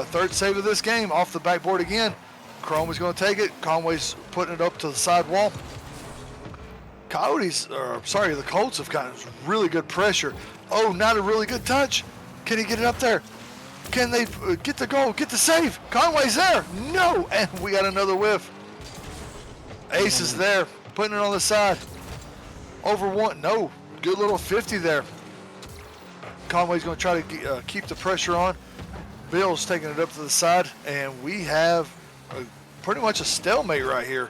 third save of this game off the backboard again. Chrome is going to take it. Conway's putting it up to the side wall. The Colts have got really good pressure. Oh, not a really good touch. Can he get it up there? Can they get the goal, get the save? Conway's there. No, and we got another whiff. Ace is there, putting it on the side. Over one, no, good little 50 there. Conway's going to try to keep the pressure on. Bill's taking it up to the side, and we have pretty much a stalemate right here.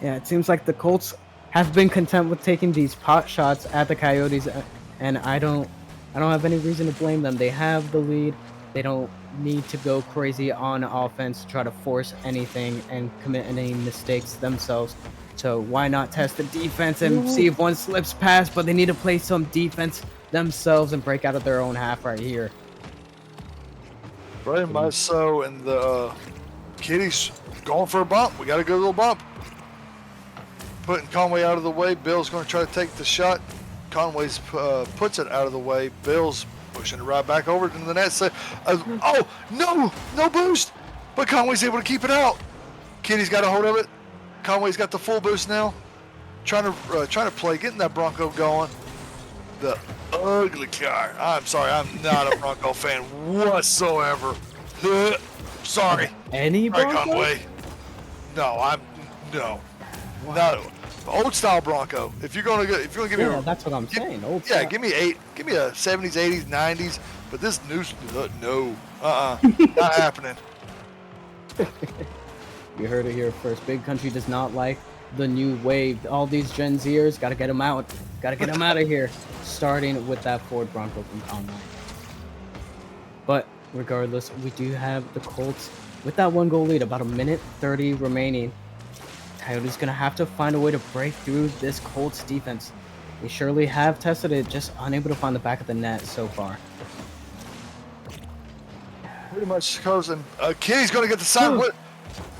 Yeah, it seems like the Colts have been content with taking these pot shots at the Coyotes, and I don't have any reason to blame them. They have the lead. They don't need to go crazy on offense to try to force anything and commit any mistakes themselves. So why not test the defense and see if one slips past? But they need to play some defense themselves and break out of their own half right here. Very much so, and the Kitty's going for a bump. We got a good little bump. Putting Conway out of the way. Bill's going to try to take the shot. Conway's puts it out of the way. Bill's pushing it right back over to the net. Oh, no boost. But Conway's able to keep it out. Kitty's got a hold of it. Conway's got the full boost now. Trying to play, getting that Bronco going. The ugly car. I'm sorry, I'm not a Bronco fan whatsoever. Sorry. Any Right, Bronco? Conway. No. Not old style Bronco. If you're gonna give me, That's what I'm saying. Old yeah, style. give me a 70s, 80s, 90s. But this new, not happening. You heard it here first. Big Country does not like the new wave. All these Gen Zers, gotta get them out. Gotta get them out of here. Starting with that Ford Bronco from Conway. But regardless, we do have the Colts with that 1-goal lead. About a minute 30 remaining. Coyotes gonna have to find a way to break through this Colts defense. They surely have tested it, just unable to find the back of the net so far. Pretty much goes, and Kitty's going to get the side.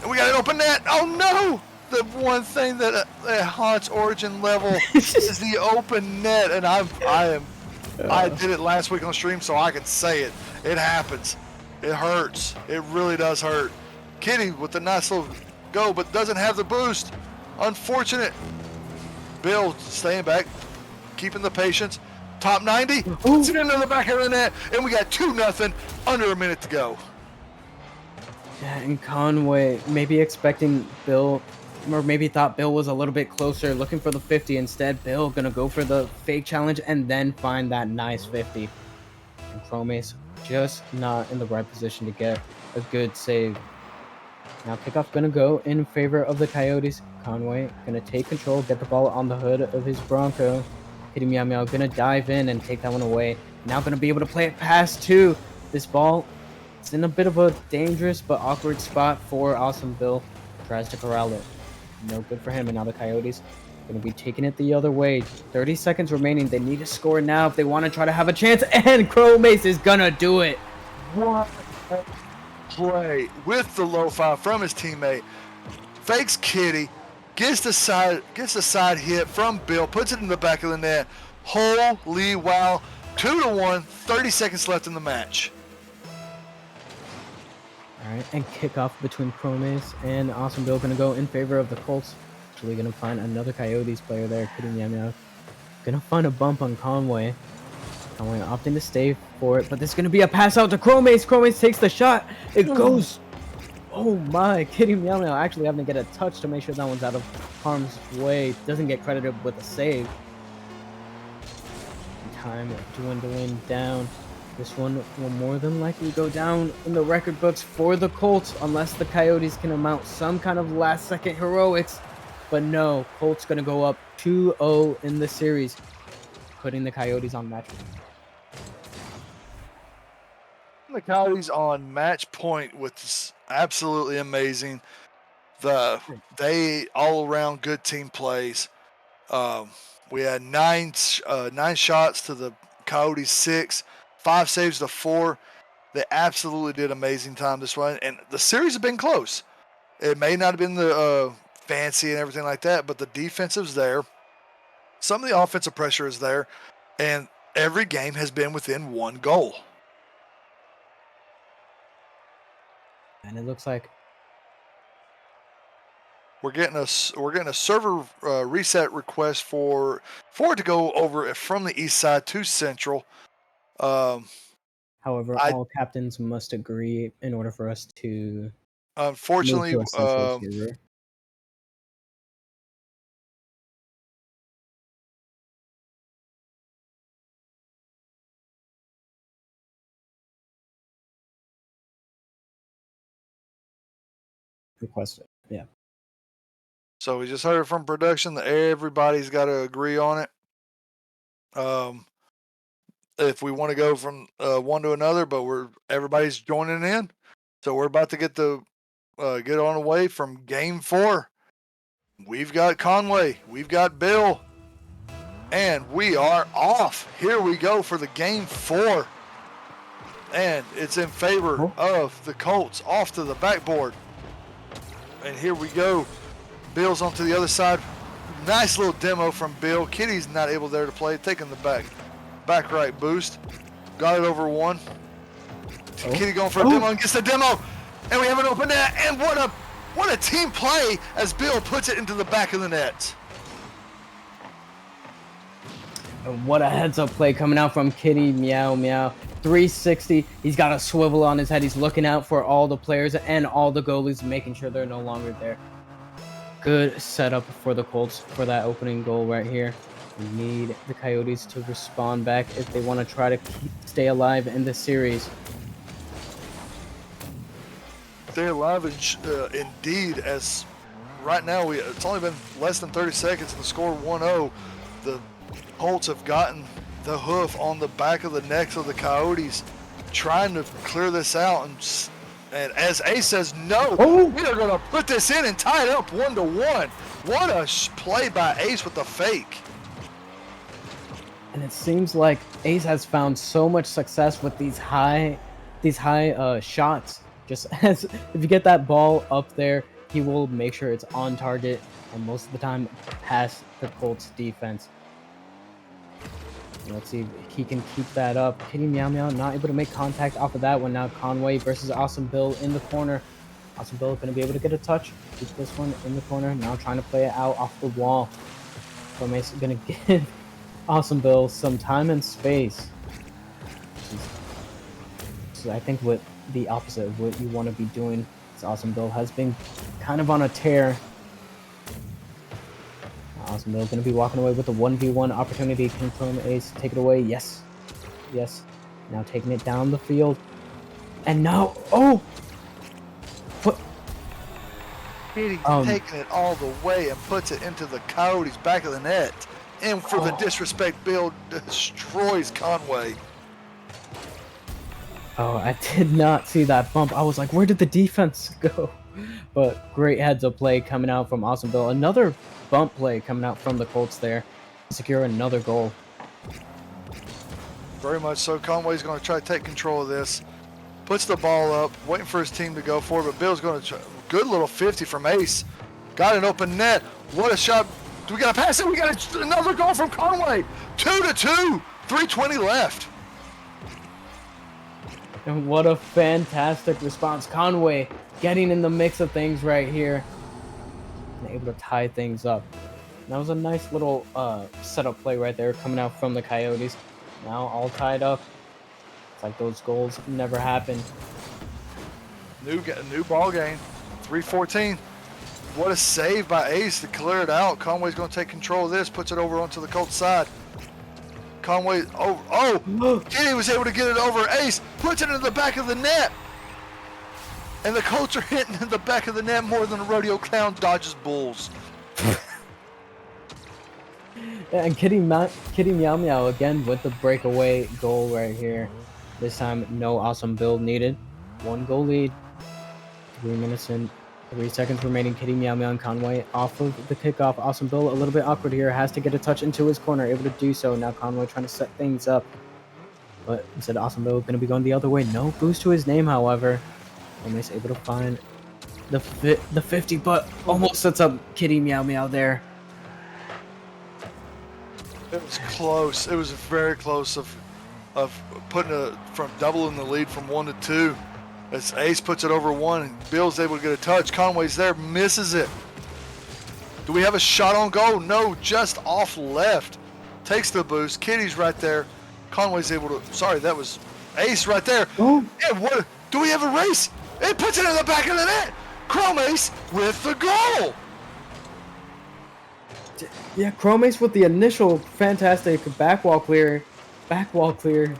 And we got an open net. Oh no! The one thing that haunts Origin level is the open net, and I did it last week on stream, so I can say it. It happens. It hurts. It really does hurt. Kitty with a nice little go, but doesn't have the boost. Unfortunate. Bill staying back, keeping the patience. Top 90. Puts it into the back of the net, and we got 2-0 under a minute to go. Yeah, and Conway maybe expecting Bill, or maybe thought Bill was a little bit closer, looking for the 50. Instead, Bill gonna go for the fake challenge and then find that nice 50. And Chromace just not in the right position to get a good save. Now kickoff gonna go in favor of the Coyotes. Conway gonna take control, get the ball on the hood of his Bronco. Hitting Meow Meow gonna dive in and take that one away. Now gonna be able to play it past to this ball. It's in a bit of a dangerous but awkward spot for Awesome Bill. Tries to corral it. No good for him, and now the Coyotes gonna be taking it the other way. 30 seconds remaining. They need to score now if they want to try to have a chance, and Chromace is gonna do it. What play with the low five from his teammate. Fakes Kitty, gets the side hit from Bill, puts it in the back of the net. Holy wow. 2-1, 30 seconds left in the match. Alright, and kickoff between Chromace and Awesome Bill gonna go in favor of the Colts. Actually gonna find another Coyotes player there, hitting Meow Meow. Gonna find a bump on Conway. Conway opting to stay for it, but there's gonna be a pass out to Chromace. Chromace takes the shot. It goes. Oh my, Kitty Meow Meow actually having to get a touch to make sure that one's out of harm's way. Doesn't get credited with a save. Time dwindling down. This one will more than likely go down in the record books for the Colts unless the Coyotes can amount some kind of last-second heroics. But no, Colts going to go up 2-0 in the series, putting the Coyotes on match point. The Coyotes on match point, which is absolutely amazing. They all-around good team plays. We had nine shots to the Coyotes 6. 5 saves to 4. They absolutely did amazing time this one. And the series has been close. It may not have been the fancy and everything like that, but the defensive's there. Some of the offensive pressure is there. And every game has been within 1 goal. And it looks like We're getting a server reset request for it to go over from the east side to central. However, I- all captains must agree in order for us to move Unfortunately, to a central server. Requested. Yeah. so we just heard from production that everybody's got to agree on it. If we want to go from one to another, but everybody's joining in, so we're about to get on the way from Game 4. We've got Conway, we've got Bill, and we are off. Here we go for the Game 4, and it's in favor of the Colts. Off to the backboard, and here we go. Bill's onto the other side. Nice little demo from Bill. Kitty's not able there to play, taking the back right boost. Got it over one. Kitty going for a demo and gets the demo. And we have an open net. And what a team play as Bill puts it into the back of the net. And what a heads-up play coming out from Kitty. Meow, meow. 360. He's got a swivel on his head. He's looking out for all the players and all the goalies, making sure they're no longer there. Good setup for the Colts for that opening goal right here. We need the Coyotes to respond back if they want to try to stay alive in this series. Stay alive indeed, as right now it's only been less than 30 seconds and the score 1-0. The Colts have gotten the hoof on the back of the necks of the Coyotes, trying to clear this out. And as Ace says, no, we are going to put this in and tie it up 1-1. What a play by Ace with the fake. And it seems like Ace has found so much success with these high shots. Just as if you get that ball up there, he will make sure it's on target, and most of the time past the Colts defense. Let's see if he can keep that up. Kitty Meow Meow not able to make contact off of that one. Now Conway versus Awesome Bill in the corner. Awesome Bill going to be able to get a touch. Keep this one in the corner. Now trying to play it out off the wall. So Mason going to give Awesome Bill some time and space. So I think what the opposite of what you want to be doing. This Awesome Bill has been kind of on a tear. Awesome Bill going to be walking away with a 1v1 opportunity. Confirm Ace. Take it away. Yes. Yes. Now taking it down the field. And now, Kitty's taking it all the way and puts it into the Coyotes' back of the net. And for the disrespect, Bill destroys Conway. Oh, I did not see that bump. I was like, where did the defense go? But great heads-up play coming out from Awesome Bill. Another bump play coming out from the Colts there. Secure another goal. Very much so. Conway's going to try to take control of this. Puts the ball up, waiting for his team to go for it, but Bill's going to try. Good little 50 from Ace. Got an open net. What a shot. We got to pass it. We got another goal from Conway. 2-2. 3:20 left. And what a fantastic response. Conway getting in the mix of things right here. And able to tie things up. That was a nice little setup play right there coming out from the Coyotes. Now all tied up. It's like those goals never happened. New ball game. 3:14. What a save by Ace to clear it out. Conway's going to take control of this. Puts it over onto the Colts side. Conway, Kitty was able to get it over. Ace puts it into the back of the net. And the Colts are hitting in the back of the net more than a rodeo clown dodges bulls. And Kitty Meow Meow again with the breakaway goal right here. This time, no Awesome Bill needed. 1 goal lead. 3 minutes and 3 seconds remaining. Kitty Meow Meow and Conway off of the kickoff. Awesome Bill a little bit awkward here. Has to get a touch into his corner. Able to do so. Now Conway trying to set things up. But instead, Awesome Bill going to be going the other way. No boost to his name, however. Almost able to find the 50, but almost sets up Kitty Meow Meow there. It was close. It was very close of putting from doubling the lead from 1 to 2. As Ace puts it over one, and Bill's able to get a touch. Conway's there, misses it. Do we have a shot on goal? No, just off left. Takes the boost. Kitty's right there. Conway's able to. Sorry, that was Ace right there. Oh. Yeah, what? Do we have a race? It puts it in the back of the net. Chrome Ace with the goal. Yeah, Chrome Ace with the initial fantastic back wall clear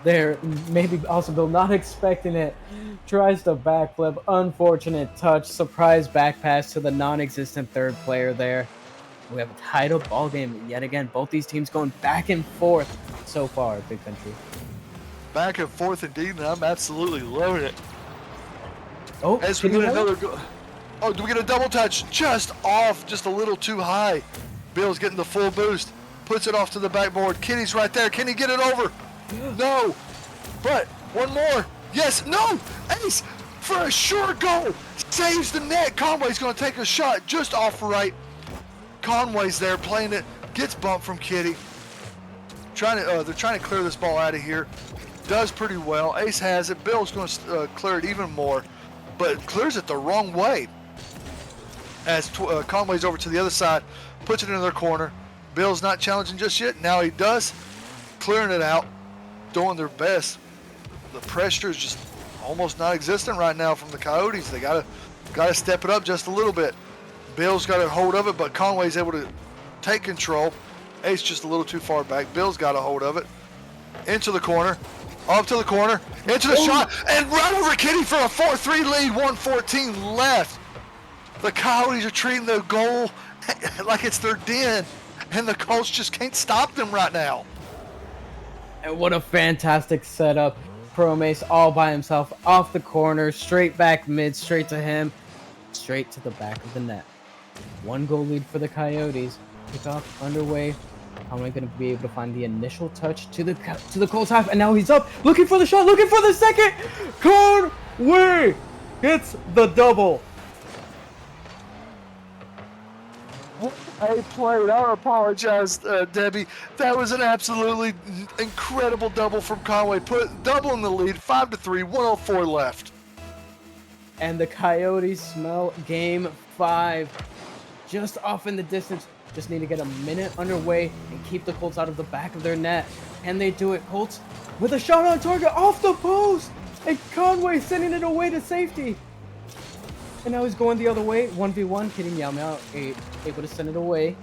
there. Maybe also Bill not expecting it. Tries to backflip. Unfortunate touch. Surprise back pass to the non-existent third player there. We have a tied up ball game yet again. Both these teams going back and forth so far, Big Country. Back and forth indeed, and I'm absolutely loving it. Oh, As we get another goal. Oh, do we get a double touch? Just off, just a little too high. Bill's getting the full boost. Puts it off to the backboard. Kitty's right there. Can he get it over? No. But one more. Yes. No. Ace for a short goal. Saves the net. Conway's going to take a shot just off right. Conway's there playing it. Gets bumped from Kitty. They're trying to clear this ball out of here. Does pretty well. Ace has it. Bill's going to clear it even more, but clears it the wrong way. As Conway's over to the other side, puts it in their corner. Bill's not challenging just yet. Now he does. Clearing it out. Doing their best. The pressure is just almost non-existent right now from the Coyotes. They gotta step it up just a little bit. Bill's got a hold of it, but Conway's able to take control. Ace just a little too far back. Bill's got a hold of it. Into the corner. Up to the corner. Into the shot. And right over Kitty for a 4-3 lead. 1:14 left. The Coyotes are treating the goal like it's their den. And the Colts just can't stop them right now. And what a fantastic setup. Promace all by himself off the corner, straight back mid, straight to him, straight to the back of the net. 1 goal lead for the Coyotes. Kickoff underway. How am I going to be able to find the initial touch to the Colts half? And now he's up, looking for the shot, looking for the second. Conway hits the double. I played. I apologize, Debbie. That was an absolutely incredible double from Conway. Put double in the lead, 5-3, 1:04 left. And the Coyotes smell game 5. Just off in the distance. Just need to get a minute underway and keep the Colts out of the back of their net. And they do it. Colts with a shot on target off the post. And Conway sending it away to safety. And now he's going the other way. 1v1, hitting Yao Miao, able to send it away.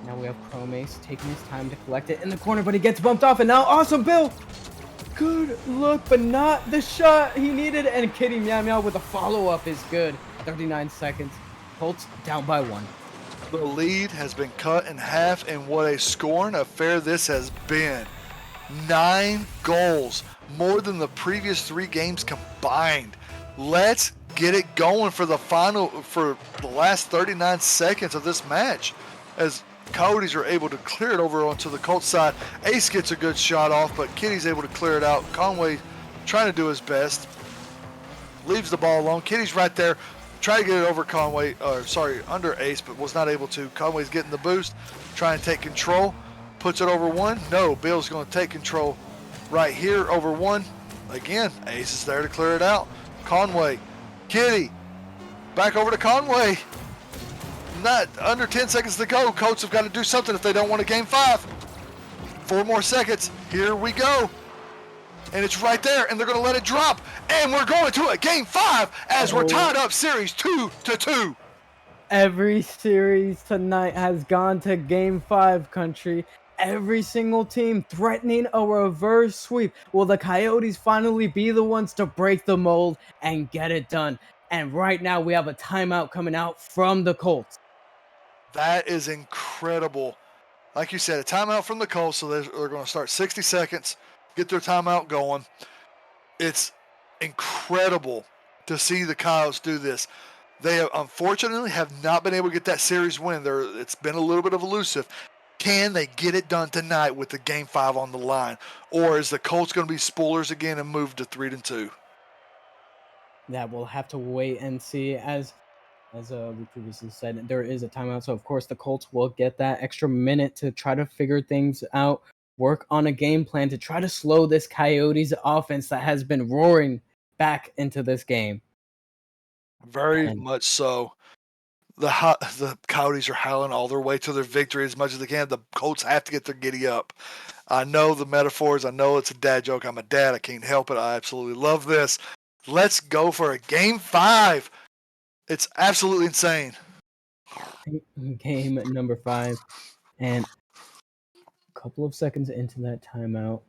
Now we have Promace taking his time to collect it in the corner, but he gets bumped off. And now Awesome Bill. Good look, but not the shot he needed. And Kitty Meow Meow with a follow-up is good. 39 seconds. Colts down by 1. The lead has been cut in half, and what a scoring affair this has been. 9 goals, more than the previous 3 games combined. Let's get it going for the last 39 seconds of this match. As Coyotes are able to clear it over onto the Colts side. Ace gets a good shot off, but Kitty's able to clear it out. Conway trying to do his best. Leaves the ball alone. Kitty's right there. Try to get it over under Ace, but was not able to. Conway's getting the boost, trying to take control. Puts it over one. No, Bill's going to take control right here over one. Again, Ace is there to clear it out. Conway, Kitty, back over to Conway. Not under 10 seconds to go. Colts have got to do something if they don't want a game 5. 4 more seconds. Here we go. And it's right there, and they're going to let it drop. And we're going to a game 5 as we're tied up series 2-2. Every series tonight has gone to game 5, country. Every single team threatening a reverse sweep. Will the Coyotes finally be the ones to break the mold and get it done? And right now we have a timeout coming out from the Colts. That is incredible. Like you said, a timeout from the Colts, so they're going to start 60 seconds, get their timeout going. It's incredible to see the Coyotes do this. They have, unfortunately have not been able to get that series win. It's been a little bit of elusive. Can they get it done tonight with the game 5 on the line? Or is the Colts going to be spoilers again and move to 3-2? That we'll have to wait and see. As we previously said, there is a timeout, so of course the Colts will get that extra minute to try to figure things out, work on a game plan to try to slow this Coyotes offense that has been roaring back into this game. Very And- much so. The Coyotes are howling all their way to their victory as much as they can. The Colts have to get their giddy up. I know the metaphors. I know it's a dad joke. I'm a dad. I can't help it. I absolutely love this. Let's go for a game 5. It's absolutely insane. Game number 5, and a couple of seconds into that timeout.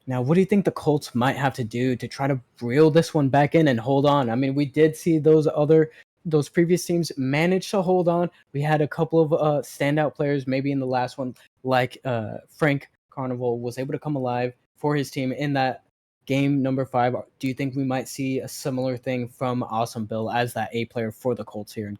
Now, what do you think the Colts might have to do to try to reel this one back in and hold on? I mean, we did see those previous teams manage to hold on. We had a couple of standout players, maybe in the last one, like Frank Carnival was able to come alive for his team in that game number 5. Do you think we might see a similar thing from Awesome Bill as that A player for the Colts here?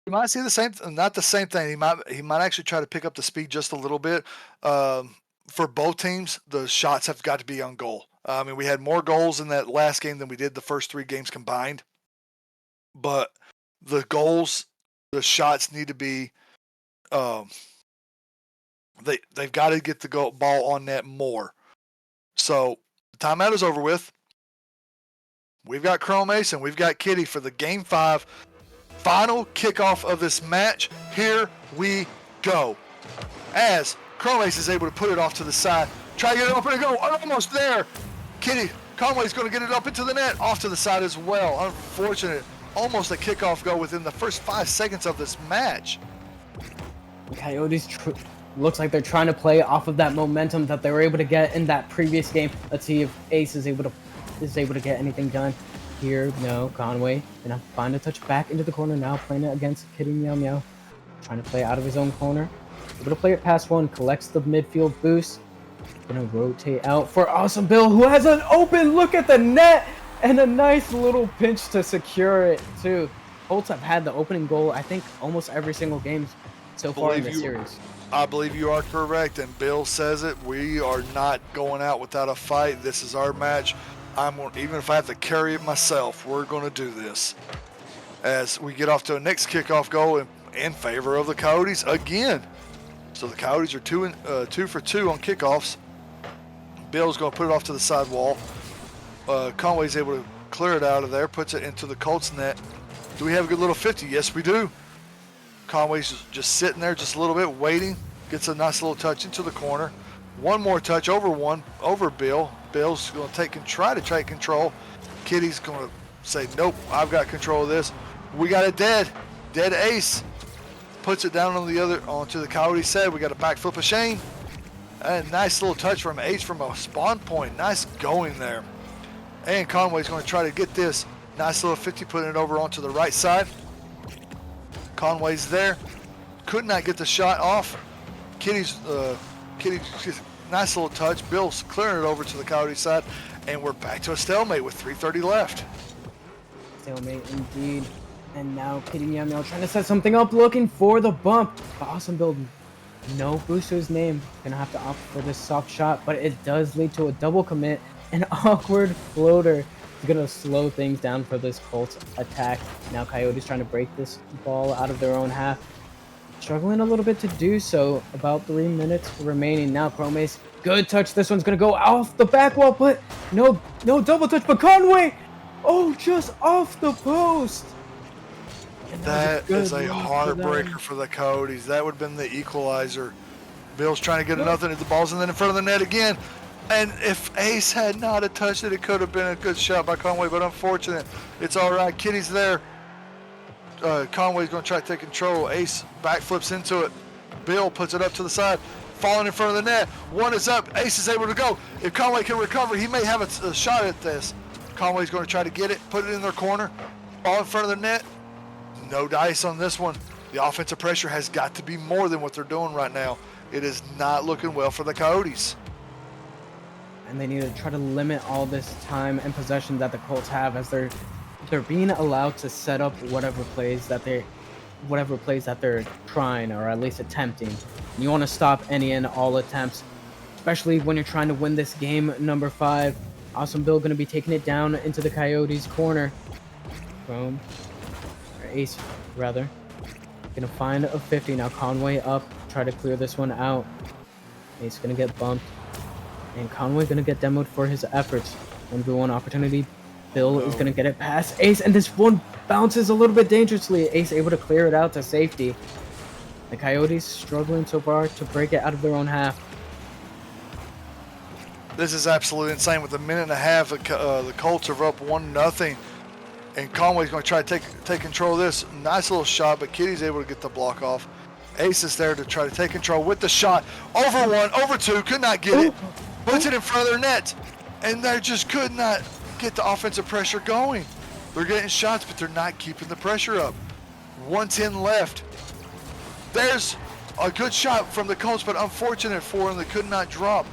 You might see the same, not the same thing. He might actually try to pick up the speed just a little bit. For both teams, the shots have got to be on goal. I mean, we had more goals in that last game than we did the first 3 games combined. But the goals, the shots need to be. They've got to get the ball on net more. So the timeout is over with. We've got Chrome Ace and we've got Kitty for the game 5 final kickoff of this match. Here we go. As Chrome Ace is able to put it off to the side, try to get it up and go. Almost there. Kitty Conway's going to get it up into the net, off to the side as well. Unfortunate. Almost a kickoff goal within the first 5 seconds of this match. Coyotes looks like they're trying to play off of that momentum that they were able to get in that previous game. Let's see if Ace is able to get anything done here. No, Conway gonna find a touch back into the corner now, playing it against Kitty Meow Meow, trying to play out of his own corner. Able to play it past one, collects the midfield boost. Gonna rotate out for Awesome Bill, who has an open look at the net and a nice little pinch to secure it too. Colts have had the opening goal, I think, almost every single game so far in this series. I believe you are correct, and Bill says it. We are not going out without a fight. This is our match. Even if I have to carry it myself, we're going to do this. As we get off to a next kickoff goal in favor of the Coyotes again. So the Coyotes are 2 for 2 on kickoffs. Bill's going to put it off to the side wall. Conway's able to clear it out of there, puts it into the Colts net. Do we have a good little 50? Yes, we do. Conway's just sitting there just a little bit, waiting. Gets a nice little touch into the corner. One more touch over Bill. Bill's going to try to take control. Kitty's going to say, nope, I've got control of this. We got a dead Ace. Puts it down onto the Coyote set. We got a backflip of Shane. And nice little touch from Ace from a spawn point. Nice going there. And Conway's going to try to get this. Nice little 50, putting it over onto the right side. Conway's there. Could not get the shot off. Kitty's nice little touch. Bill's clearing it over to the Coyote side. And we're back to a stalemate with 3:30 left. Stalemate indeed. And now Kitty Meow Meow trying to set something up, looking for the bump. Awesome Bill. No boost to his name. Gonna have to opt for this soft shot, but it does lead to a double commit. An awkward floater is gonna slow things down for this Colts attack. Now Coyotes trying to break this ball out of their own half. Struggling a little bit to do so. About 3 minutes remaining. Now Chrome Ace, good touch. This one's gonna go off the back wall, but no double touch. But Conway, oh, just off the post. That is a heartbreaker for the Coyotes. That would have been the equalizer. Bill's trying to get nothing. The ball's in front of the net again. And if Ace had not have touched it, it could have been a good shot by Conway, but unfortunate. It's all right. Kitty's there. Conway's going to try to take control. Ace backflips into it. Bill puts it up to the side, falling in front of the net. One is up. Ace is able to go. If Conway can recover, he may have a shot at this. Conway's going to try to get it, put it in their corner, all in front of the net. No dice on this one. The offensive pressure has got to be more than what they're doing right now. It is not looking well for the Coyotes. And they need to try to limit all this time and possession that the Colts have, as they're being allowed to set up whatever plays that they're trying, or at least attempting. You want to stop any and all attempts, especially when you're trying to win this game number 5. Awesome Bill going to be taking it down into the Coyotes corner. Chrome. Ace, rather. Gonna find a 50. Now Conway up. Try to clear this one out. Ace gonna get bumped. And Conway gonna get demoed for his efforts. 1v1 opportunity. Bill is going to get it past Ace, and this one bounces a little bit dangerously. Ace able to clear it out to safety. The Coyotes struggling so far to break it out of their own half. This is absolutely insane. With a minute and a half, the Colts are up 1-0. And Conway's going to try to take control of this. Nice little shot, but Kitty's able to get the block off. Ace is there to try to take control with the shot. Over one, over two, could not get it. Puts it in front of their net. And they just could not get the offensive pressure going. They're getting shots, but they're not keeping the pressure up. 1:10 left. There's a good shot from the Colts, but unfortunate for them, they could not drop.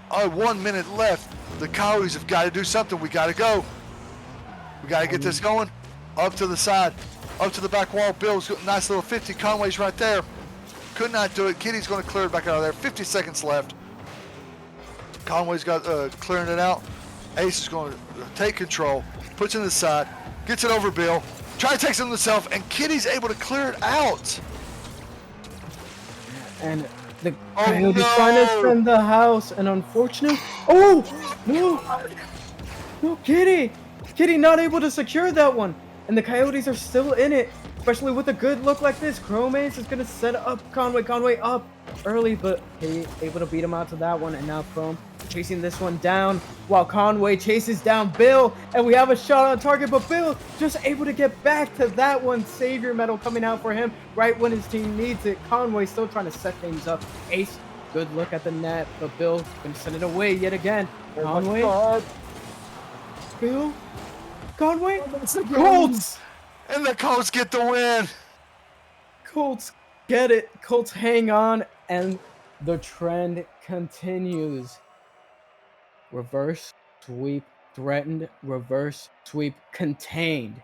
1 minute left. The Coyotes have got to do something. We got to go. We got to get this going. Up to the side. Up to the back wall. Bill's got a nice little 50. Conway's right there. Could not do it. Kitty's going to clear it back out of there. 50 seconds left. Conway's got clearing it out. Ace is going to take control. Puts it in the side. Gets it over Bill. Try to take it himself. And Kitty's able to clear it out. And the Coyotes trying to defend the house. And unfortunately... Oh! No! No, Kitty! Kitty not able to secure that one. And the Coyotes are still in it. Especially with a good look like this. Chrome Ace is going to set up Conway. Conway up early, but he able to beat him out to that one. And now Chrome chasing this one down while Conway chases down Bill. And we have a shot on target, but Bill just able to get back to that one. Savior medal coming out for him right when his team needs it. Conway still trying to set things up. Ace, good look at the net, but Bill going to send it away yet again. Conway. Bill. Conway. Colts. And the Colts get the win. Colts get it. Colts hang on, and the trend continues. Reverse sweep threatened. Reverse sweep contained.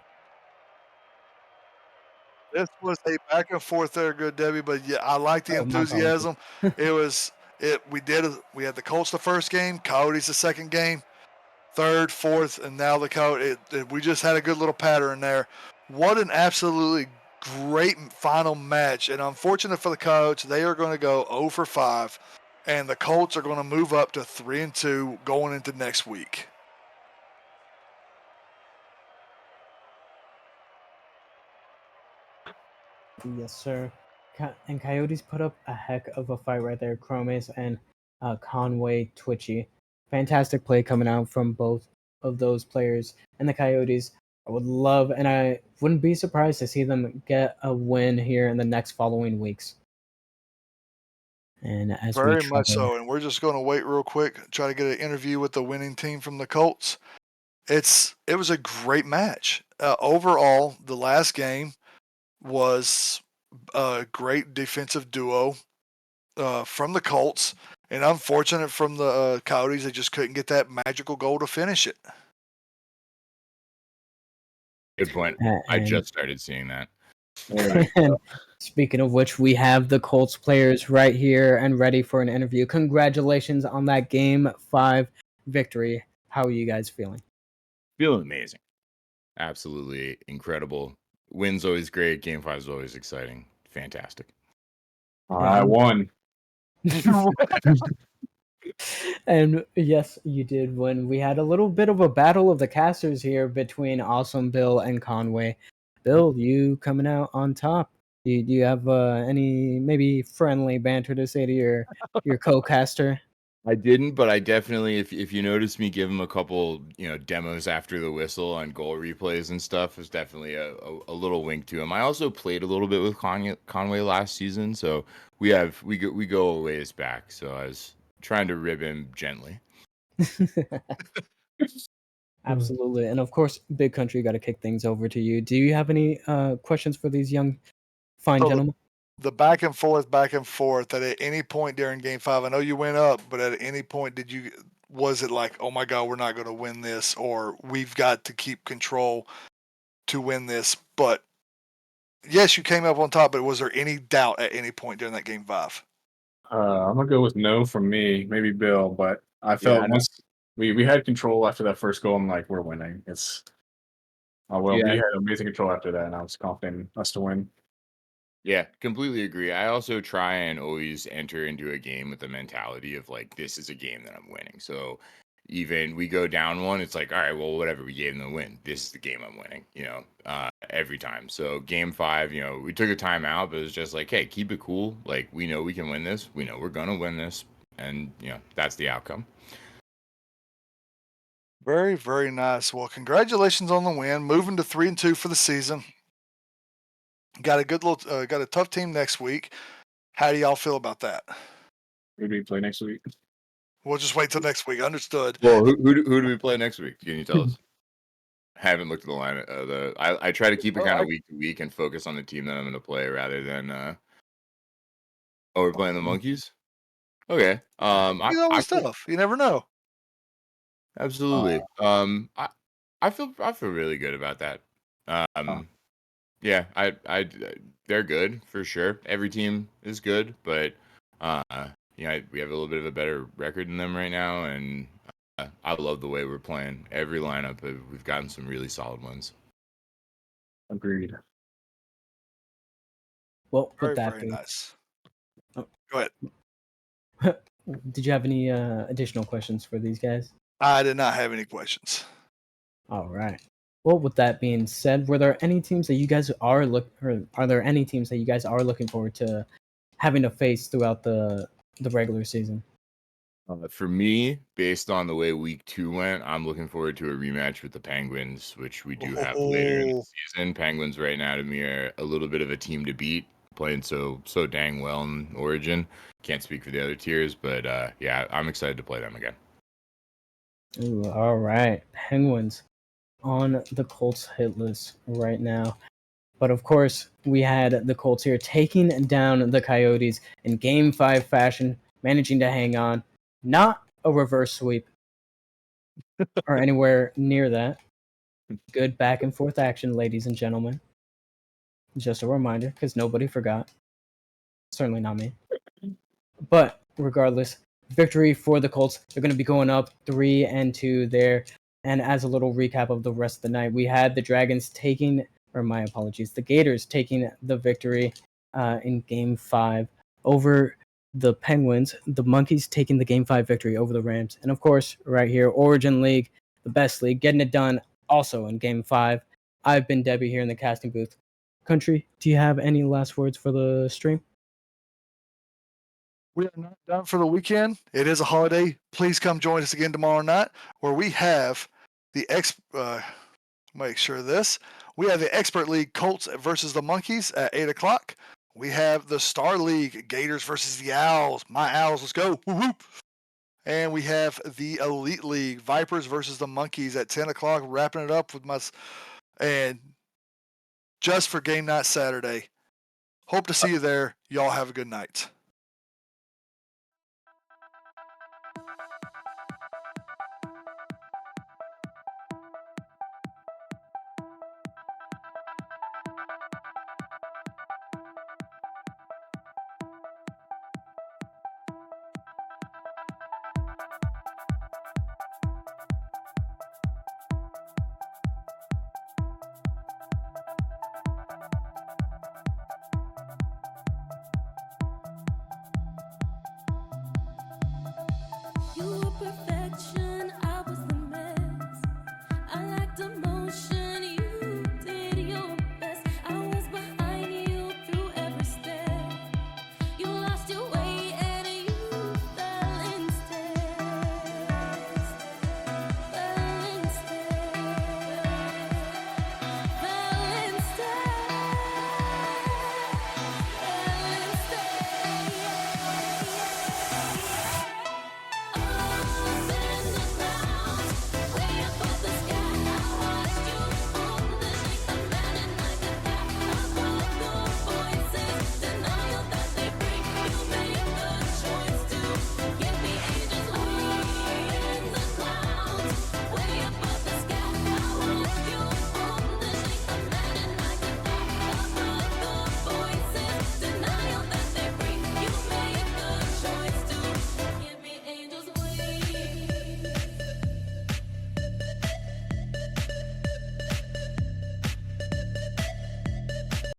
This was a back and forth there, good Debbie, but yeah, I like the Oh, my enthusiasm. We had the Colts the first game, Coyotes the second game, third, fourth, and now the Coyotes. We just had a good little pattern there. What an absolutely great final match. And unfortunate for the Coyotes, they are going to go 0 for 5, and the Colts are going to move up to 3-2 going into next week. Yes, sir. And Coyotes put up a heck of a fight right there. Chromes and Conway Twitchy. Fantastic play coming out from both of those players. And the Coyotes, I would love, and I wouldn't be surprised to see them get a win here in the next following weeks. And as Very we much travel, so. And we're just going to wait real quick, try to get an interview with the winning team from the Colts. It was a great match. Overall, the last game was a great defensive duo from the Colts, and unfortunate from the Coyotes. They just couldn't get that magical goal to finish it. Good point. I and- just started seeing that. and speaking of which, we have the Colts players right here and ready for an interview. Congratulations on that Game 5 victory. How are you guys feeling? Feeling amazing. Absolutely incredible. Win's always great. Game 5 is always exciting. Fantastic. I won. And yes, you did win. We had a little bit of a battle of the casters here between Awesome Bill and Conway. Bill, you coming out on top. Do you have any maybe friendly banter to say to your co-caster? I didn't, but I definitely, if you notice me give him a couple, demos after the whistle on goal replays and stuff, is definitely a little wink to him. I also played a little bit with Conway last season, so we go a ways back. So I was trying to rib him gently. Absolutely. And of course, Big Country got to kick things over to you. Do you have any questions for these young, fine So gentlemen? The back and forth, that at any point during Game 5, I know you went up, but at any point was it like, oh my God, we're not going to win this, or we've got to keep control to win this? But yes, you came up on top, but was there any doubt at any point during that Game 5? I'm gonna go with no from me, maybe Bill, but I felt once we had control after that first goal, I'm like, we're winning. We had amazing control after that, and I was confident in us to win. Yeah, completely agree. I also try and always enter into a game with the mentality of like, this is a game that I'm winning. So even we go down one, it's like, all right, well, whatever, we gave them the win. This is the game I'm winning, every time. So game 5, we took a timeout, but it was just like, hey, keep it cool. Like, we know we can win this. We know we're going to win this. And, that's the outcome. Very, very nice. Well, congratulations on the win. Moving to 3-2 for the season. Got a tough team next week. How do y'all feel about that? Who do we play next week? We'll just wait till next week. Understood. Well, who do we play next week? Can you tell us? Haven't looked at the line. I try to keep it kind of week to week and focus on the team that I'm going to play rather than. We're playing the Monkeys. Okay. He's always tough. You never know. Absolutely. I feel really good about that. Yeah, they're good for sure. Every team is good, but we have a little bit of a better record than them right now, and I love the way we're playing. Every lineup, we've gotten some really solid wins. Agreed. Well, Very, with that very being, nice. Oh. Go ahead. did you have any additional questions for these guys? I did not have any questions. All right. Well, with that being said, were there any teams that you guys are are there any teams that you guys are looking forward to having to face throughout the regular season? For me, based on the way week 2 went, I'm looking forward to a rematch with the Penguins, which we do have later in the season. Penguins right now to me are a little bit of a team to beat, playing so dang well in Origin. Can't speak for the other tiers, but yeah, I'm excited to play them again. Ooh, all right. Penguins on the Colts hit list right now. But of course, we had the Colts here taking down the Coyotes in Game 5 fashion, managing to hang on. Not a reverse sweep or anywhere near that. Good back and forth action, ladies and gentlemen. Just a reminder, because nobody forgot. Certainly not me. But regardless, victory for the Colts. They're going to be going up 3-2 there. And as a little recap of the rest of the night, we had the Gators taking the victory in Game 5 over the Penguins. The Monkeys taking the Game 5 victory over the Rams. And of course, right here, Origin League, the best league, getting it done also in Game 5. I've been Debbie here in the casting booth. Country, do you have any last words for the stream? We are not done for the weekend. It is a holiday. Please come join us again tomorrow night, where we have the make sure of this. We have the Expert League Colts versus the Monkeys at 8 o'clock. We have the Star League Gators versus the Owls. My Owls, let's go. Woo-whoop. And we have the Elite League Vipers versus the Monkeys at 10 o'clock, wrapping it up with and just for game night Saturday. Hope to see you there. Y'all have a good night. You were perfection.